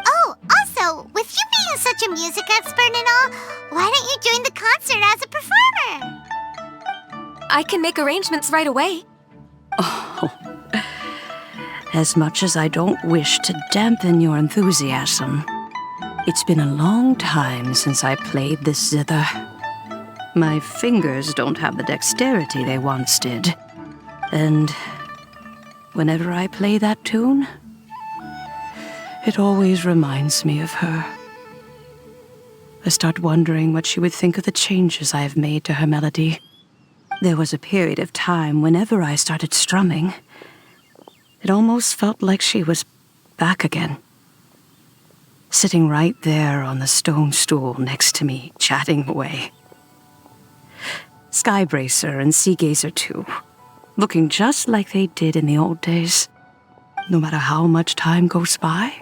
Oh, also, with you being such a music expert and all, why don't you join the concert as a performer? I can make arrangements right away. Oh, as much as I don't wish to dampen your enthusiasm, it's been a long time since I played this zither. My fingers don't have the dexterity they once did, and whenever I play that tune, it always reminds me of her. I start wondering what she would think of the changes I have made to her melody. There was a period of time whenever I started strumming, it almost felt like she was back again. Sitting right there on the stone stool next to me, chatting away. Skybracer and Seagazer too, looking just like they did in the old days. No matter how much time goes by,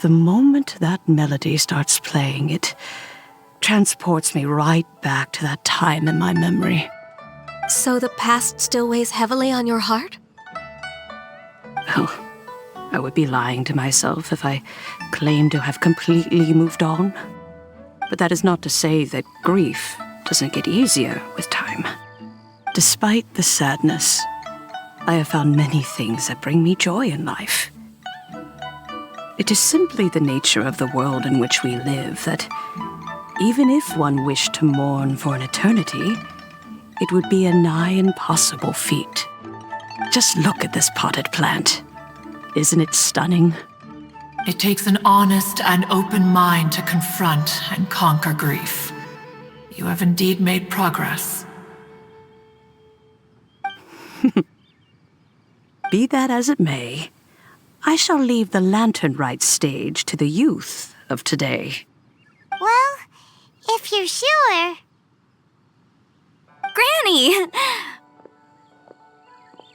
the moment that melody starts playing, it transports me right back to that time in my memory. So the past still weighs heavily on your heart? Well, I would be lying to myself if I claimed to have completely moved on. But that is not to say that grief doesn't get easier with time. Despite the sadness, I have found many things that bring me joy in life. It is simply the nature of the world in which we live that even if one wished to mourn for an eternity, it would be a nigh impossible feat. Just look at this potted plant. Isn't it stunning? It takes an honest and open mind to confront and conquer grief. You have indeed made progress. Be that as it may, I shall leave the lantern rite stage to the youth of today. Well, if you're sure. Granny!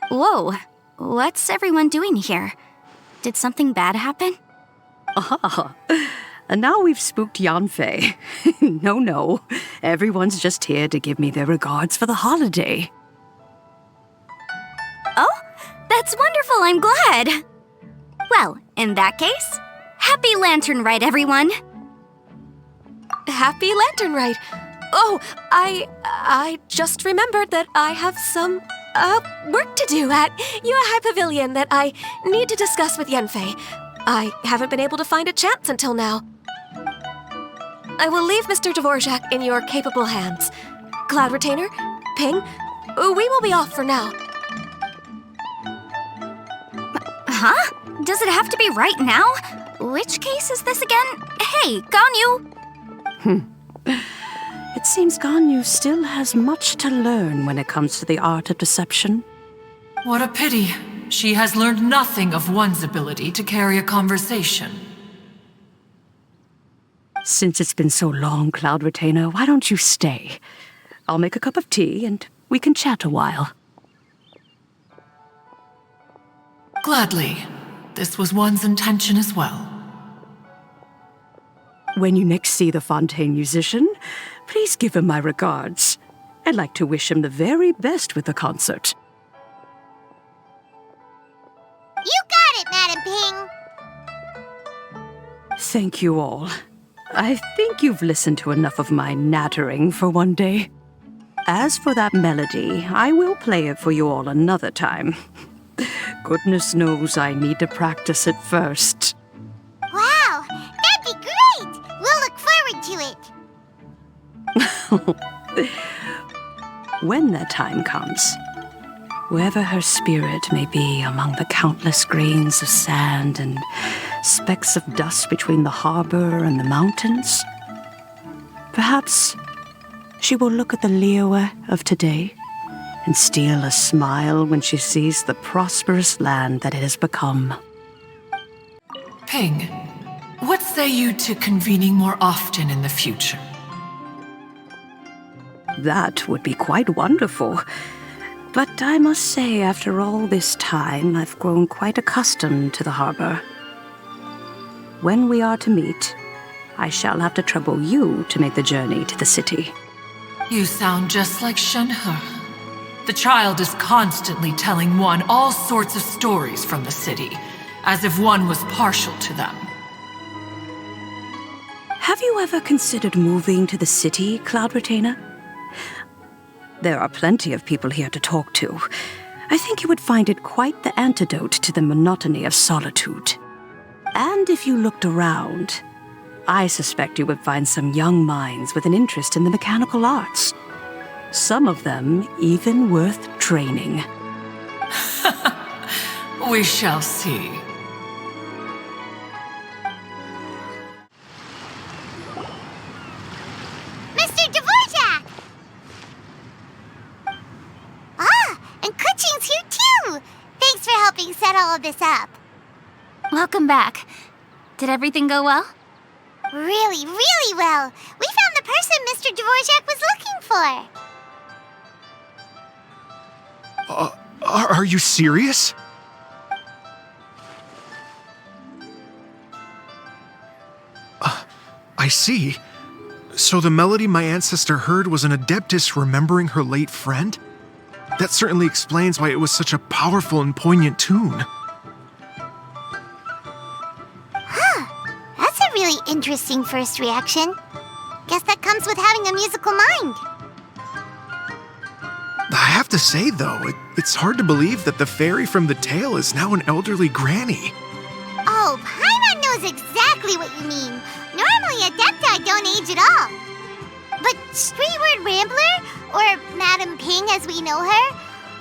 Whoa, what's everyone doing here? Did something bad happen? Ah, and now we've spooked Yanfei. No, everyone's just here to give me their regards for the holiday. Oh, that's wonderful, I'm glad. Well, in that case, happy Lantern Rite, everyone. Happy Lantern Rite. Oh, I just remembered that I have some work to do at Yuehai Pavilion that I need to discuss with Yanfei. I haven't been able to find a chance until now. I will leave Mr. Dvorak in your capable hands. Cloud Retainer, Ping, we will be off for now. Huh? Does it have to be right now? Which case is this again? Hey, Ganyu! It seems Ganyu still has much to learn when it comes to the art of deception. What a pity. She has learned nothing of one's ability to carry a conversation. Since it's been so long, Cloud Retainer, why don't you stay? I'll make a cup of tea and we can chat a while. Gladly. This was one's intention as well. When you next see the Fontaine musician, please give him my regards. I'd like to wish him the very best with the concert. You got it, Madam Ping. Thank you all. I think you've listened to enough of my nattering for one day. As for that melody, I will play it for you all another time. Goodness knows I need to practice it first. Wow, that'd be great! We'll look forward to it. When that time comes, wherever her spirit may be among the countless grains of sand and specks of dust between the harbor and the mountains, perhaps she will look at the Liyue of today and steal a smile when she sees the prosperous land that it has become. Ping, what say you to convening more often in the future? That would be quite wonderful. But I must say, after all this time, I've grown quite accustomed to the harbor. When we are to meet, I shall have to trouble you to make the journey to the city. You sound just like Shenhe. The child is constantly telling one all sorts of stories from the city, as if one was partial to them. Have you ever considered moving to the city, Cloud Retainer? There are plenty of people here to talk to. I think you would find it quite the antidote to the monotony of solitude. And if you looked around, I suspect you would find some young minds with an interest in the mechanical arts. Some of them even worth training. We shall see. Mr. Dvorak! Ah, and Kuching's here too! Thanks for helping set all of this up. Welcome back. Did everything go well? Really, really well. We found the person Mr. Dvorak was looking for. Are you serious? I see. So the melody my ancestor heard was an adeptus remembering her late friend? That certainly explains why it was such a powerful and poignant tune. That's a really interesting first reaction. Guess that comes with having a musical mind. I have to say, though, it's hard to believe that the fairy from the tale is now an elderly granny. Oh, Paimon knows exactly what you mean. Normally, Adepti don't age at all. But Streetward Rambler, or Madam Ping as we know her,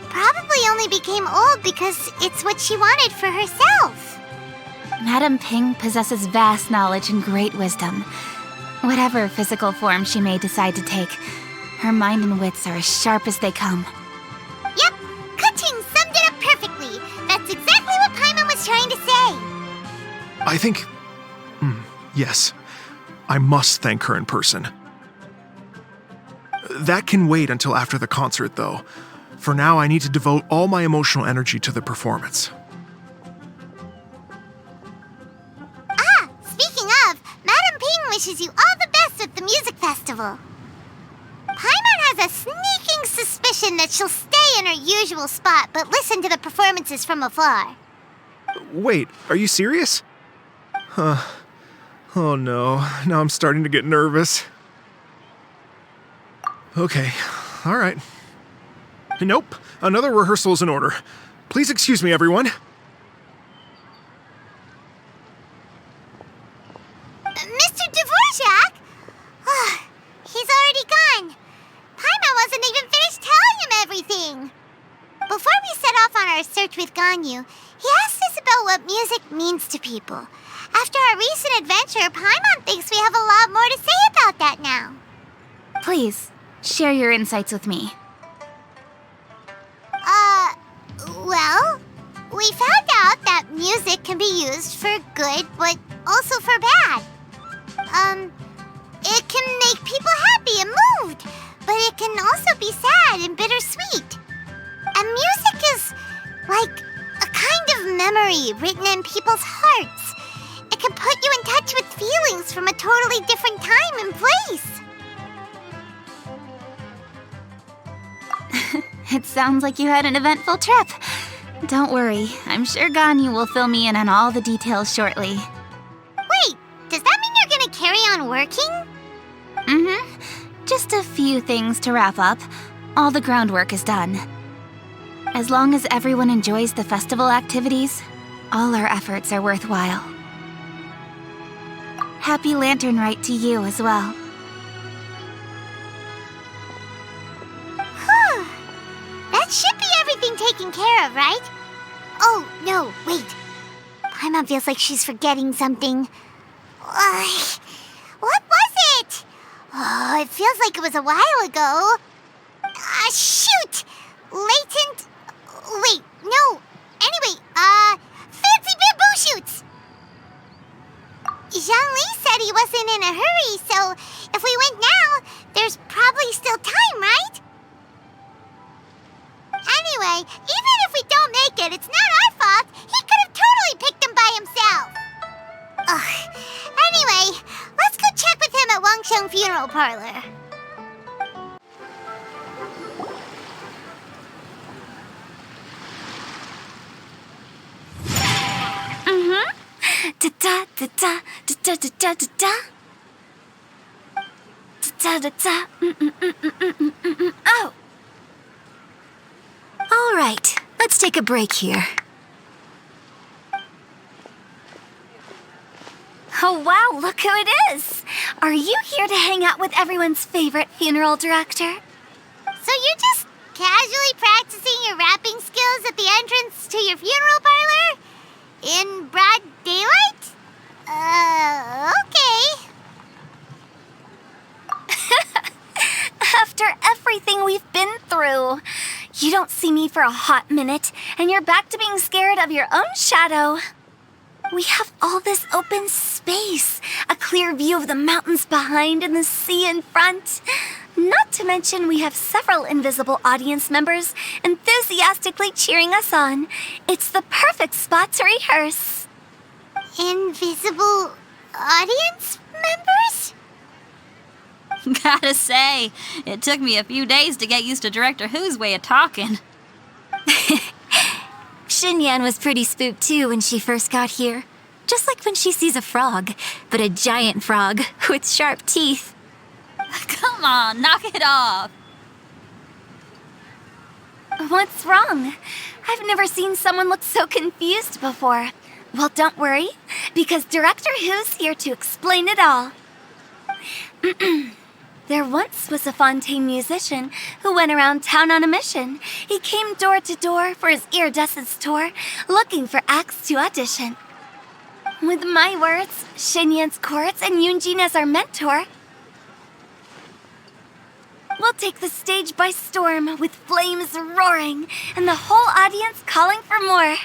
probably only became old because it's what she wanted for herself. Madam Ping possesses vast knowledge and great wisdom. Whatever physical form she may decide to take, her mind and wits are as sharp as they come. Yep, Kuching summed it up perfectly. That's exactly what Paimon was trying to say. I think... yes. I must thank her in person. That can wait until after the concert, though. For now, I need to devote all my emotional energy to the performance. Speaking of, Madam Ping wishes you all the best at the music festival. Paimon has a sneaking suspicion that she'll stay in her usual spot but listen to the performances from afar. Wait, are you serious? Oh no, now I'm starting to get nervous. Okay, alright. Nope, another rehearsal is in order. Please excuse me, everyone. Mr. Dvorak? He's already gone. Paimon wasn't even finished telling him everything. Before we set off on our search with Ganyu, he asked us about what music means to people. After our recent adventure, Paimon thinks we have a lot more to say about that now. Please, share your insights with me. Well, we found out that music can be used for good, but also for bad. It can make people happy and moved, but it can also be sad and bittersweet. And music is like a kind of memory written in people's hearts. It can put you in touch with feelings from a totally different time and place. It sounds like you had an eventful trip. Don't worry, I'm sure Ganyu will fill me in on all the details shortly. Wait, does that mean you're gonna carry on working? Just a few things to wrap up. All the groundwork is done. As long as everyone enjoys the festival activities, all our efforts are worthwhile. Happy Lantern Rite to you as well. That should be everything taken care of, right? Oh, no, wait. Paimon feels like she's forgetting something. What was it? Oh, it feels like it was a while ago. Shoot! Latent... Wait, no. Anyway, fancy bamboo shoots! Zhang-Li said he wasn't in a hurry, so if we went now, there's probably still time, right? Anyway, even if we don't make it, it's not our fault. He could have totally picked them by himself. Anyway, let's go check with him at Wangsheng Funeral Parlor. Da da da da da da da da da da da. Oh. All right, let's take a break here. Oh wow, look who it is! Are you here to hang out with everyone's favorite funeral director? So you're just casually practicing your rapping skills at the entrance to your funeral parlor? In broad daylight? Okay. After everything we've been through, you don't see me for a hot minute, and you're back to being scared of your own shadow. We have all this open space, a clear view of the mountains behind and the sea in front. Not to mention we have several invisible audience members enthusiastically cheering us on. It's the perfect spot to rehearse. Invisible audience members? Gotta say, it took me a few days to get used to Director Who's way of talking. Xinyan was pretty spooked too when she first got here. Just like when she sees a frog, but a giant frog with sharp teeth. Come on, knock it off. What's wrong? I've never seen someone look so confused before. Well, don't worry, because Director Who's here to explain it all. There once was a Fontaine musician who went around town on a mission. He came door to door for his iridescence tour, looking for acts to audition. With my words, Xinyan's chords, and Yunjin as our mentor, we'll take the stage by storm with flames roaring and the whole audience calling for more.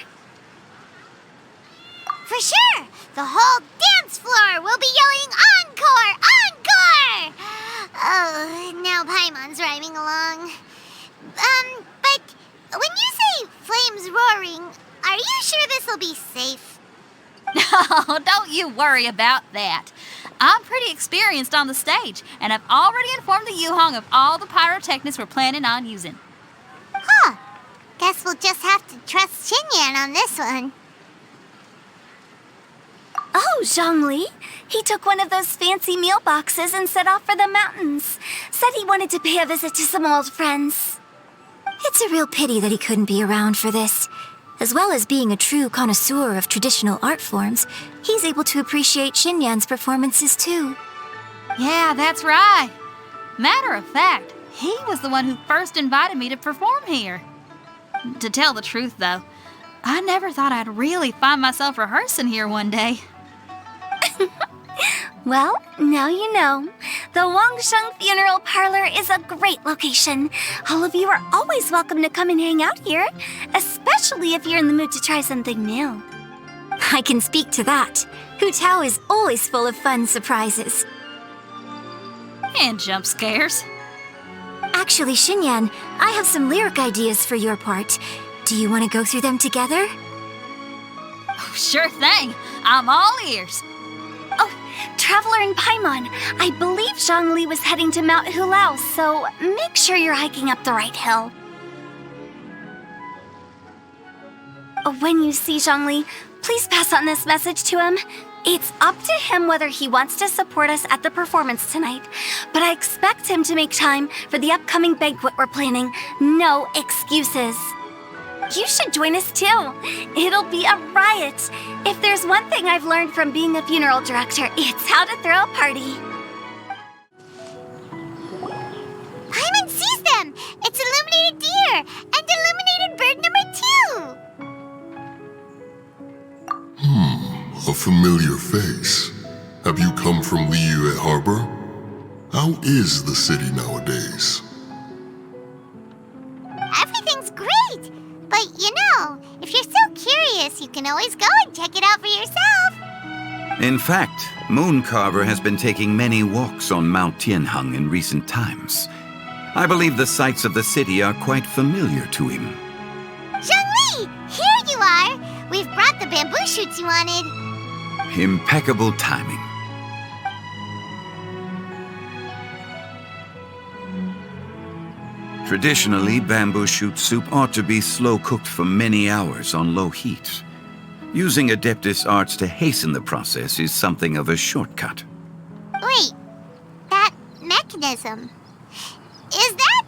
For sure! The whole dance floor will be yelling encore! Encore! Oh, now Paimon's rhyming along. But when you say flames roaring, are you sure this'll be safe? No, don't you worry about that. I'm pretty experienced on the stage, and I've already informed the Yuhong of all the pyrotechnics we're planning on using. Huh. Guess we'll just have to trust Xinyan on this one. Oh, Zhongli. He took one of those fancy meal boxes and set off for the mountains. Said he wanted to pay a visit to some old friends. It's a real pity that he couldn't be around for this. As well as being a true connoisseur of traditional art forms, he's able to appreciate Xinyan's performances too. Yeah, that's right. Matter of fact, he was the one who first invited me to perform here. To tell the truth, though, I never thought I'd really find myself rehearsing here one day. Well, now you know. The Wangsheng Funeral Parlor is a great location. All of you are always welcome to come and hang out here, especially if you're in the mood to try something new. I can speak to that. Hu Tao is always full of fun surprises. And jump scares. Actually, Xinyan, I have some lyric ideas for your part. Do you want to go through them together? Oh, sure thing. I'm all ears. Oh, Traveler and Paimon, I believe Zhongli was heading to Mount Hulao, so make sure you're hiking up the right hill. When you see Zhongli, please pass on this message to him. It's up to him whether he wants to support us at the performance tonight, but I expect him to make time for the upcoming banquet we're planning. No excuses. You should join us too. It'll be a riot. If there's one thing I've learned from being a funeral director, it's how to throw a party. Paimon sees them! It's illuminated deer and illuminated bird number 2! A familiar face. Have you come from Liyue Harbor? How is the city nowadays? Everything's great! But you know, if you're so curious, you can always go and check it out for yourself. In fact, Mooncarver has been taking many walks on Mount Tianheng in recent times. I believe the sights of the city are quite familiar to him. Zhongli! Here you are! We've brought the bamboo shoots you wanted. Impeccable timing. Traditionally, bamboo shoot soup ought to be slow-cooked for many hours on low heat. Using Adeptus arts to hasten the process is something of a shortcut. Wait, that mechanism, is that?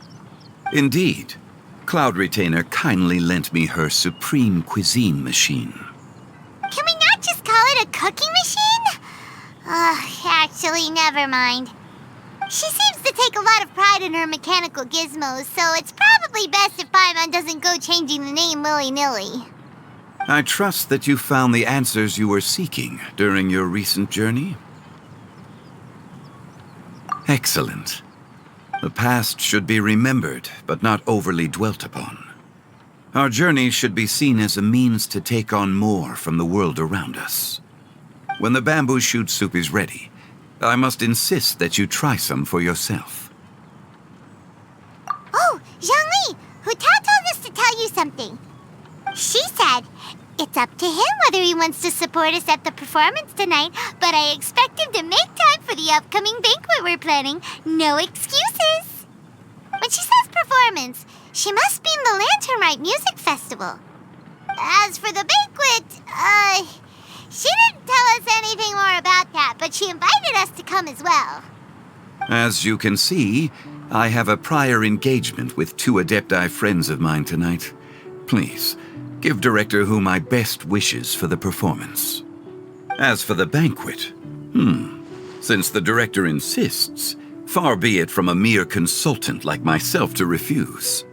Indeed. Cloud Retainer kindly lent me her supreme cuisine machine. Can we not just call it a cooking machine? Actually, never mind. She seems to take a lot of pride in her mechanical gizmos, so it's probably best if Paimon doesn't go changing the name willy-nilly. I trust that you found the answers you were seeking during your recent journey. Excellent. The past should be remembered, but not overly dwelt upon. Our journey should be seen as a means to take on more from the world around us. When the bamboo shoot soup is ready, I must insist that you try some for yourself. Oh, Zhongli! Hu Tao told us to tell you something. She said, it's up to him whether he wants to support us at the performance tonight, but I expect him to make time for the upcoming banquet we're planning. No excuses! When she says performance, she must mean the Lantern Rite Music Festival. As for the banquet, she didn't tell us anything more about that, but she invited us to come as well. As you can see, I have a prior engagement with 2 Adepti friends of mine tonight. Please, give Director Hu my best wishes for the performance. As for the banquet, since the Director insists, far be it from a mere consultant like myself to refuse.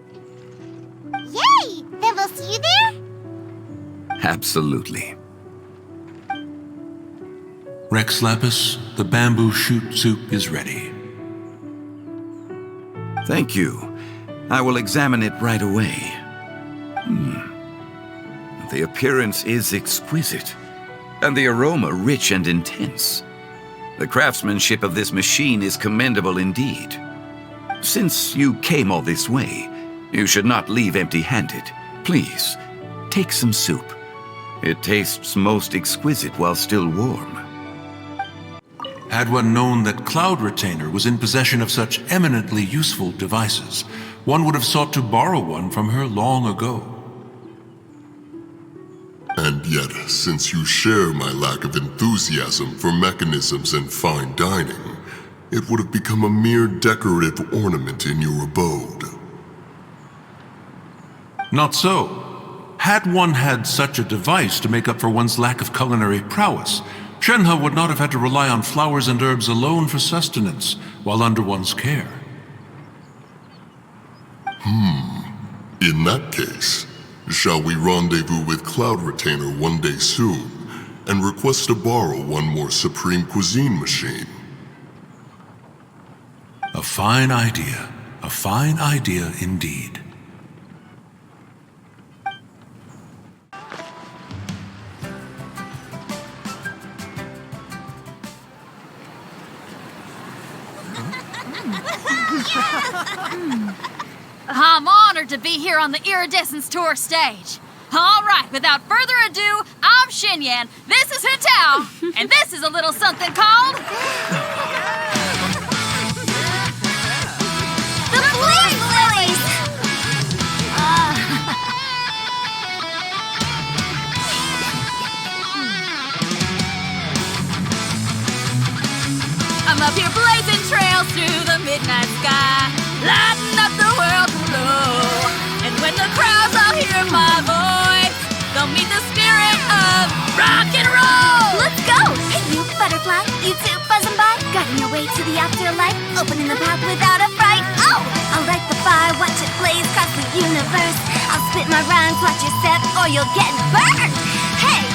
Yay! Then we'll see you there? Absolutely. Rex Lapis, the bamboo shoot soup is ready. Thank you. I will examine it right away. The appearance is exquisite. and the aroma rich and intense. The craftsmanship of this machine is commendable indeed. Since you came all this way, you should not leave empty-handed. Please, take some soup. It tastes most exquisite while still warm. Had one known that Cloud Retainer was in possession of such eminently useful devices, one would have sought to borrow one from her long ago. And yet, since you share my lack of enthusiasm for mechanisms and fine dining, it would have become a mere decorative ornament in your abode. Not so. Had one had such a device to make up for one's lack of culinary prowess, Shenhe would not have had to rely on flowers and herbs alone for sustenance while under one's care. In that case, shall we rendezvous with Cloud Retainer one day soon and request to borrow one more Supreme Cuisine machine? A fine idea. A fine idea indeed. I'm honored to be here on the Iridescence Tour stage. All right, without further ado, I'm Xinyan, this is Hu, and this is a little something called... The Flame Lilies! I'm up here blazing trails through the midnight sky, lighting up the world below. And when the crowds all hear my voice, they'll meet the spirit of rock and roll. Let's go! Hey, you butterfly, you too buzzing by, guiding your way to the afterlife, opening the path without a fright. Oh! I'll light the fire, watch it blaze across the universe. I'll spit my rhymes, watch your step, or you'll get burned. Hey!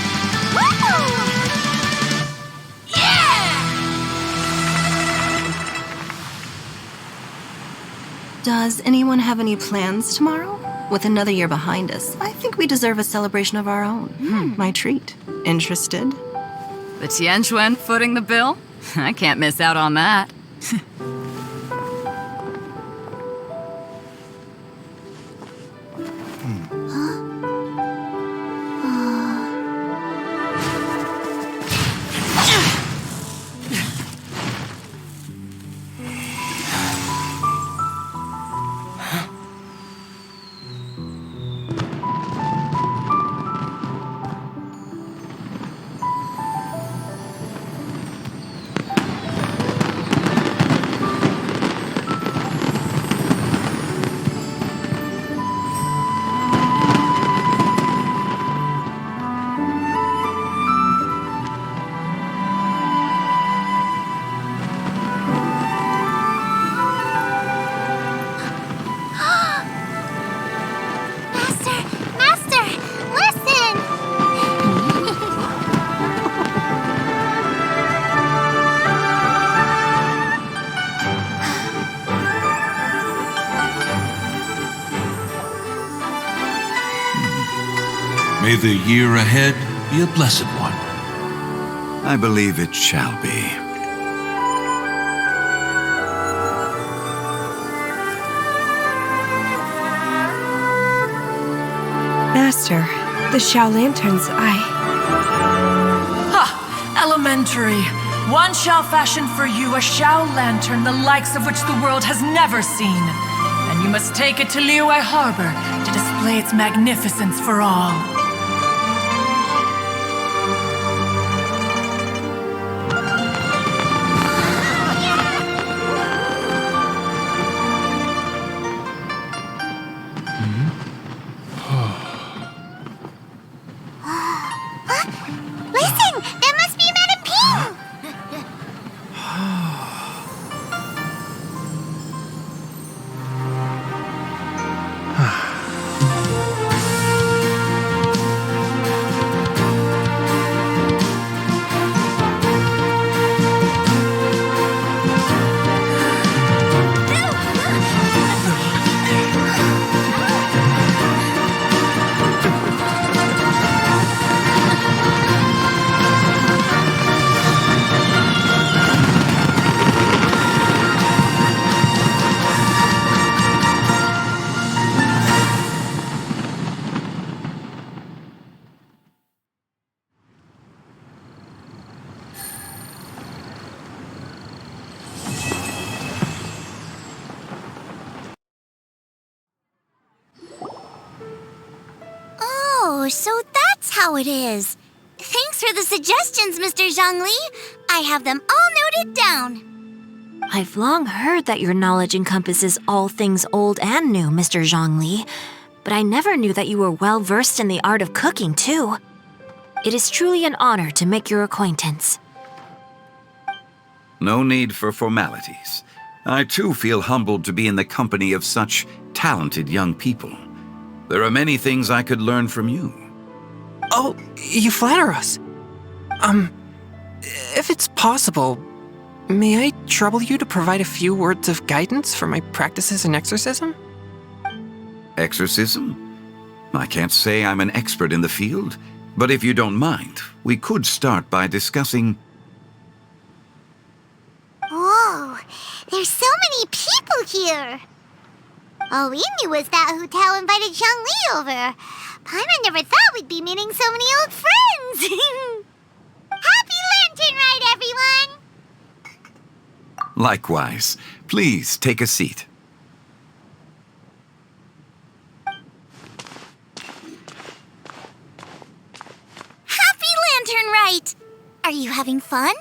Woo! Does anyone have any plans tomorrow? With another year behind us, I think we deserve a celebration of our own. My treat. Interested? The Tianquan footing the bill? I can't miss out on that. May the year ahead be a blessed one. I believe it shall be. Master, the Xiao Lanterns, Ha! Elementary. One shall fashion for you a Xiao Lantern the likes of which the world has never seen. And you must take it to Liyue Harbor to display its magnificence for all. Listen! That must be Madame Ping! so that's how it is. Thanks for the suggestions, Mr. Zhongli. I have them all noted down. I've long heard that your knowledge encompasses all things old and new, Mr. Zhongli, but I never knew that you were well versed in the art of cooking, too. It is truly an honor to make your acquaintance. No need for formalities. I too feel humbled to be in the company of such talented young people. There are many things I could learn from you. Oh, you flatter us. If it's possible, may I trouble you to provide a few words of guidance for my practices in exorcism? Exorcism? I can't say I'm an expert in the field, but if you don't mind, we could start by discussing... Whoa, there's so many people here. All we knew was that Hu Tao invited Zhongli over. Paimon never thought we'd be meeting so many old friends. Happy Lantern Ride, everyone! Likewise. Please take a seat. Happy Lantern Rite! Are you having fun?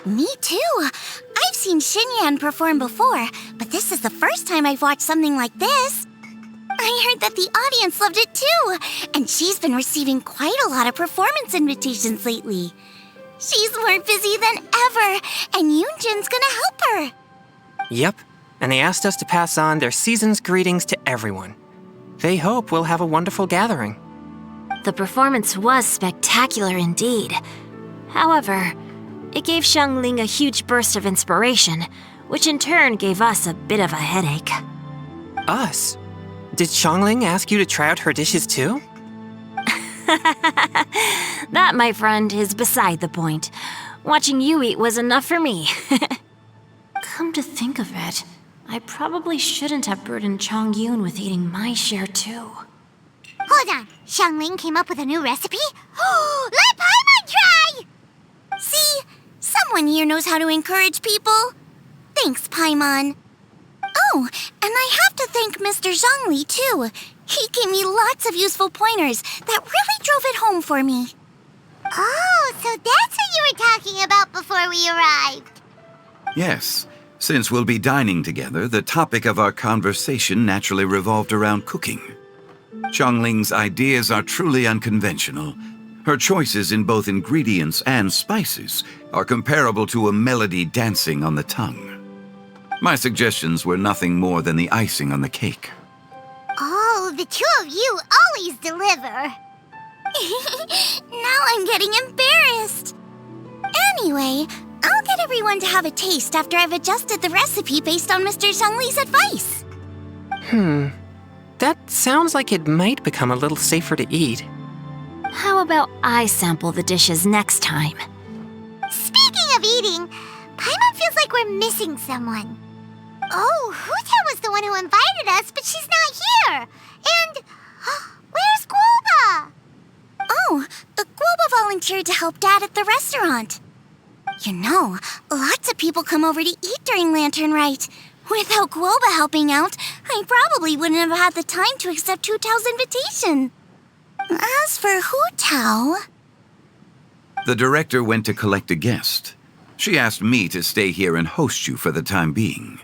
Me too. I've seen Xinyan perform before, but this is the first time I've watched something like this. I heard that the audience loved it too, and she's been receiving quite a lot of performance invitations lately. She's more busy than ever, and Yoonjin's gonna help her. Yep, and they asked us to pass on their season's greetings to everyone. They hope we'll have a wonderful gathering. The performance was spectacular indeed. However, it gave Xiangling a huge burst of inspiration, which in turn gave us a bit of a headache. Us? Did Xiangling ask you to try out her dishes too? That, my friend, is beside the point. Watching you eat was enough for me. Come to think of it, I probably shouldn't have burdened Chongyun with eating my share too. Hold on, Xiangling came up with a new recipe? Let Paimon try! See? Someone here knows how to encourage people. Thanks, Paimon. Oh, and I have to thank Mr. Zhongli, too. He gave me lots of useful pointers that really drove it home for me. Oh, so that's what you were talking about before we arrived. Yes. Since we'll be dining together, the topic of our conversation naturally revolved around cooking. Xiangling's ideas are truly unconventional. Her choices in both ingredients and spices are comparable to a melody dancing on the tongue. My suggestions were nothing more than the icing on the cake. Oh, the two of you always deliver. Now I'm getting embarrassed. Anyway, I'll get everyone to have a taste after I've adjusted the recipe based on Mr. Zhongli's advice. That sounds like it might become a little safer to eat. How about I sample the dishes next time? Speaking of eating, Paimon feels like we're missing someone. Oh, Hu Tao was the one who invited us, but she's not here. And where's Guoba? Oh, Guoba volunteered to help Dad at the restaurant. You know, lots of people come over to eat during Lantern Rite. Without Guoba helping out, I probably wouldn't have had the time to accept Hu Tao's invitation. As for Hu Tao... The director went to collect a guest. She asked me to stay here and host you for the time being.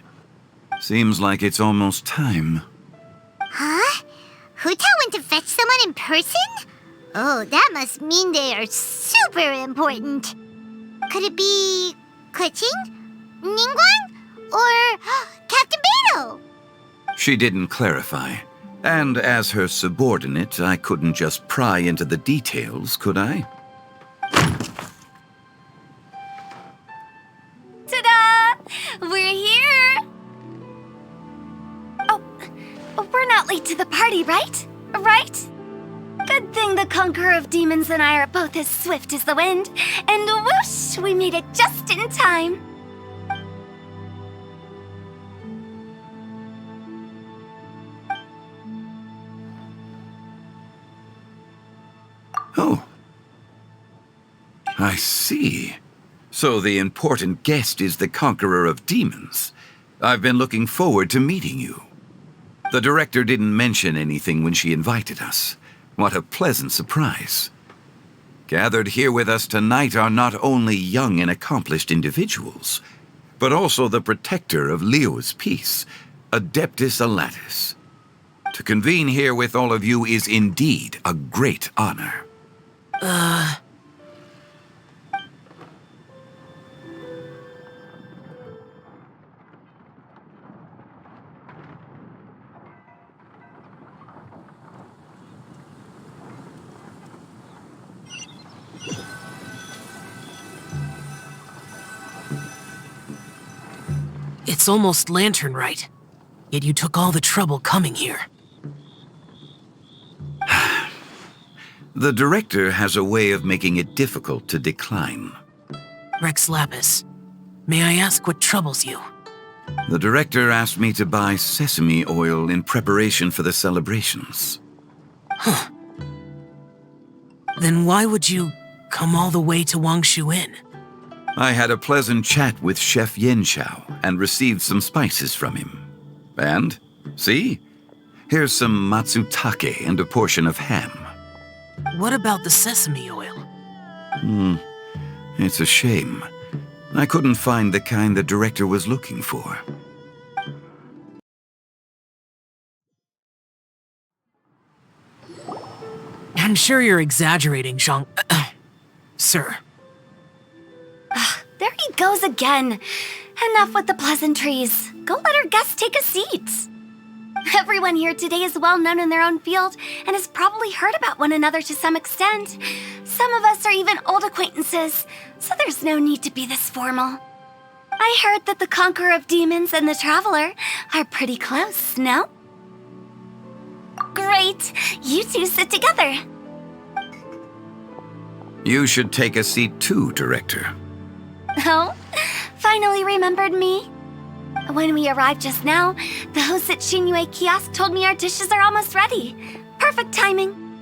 Seems like it's almost time. Huh? Hu Tao went to fetch someone in person? Oh, that must mean they are super important. Could it be Keqing? Ningguang? Or Captain Beto? She didn't clarify. And as her subordinate, I couldn't just pry into the details, could I? Ta-da! We're here! Oh, we're not late to the party, right? Right? Good thing the Conqueror of Demons and I are both as swift as the wind. And whoosh, we made it just in time. Oh. I see. So the important guest is the Conqueror of Demons. I've been looking forward to meeting you. The director didn't mention anything when she invited us. What a pleasant surprise. Gathered here with us tonight are not only young and accomplished individuals, but also the protector of Leo's peace, Adeptus Alatus. To convene here with all of you is indeed a great honor. It's almost lantern right. Yet you took all the trouble coming here. The director has a way of making it difficult to decline. Rex Lapis, may I ask what troubles you? The director asked me to buy sesame oil in preparation for the celebrations. Huh. Then why would you come all the way to Wangshu Inn? I had a pleasant chat with Chef Yen Chao and received some spices from him. And, see? Here's some matsutake and a portion of ham. What about the sesame oil? It's a shame. I couldn't find the kind the director was looking for. I'm sure you're exaggerating, Zhang... Sir. There he goes again. Enough with the pleasantries. Go let our guests take a seat. Everyone here today is well known in their own field and has probably heard about one another to some extent. Some of us are even old acquaintances, so there's no need to be this formal. I heard that the Conqueror of Demons and the Traveler are pretty close, no? Great. You two sit together. You should take a seat too, Director. Oh, finally remembered me? When we arrived just now, the host at Xinyue Kiosk told me our dishes are almost ready. Perfect timing.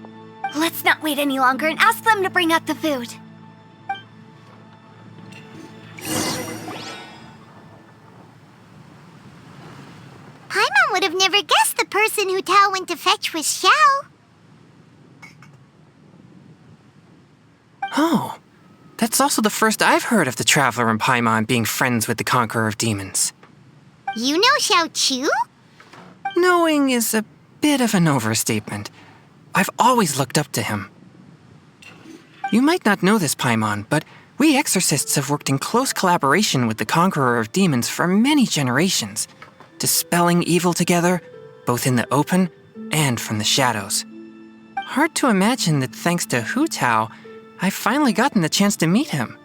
Let's not wait any longer and ask them to bring out the food. Paimon would have never guessed the person who Tao went to fetch was Xiao. Oh, that's also the first I've heard of the Traveler and Paimon being friends with the Conqueror of Demons. You know Xiao Chu? Knowing is a bit of an overstatement. I've always looked up to him. You might not know this, Paimon, but we exorcists have worked in close collaboration with the Conqueror of Demons for many generations, dispelling evil together, both in the open and from the shadows. Hard to imagine that thanks to Hu Tao, I've finally gotten the chance to meet him.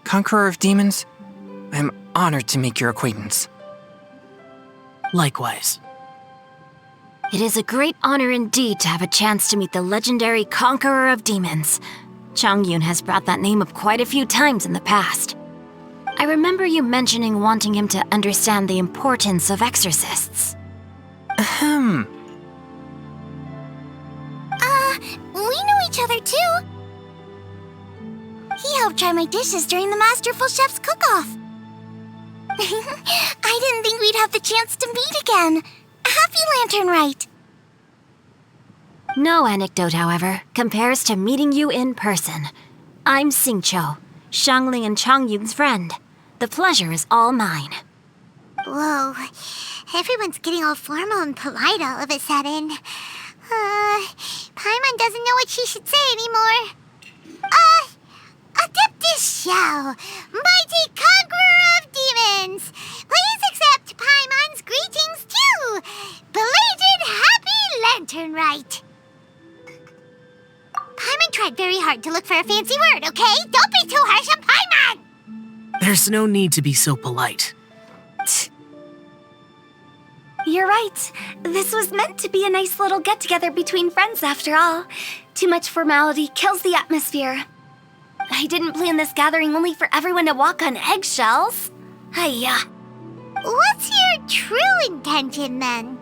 Conqueror of Demons, I'm honored to make your acquaintance. Likewise. It is a great honor indeed to have a chance to meet the legendary Conqueror of Demons. Changyun has brought that name up quite a few times in the past. I remember you mentioning wanting him to understand the importance of exorcists. We know each other too. He helped try my dishes during the Masterful Chef's cook-off. I didn't think we'd have the chance to meet again. Happy Lantern Rite! No anecdote, however, compares to meeting you in person. I'm Xingqiu, Shangling and Changyun's friend. The pleasure is all mine. Whoa, everyone's getting all formal and polite all of a sudden. Paimon doesn't know what she should say anymore. Adeptus Xiao, mighty Conqueror of Demons, please accept Paimon's greetings too. Belated Happy Lantern Rite. Paimon tried very hard to look for a fancy word, okay? Don't be too harsh on Paimon! There's no need to be so polite. You're right. This was meant to be a nice little get-together between friends after all. Too much formality kills the atmosphere. I didn't plan this gathering only for everyone to walk on eggshells. Hiya. What's your true intention, then?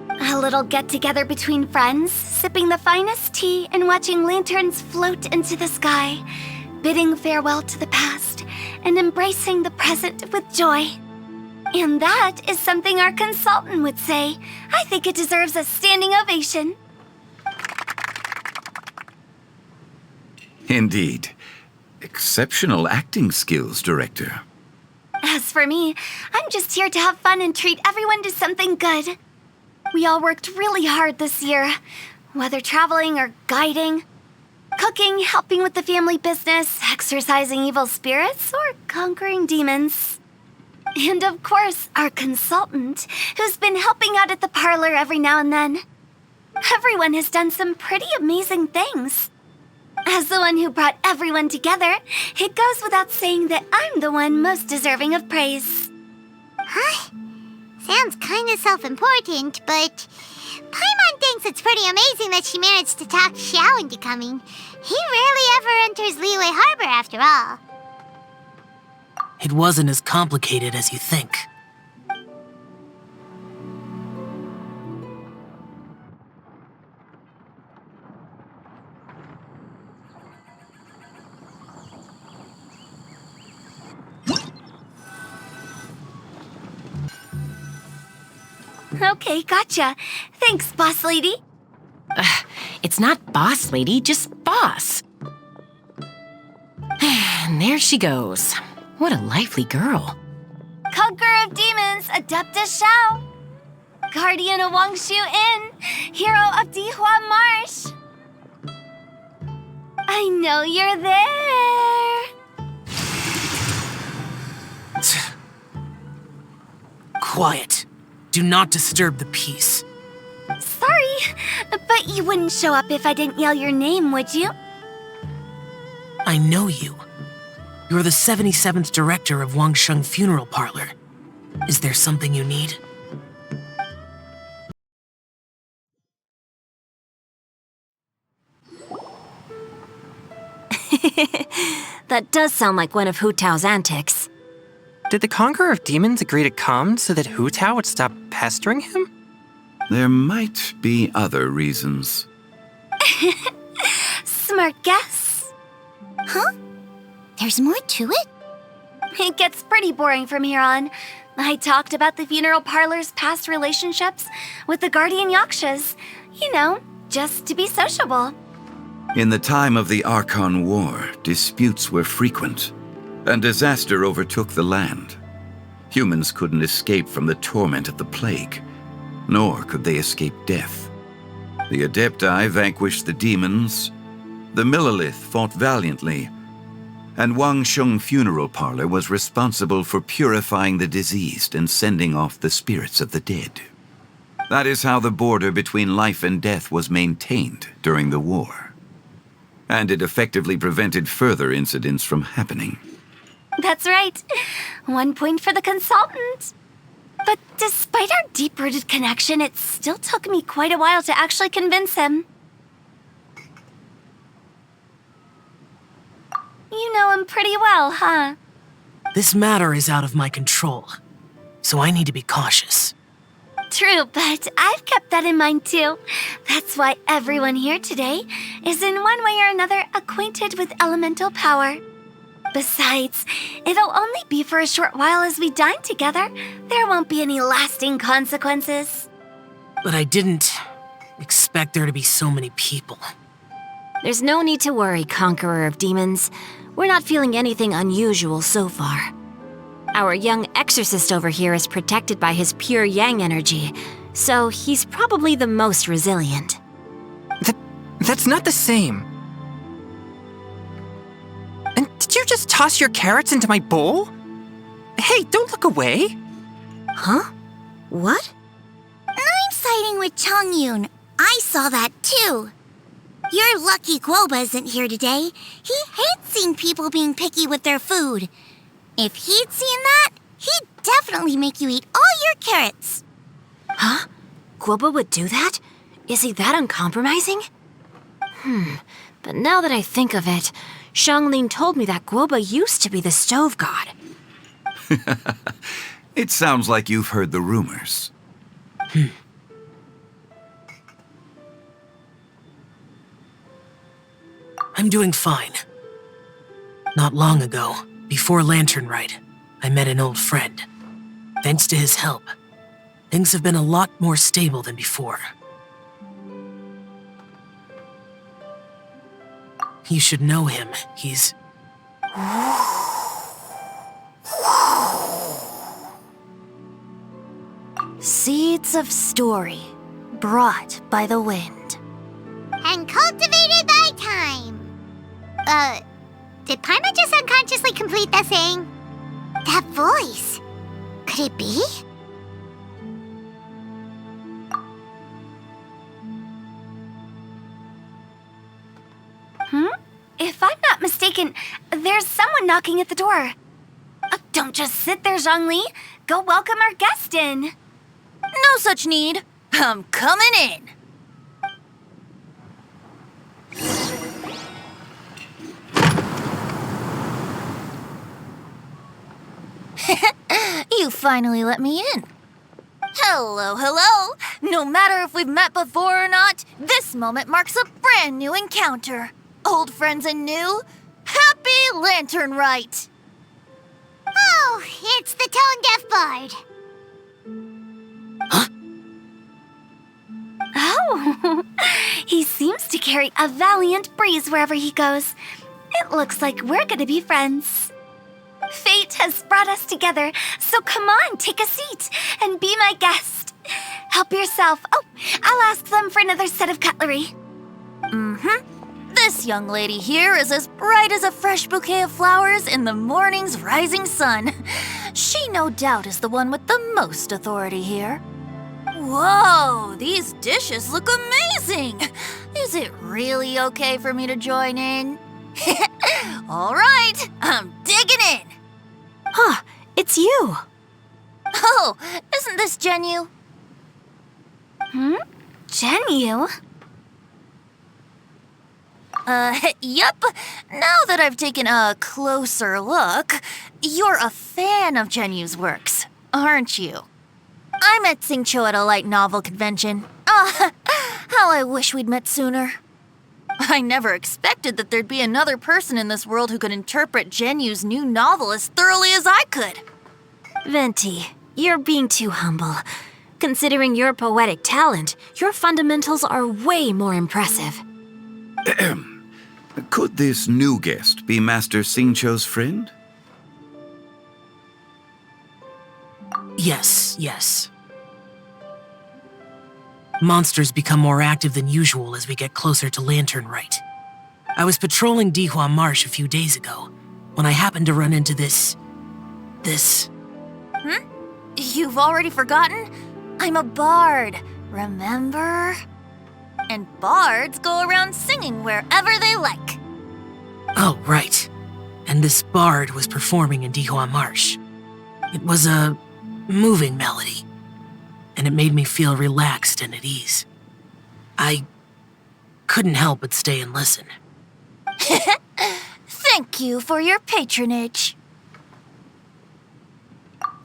A little get-together between friends, sipping the finest tea and watching lanterns float into the sky, bidding farewell to the past and embracing the present with joy. And that is something our consultant would say. I think it deserves a standing ovation. Indeed. Exceptional acting skills, Director. As for me, I'm just here to have fun and treat everyone to something good. We all worked really hard this year, whether traveling or guiding, cooking, helping with the family business, exorcising evil spirits, or conquering demons. And of course, our consultant, who's been helping out at the parlor every now and then. Everyone has done some pretty amazing things. As the one who brought everyone together, it goes without saying that I'm the one most deserving of praise. Huh? Sounds kinda self-important, but Paimon thinks it's pretty amazing that she managed to talk Xiao into coming. He rarely ever enters Liyue Harbor after all. It wasn't as complicated as you think. Okay, gotcha. Thanks, boss lady. It's not boss lady, just boss. And there she goes. What a lively girl. Conqueror of demons, Adeptus Xiao. Guardian of Wangshu Inn, hero of Dihua Marsh. I know you're there. Quiet. Do not disturb the peace. Sorry, but you wouldn't show up if I didn't yell your name, would you? I know you. You're the 77th director of Wangsheng Funeral Parlor. Is there something you need? That does sound like one of Hu Tao's antics. Did the Conqueror of Demons agree to come so that Hu Tao would stop pestering him? There might be other reasons. Smart guess. Huh? There's more to it? It gets pretty boring from here on. I talked about the funeral parlor's past relationships with the guardian yakshas. You know, just to be sociable. In the time of the Archon War, disputes were frequent, and disaster overtook the land. Humans couldn't escape from the torment of the plague, nor could they escape death. The Adepti vanquished the demons, the Millelith fought valiantly, and Wangsheng Funeral Parlor was responsible for purifying the diseased and sending off the spirits of the dead. That is how the border between life and death was maintained during the war. And it effectively prevented further incidents from happening. That's right. 1 point for the consultant. But despite our deep-rooted connection, it still took me quite a while to actually convince him. You know him pretty well, huh? This matter is out of my control, so I need to be cautious. True, but I've kept that in mind too. That's why everyone here today is in one way or another acquainted with elemental power. Besides, it'll only be for a short while as we dine together. There won't be any lasting consequences. But I didn't expect there to be so many people. There's no need to worry, Conqueror of Demons. We're not feeling anything unusual so far. Our young exorcist over here is protected by his pure yang energy, so he's probably the most resilient. That's not the same. And did you just toss your carrots into my bowl? Hey, don't look away. Huh? What? I'm siding with Chongyun. I saw that too. You're lucky Guoba isn't here today. He hates seeing people being picky with their food. If he'd seen that, he'd definitely make you eat all your carrots. Huh? Guoba would do that? Is he that uncompromising? But now that I think of it, Xianglin told me that Guoba used to be the stove god. It sounds like you've heard the rumors. I'm doing fine. Not long ago, before Lantern Rite, I met an old friend. Thanks to his help, things have been a lot more stable than before. You should know him. He's... Seeds of story, brought by the wind. And cultivated by time. Did Paimon just unconsciously complete that saying? That voice. Could it be? If I'm not mistaken, there's someone knocking at the door. Don't just sit there, Zhongli. Go welcome our guest in. No such need. I'm coming in. You finally let me in. Hello, hello. No matter if we've met before or not, this moment marks a brand new encounter. Old friends and new. Happy Lantern Rite. Oh, it's the tone-deaf bard. Oh, he seems to carry a valiant breeze wherever he goes. It looks like we're gonna be friends. Fate has brought us together, so come on, take a seat and be my guest. Help yourself. Oh, I'll ask them for another set of cutlery. This young lady here is as bright as a fresh bouquet of flowers in the morning's rising sun. She no doubt is the one with the most authority here. Whoa, these dishes look amazing! Is it really okay for me to join in? All right, I'm digging in. Huh, it's you. Oh, isn't this Genyu? Genyu? Yup. Now that I've taken a closer look, you're a fan of Genyu's works, aren't you? I met Xingqiu at a light novel convention. How I wish we'd met sooner. I never expected that there'd be another person in this world who could interpret Genyu's new novel as thoroughly as I could. Venti, you're being too humble. Considering your poetic talent, your fundamentals are way more impressive. Could this new guest be Master Xingqiu's friend? Yes. Monsters become more active than usual as we get closer to Lantern Rite. I was patrolling Dihua Marsh a few days ago when I happened to run into this... You've already forgotten? I'm a bard, remember? And bards go around singing wherever they like. Oh, right. And this bard was performing in Dihua Marsh. It was a moving melody, and it made me feel relaxed and at ease. I couldn't help but stay and listen. Thank you for your patronage.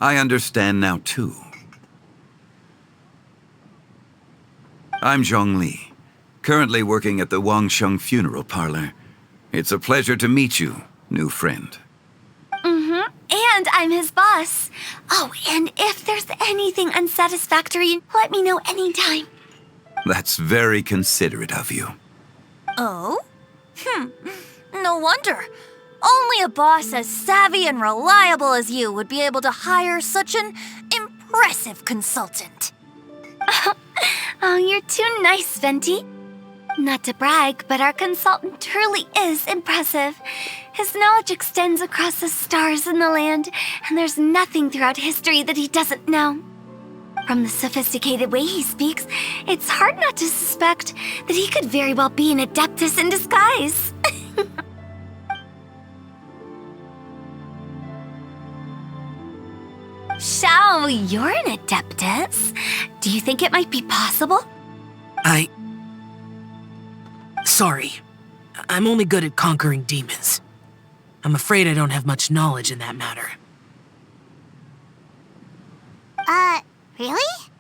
I understand now, too. I'm Zhongli, currently working at the Wangsheng Funeral Parlor. It's a pleasure to meet you, new friend. And I'm his boss. Oh, and if there's anything unsatisfactory, let me know anytime. That's very considerate of you. Oh? No wonder. Only a boss as savvy and reliable as you would be able to hire such an impressive consultant. Oh, you're too nice, Venti. Not to brag, but our consultant truly is impressive. His knowledge extends across the stars and the land, and there's nothing throughout history that he doesn't know. From the sophisticated way he speaks, it's hard not to suspect that he could very well be an adeptus in disguise. Shao, you're an adeptus. Do you think it might be possible? Sorry. I'm only good at conquering demons. I'm afraid I don't have much knowledge in that matter. Really?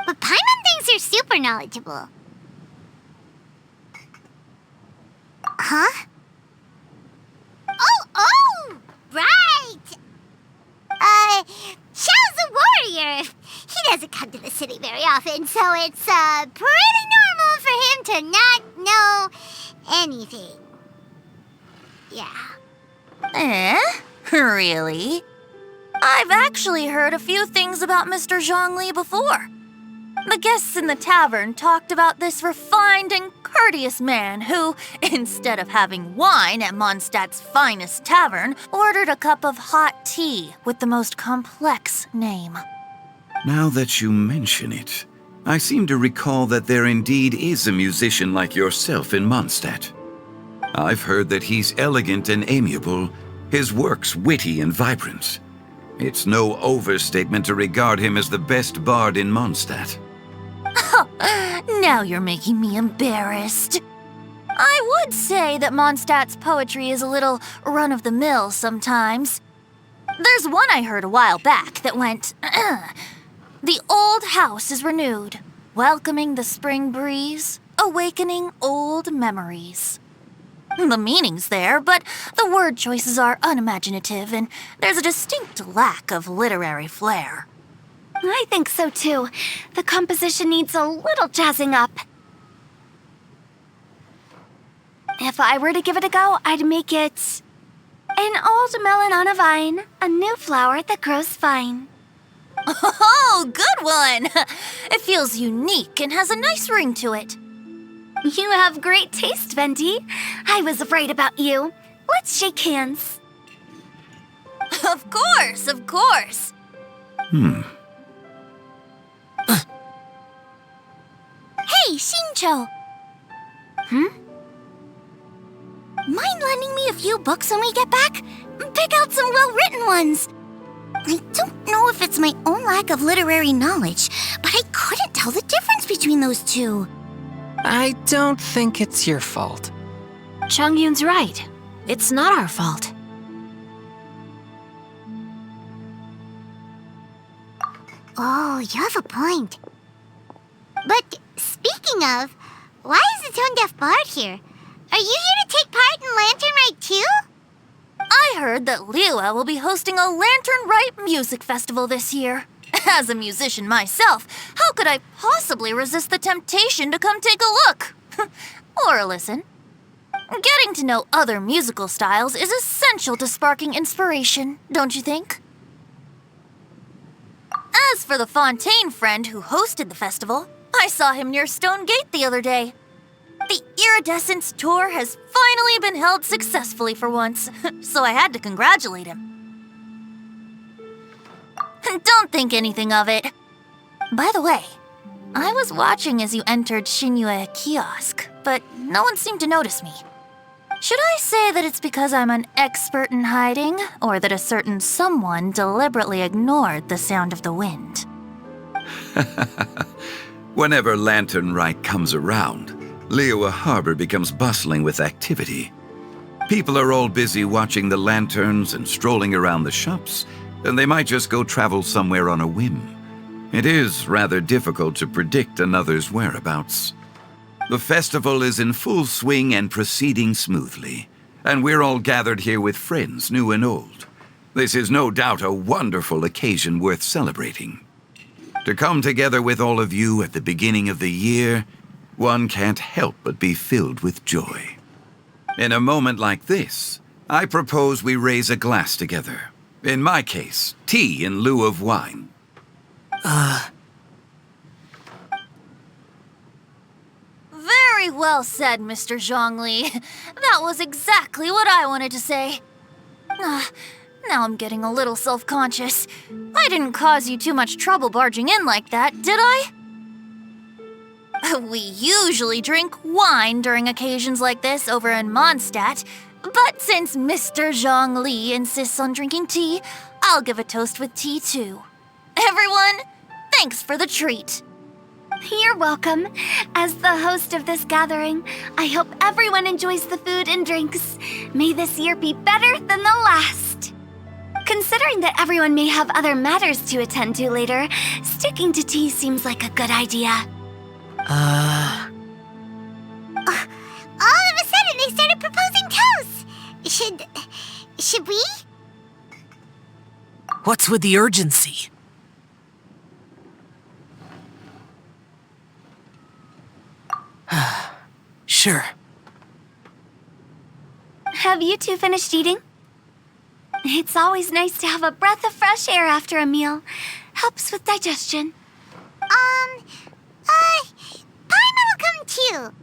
But Paimon thinks you're super knowledgeable. Huh? Oh, right! doesn't come to the city very often, so it's pretty normal for him to not know anything. Yeah. Really? I've actually heard a few things about Mr. Zhongli before. The guests in the tavern talked about this refined and courteous man who, instead of having wine at Mondstadt's finest tavern, ordered a cup of hot tea with the most complex name. Now that you mention it, I seem to recall that there indeed is a musician like yourself in Mondstadt. I've heard that he's elegant and amiable, his works witty and vibrant. It's no overstatement to regard him as the best bard in Mondstadt. Now you're making me embarrassed. I would say that Mondstadt's poetry is a little run-of-the-mill sometimes. There's one I heard a while back that went, "The old house is renewed, welcoming the spring breeze, awakening old memories." The meaning's there, but the word choices are unimaginative, and there's a distinct lack of literary flair. I think so too. The composition needs a little jazzing up. If I were to give it a go, I'd make it an old melon on a vine, a new flower that grows fine. Oh, good one! It feels unique and has a nice ring to it. You have great taste, Venti. I was right about you. Let's shake hands. Of course, of course. Hey, Shincho! Mind lending me a few books when we get back? Pick out some well-written ones. I don't know if it's my own lack of literary knowledge, but I couldn't tell the difference between those two. I don't think it's your fault. Chongyun's right. It's not our fault. Oh, you have a point. But speaking of, why is the tone-deaf bard here? Are you here to take part in Lantern Rite too? I heard that Liyue will be hosting a Lantern Rite music festival this year. As a musician myself, how could I possibly resist the temptation to come take a look? Or listen. Getting to know other musical styles is essential to sparking inspiration, don't you think? As for the Fontaine friend who hosted the festival, I saw him near Stone Gate the other day. The Iridescence tour has finally been held successfully for once, so I had to congratulate him. Don't think anything of it. By the way, I was watching as you entered Shinyue Kiosk, but no one seemed to notice me. Should I say that it's because I'm an expert in hiding, or that a certain someone deliberately ignored the sound of the wind? Whenever Lantern Rite comes around, Liyue Harbor becomes bustling with activity. People are all busy watching the lanterns and strolling around the shops, and they might just go travel somewhere on a whim. It is rather difficult to predict another's whereabouts. The festival is in full swing and proceeding smoothly, and we're all gathered here with friends, new and old. This is no doubt a wonderful occasion worth celebrating. To come together with all of you at the beginning of the year, one can't help but be filled with joy. In a moment like this, I propose we raise a glass together. In my case, tea in lieu of wine. Very well said, Mr. Zhongli. That was exactly what I wanted to say. Now I'm getting a little self-conscious. I didn't cause you too much trouble barging in like that, did I? We usually drink wine during occasions like this over in Mondstadt, but since Mr. Zhongli insists on drinking tea, I'll give a toast with tea too. Everyone, thanks for the treat. You're welcome. As the host of this gathering, I hope everyone enjoys the food and drinks. May this year be better than the last. Considering that everyone may have other matters to attend to later, sticking to tea seems like a good idea. All of a sudden, they started proposing toasts. Should we? What's with the urgency? Sure. Have you two finished eating? It's always nice to have a breath of fresh air after a meal. Helps with digestion. Paimon will come too.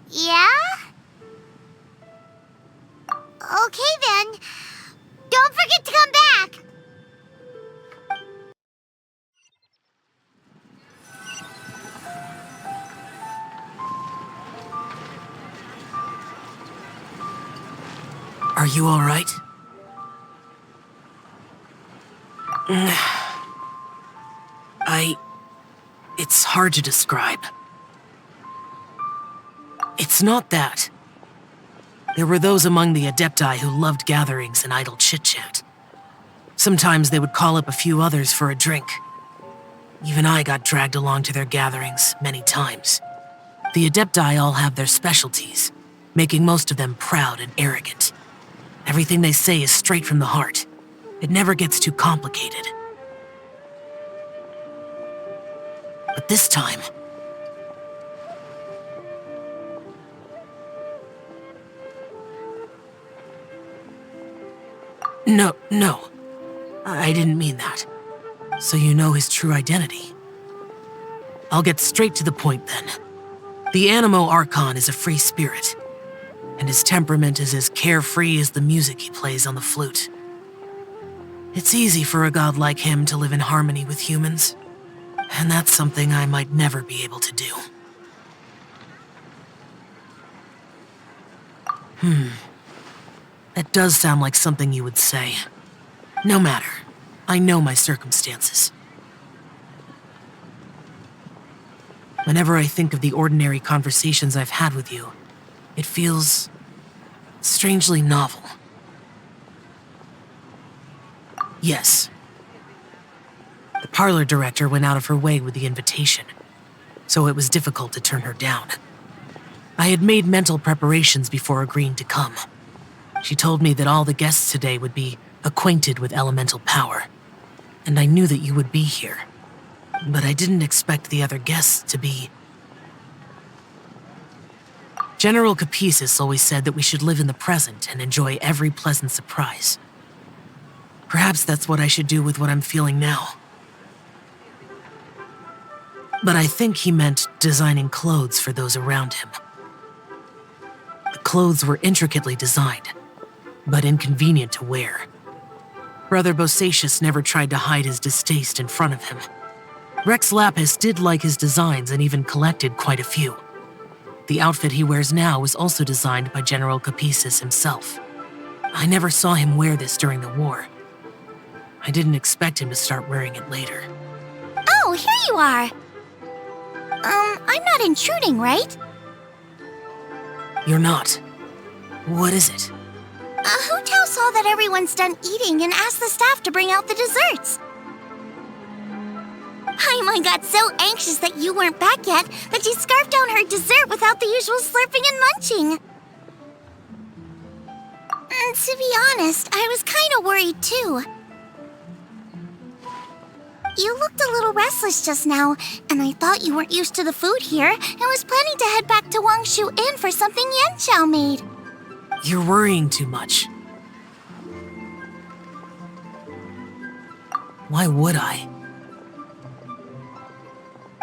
Yeah? Okay then. Don't forget to come back. Are you all right? It's hard to describe. It's not that. There were those among the Adepti who loved gatherings and idle chit-chat. Sometimes they would call up a few others for a drink. Even I got dragged along to their gatherings many times. The Adepti all have their specialties, making most of them proud and arrogant. Everything they say is straight from the heart. It never gets too complicated. But this time... No. I didn't mean that. So you know his true identity. I'll get straight to the point then. The Animo Archon is a free spirit, and his temperament is as carefree as the music he plays on the flute. It's easy for a god like him to live in harmony with humans, and that's something I might never be able to do. That does sound like something you would say. No matter. I know my circumstances. Whenever I think of the ordinary conversations I've had with you, it feels strangely novel. Yes. The parlor director went out of her way with the invitation, so it was difficult to turn her down. I had made mental preparations before agreeing to come. She told me that all the guests today would be acquainted with elemental power, and I knew that you would be here. But I didn't expect the other guests to be... General Capisis always said that we should live in the present and enjoy every pleasant surprise. Perhaps that's what I should do with what I'm feeling now. But I think he meant designing clothes for those around him. The clothes were intricately designed, but inconvenient to wear. Brother Bosacius never tried to hide his distaste in front of him. Rex Lapis did like his designs and even collected quite a few. The outfit he wears now was also designed by General Capisis himself. I never saw him wear this during the war. I didn't expect him to start wearing it later. Oh, here you are. I'm not intruding, right? You're not. What is it? Hu Tao saw that everyone's done eating and asked the staff to bring out the desserts. Paimon got so anxious that you weren't back yet that she scarfed down her dessert without the usual slurping and munching. To be honest, I was kind of worried too. You looked a little restless just now, and I thought you weren't used to the food here and was planning to head back to Wangshu Inn for something Yanxiao made. You're worrying too much. Why would I?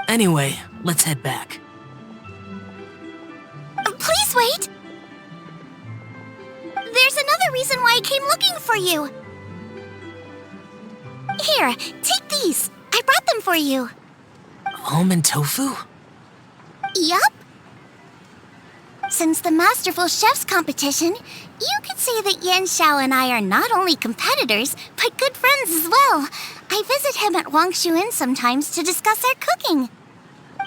Anyway, let's head back. Please wait! There's another reason why I came looking for you. Here, take these. I brought them for you. Almond tofu? Yup. Since the Masterful Chef's competition, you could say that Yanxiao and I are not only competitors, but good friends as well. I visit him at Wangshu Inn sometimes to discuss our cooking.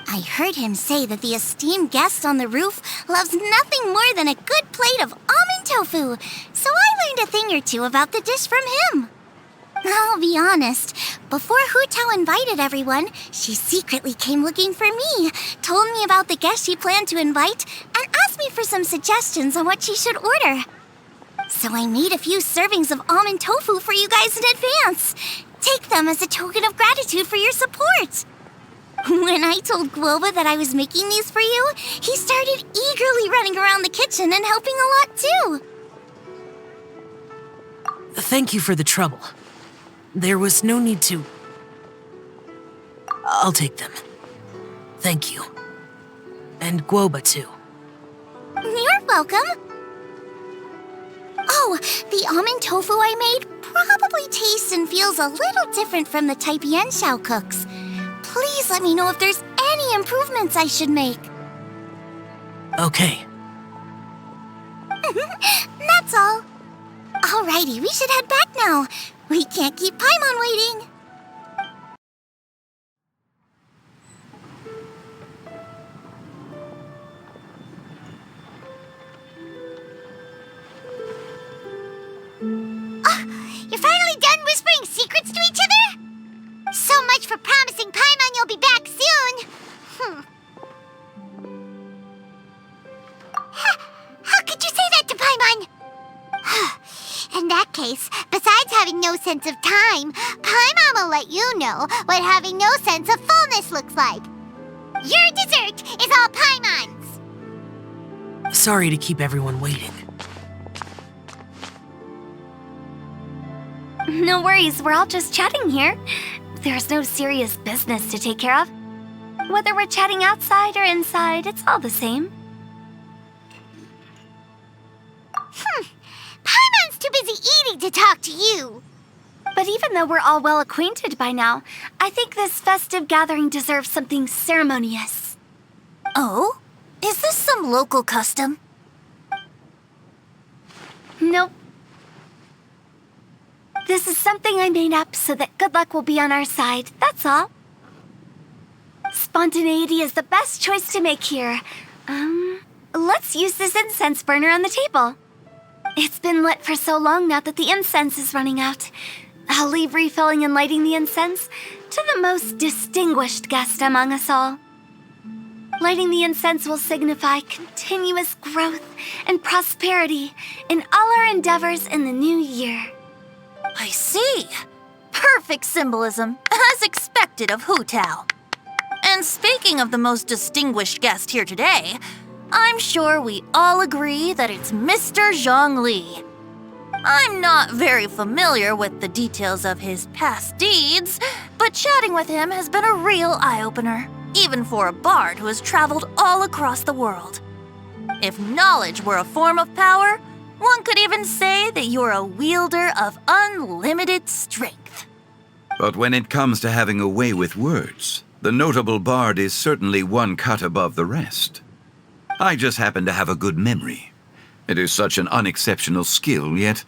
I heard him say that the esteemed guest on the roof loves nothing more than a good plate of almond tofu, so I learned a thing or two about the dish from him. I'll be honest, before Hu Tao invited everyone, she secretly came looking for me, told me about the guests she planned to invite, and asked me for some suggestions on what she should order. So I made a few servings of almond tofu for you guys in advance. Take them as a token of gratitude for your support. When I told Guoba that I was making these for you, he started eagerly running around the kitchen and helping a lot too. Thank you for the trouble. There was no need to... I'll take them. Thank you. And Guoba too. You're welcome. Oh, the almond tofu I made probably tastes and feels a little different from the type Yanxiao cooks. Please let me know if there's any improvements I should make. Okay. That's all. Alrighty, we should head back now. We can't keep Paimon waiting. You're finally done whispering secrets to each other? So much for promising Paimon you'll be back soon. How could you say that to Paimon? In that case, besides having no sense of time, Paimon will let you know what having no sense of fullness looks like. Your dessert is all Paimon's. Sorry to keep everyone waiting. No worries, we're all just chatting here. There's no serious business to take care of. Whether we're chatting outside or inside, it's all the same. Paimon's too busy eating to talk to you. But even though we're all well acquainted by now, I think this festive gathering deserves something ceremonious. Oh? Is this some local custom? Nope. This is something I made up so that good luck will be on our side, that's all. Spontaneity is the best choice to make here. Let's use this incense burner on the table. It's been lit for so long now that the incense is running out. I'll leave refilling and lighting the incense to the most distinguished guest among us all. Lighting the incense will signify continuous growth and prosperity in all our endeavors in the new year. I see. Perfect symbolism, as expected of Hu Tao. And speaking of the most distinguished guest here today, I'm sure we all agree that it's Mr. Zhongli. I'm not very familiar with the details of his past deeds, but chatting with him has been a real eye-opener, even for a bard who has traveled all across the world. If knowledge were a form of power, one could even say that you're a wielder of unlimited strength. But when it comes to having a way with words, the notable bard is certainly one cut above the rest. I just happen to have a good memory. It is such an unexceptional skill, yet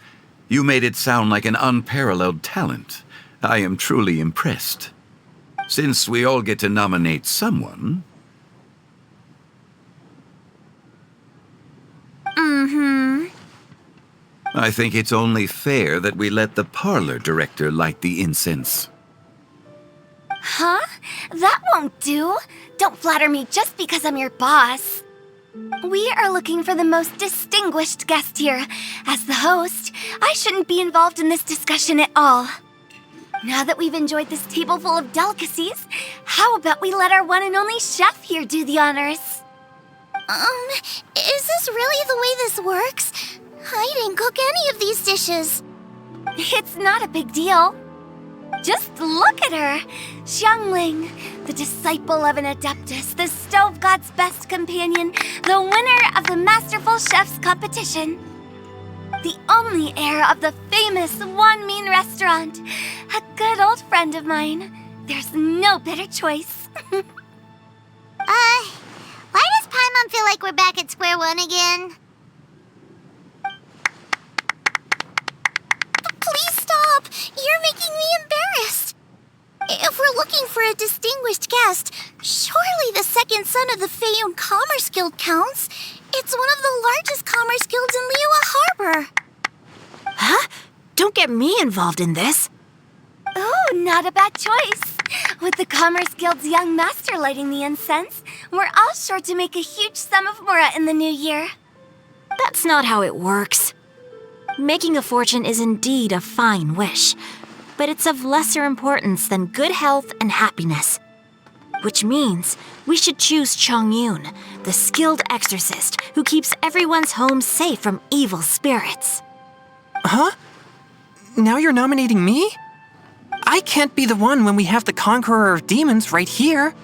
you made it sound like an unparalleled talent. I am truly impressed. Since we all get to nominate someone... I think it's only fair that we let the parlor director light the incense. Huh? That won't do. Don't flatter me just because I'm your boss. We are looking for the most distinguished guest here. As the host, I shouldn't be involved in this discussion at all. Now that we've enjoyed this table full of delicacies, how about we let our one and only chef here do the honors? Is this really the way this works? I didn't cook any of these dishes. It's not a big deal. Just look at her. Xiangling, the disciple of an adeptus, the stove god's best companion, the winner of the Masterful Chef's competition. The only heir of the famous Wanmin restaurant. A good old friend of mine. There's no better choice. Why does Paimon feel like we're back at square one again? Please stop! You're making me embarrassed. If we're looking for a distinguished guest, surely the second son of the Feiyun Commerce Guild counts. It's one of the largest commerce guilds in Liyue Harbor. Huh? Don't get me involved in this. Oh, not a bad choice. With the Commerce Guild's young master lighting the incense, we're all sure to make a huge sum of mora in the new year. That's not how it works. Making a fortune is indeed a fine wish, but it's of lesser importance than good health and happiness. Which means we should choose Chongyun, the skilled exorcist who keeps everyone's home safe from evil spirits. Huh? Now you're nominating me? I can't be the one when we have the Conqueror of Demons right here.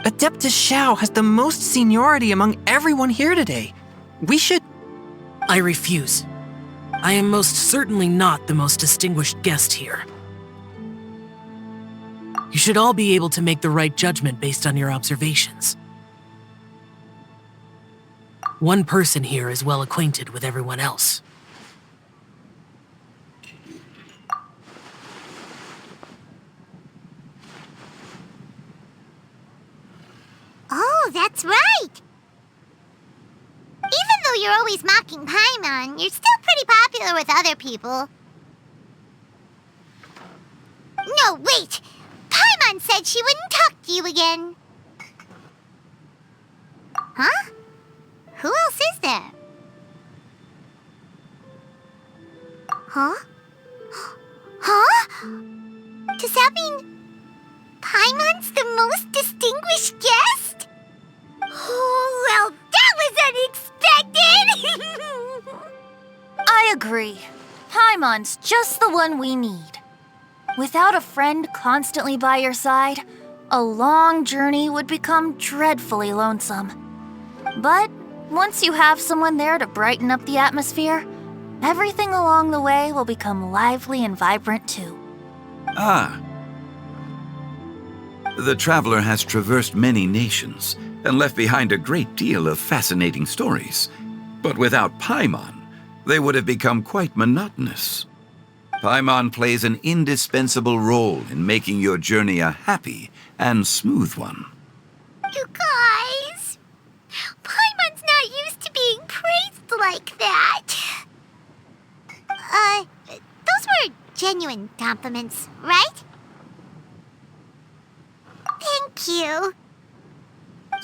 Adeptus Shao has the most seniority among everyone here today. We should... I refuse. I am most certainly not the most distinguished guest here. You should all be able to make the right judgment based on your observations. One person here is well acquainted with everyone else. Oh, that's right! Even though you're always mocking Paimon, you're still pretty popular with other people. No, wait! Paimon said she wouldn't talk to you again. Huh? Who else is there? Huh? Huh? Does that mean Paimon's the most distinguished guest? Oh, well, that was unexpected! I agree. Paimon's just the one we need. Without a friend constantly by your side, a long journey would become dreadfully lonesome. But once you have someone there to brighten up the atmosphere, everything along the way will become lively and vibrant too. Ah. The traveler has traversed many nations and left behind a great deal of fascinating stories. But without Paimon, they would have become quite monotonous. Paimon plays an indispensable role in making your journey a happy and smooth one. You guys, Paimon's not used to being praised like that. Those were genuine compliments, right? Thank you.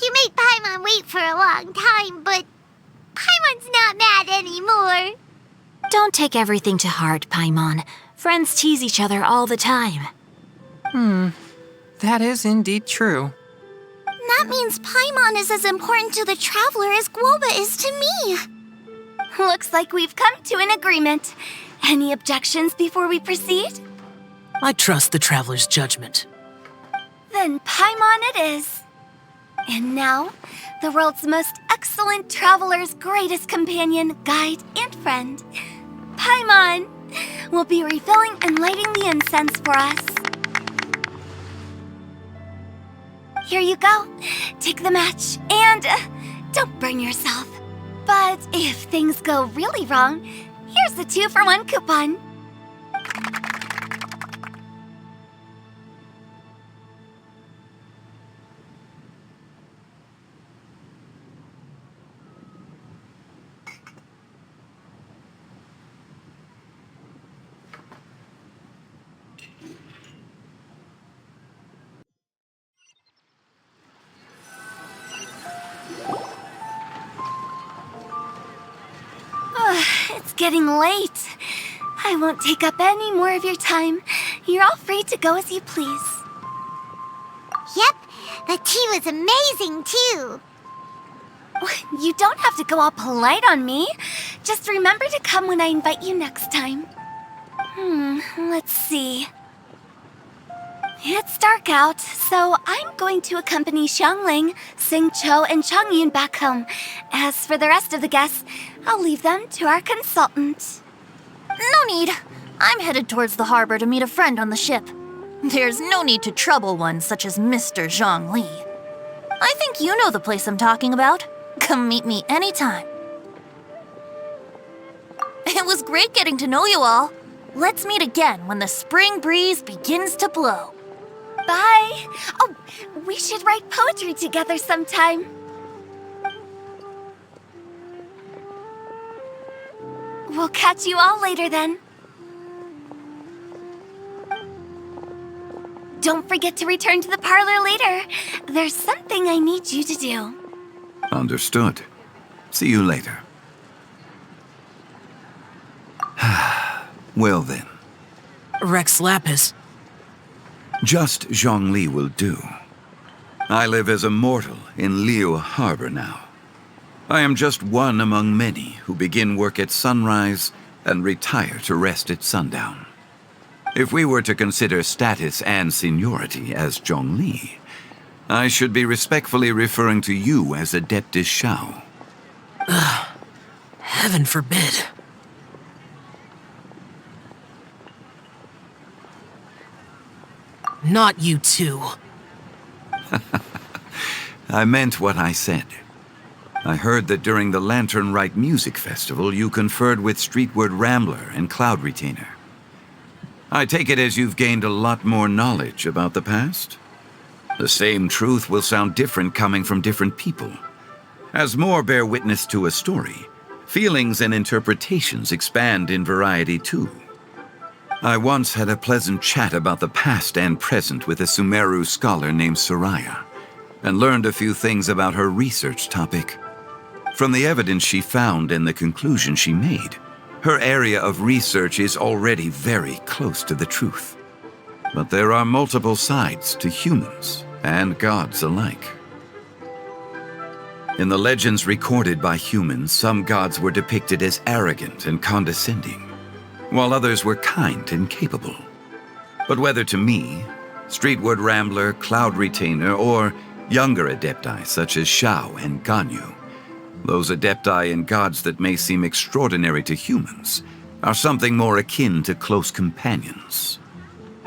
You made Paimon wait for a long time, but Paimon's not mad anymore. Don't take everything to heart, Paimon. Friends tease each other all the time. That is indeed true. That means Paimon is as important to the traveler as Guoba is to me. Looks like we've come to an agreement. Any objections before we proceed? I trust the traveler's judgment. Then Paimon it is. And now, the world's most excellent traveler's greatest companion, guide, and friend, Paimon, will be refilling and lighting the incense for us. Here you go. Take the match, and don't burn yourself. But if things go really wrong, here's the 2-for-1 coupon. It's getting late. I won't take up any more of your time. You're all free to go as you please. Yep, the tea was amazing too. You don't have to go all polite on me. Just remember to come when I invite you next time. Let's see. It's dark out, so I'm going to accompany Xiangling, Xingqiu, and Chongyun back home. As for the rest of the guests, I'll leave them to our consultant. No need. I'm headed towards the harbor to meet a friend on the ship. There's no need to trouble one such as Mr. Zhongli. I think you know the place I'm talking about. Come meet me anytime. It was great getting to know you all. Let's meet again when the spring breeze begins to blow. Bye. Oh, we should write poetry together sometime. We'll catch you all later then. Don't forget to return to the parlor later. There's something I need you to do. Understood. See you later. Well then. Rex Lapis. Just Zhongli will do. I live as a mortal in Liu Harbor now. I am just one among many who begin work at sunrise and retire to rest at sundown. If we were to consider status and seniority as Zhongli, I should be respectfully referring to you as Adeptus Shao. Heaven forbid. Not you too. I meant what I said. I heard that during the Lantern Rite Music Festival, you conferred with Streetward Rambler and Cloud Retainer. I take it as you've gained a lot more knowledge about the past? The same truth will sound different coming from different people. As more bear witness to a story, feelings and interpretations expand in variety too. I once had a pleasant chat about the past and present with a Sumeru scholar named Soraya, and learned a few things about her research topic. From the evidence she found and the conclusion she made, her area of research is already very close to the truth. But there are multiple sides to humans and gods alike. In the legends recorded by humans, some gods were depicted as arrogant and condescending, while others were kind and capable. But whether to me, Streetward Rambler, Cloud Retainer, or younger adepti such as Shao and Ganyu, those adepti and gods that may seem extraordinary to humans are something more akin to close companions.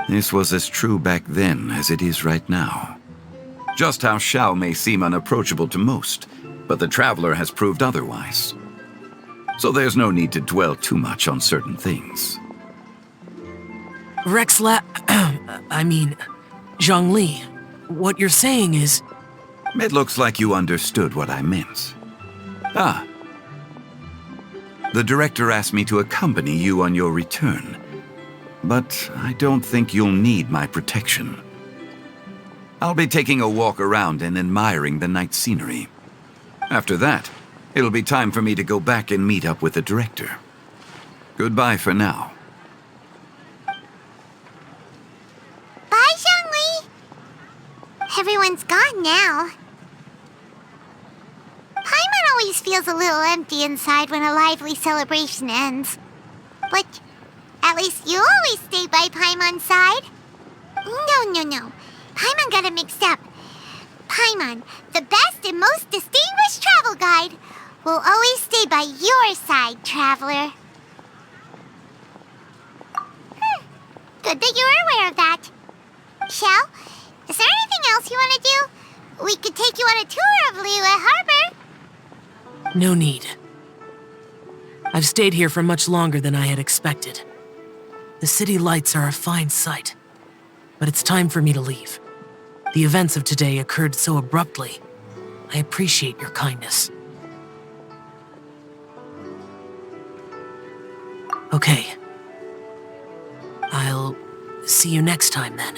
This was as true back then as it is right now. Just how Shao may seem unapproachable to most, but the Traveler has proved otherwise. So there's no need to dwell too much on certain things. Zhongli, what you're saying is... It looks like you understood what I meant. Ah. The director asked me to accompany you on your return, but I don't think you'll need my protection. I'll be taking a walk around and admiring the night scenery. After that, it'll be time for me to go back and meet up with the director. Goodbye for now. Bye, Zhongli! Everyone's gone now. Paimon always feels a little empty inside when a lively celebration ends. But at least you always stay by Paimon's side. No. Paimon got it mixed up. Paimon, the best and most distinguished travel guide, will always stay by your side, Traveler. Good that you're aware of that. Shell, is there anything else you want to do? We could take you on a tour of Liyue Harbor. No need. I've stayed here for much longer than I had expected. The city lights are a fine sight, but it's time for me to leave. The events of today occurred so abruptly. I appreciate your kindness. Okay. I'll see you next time then.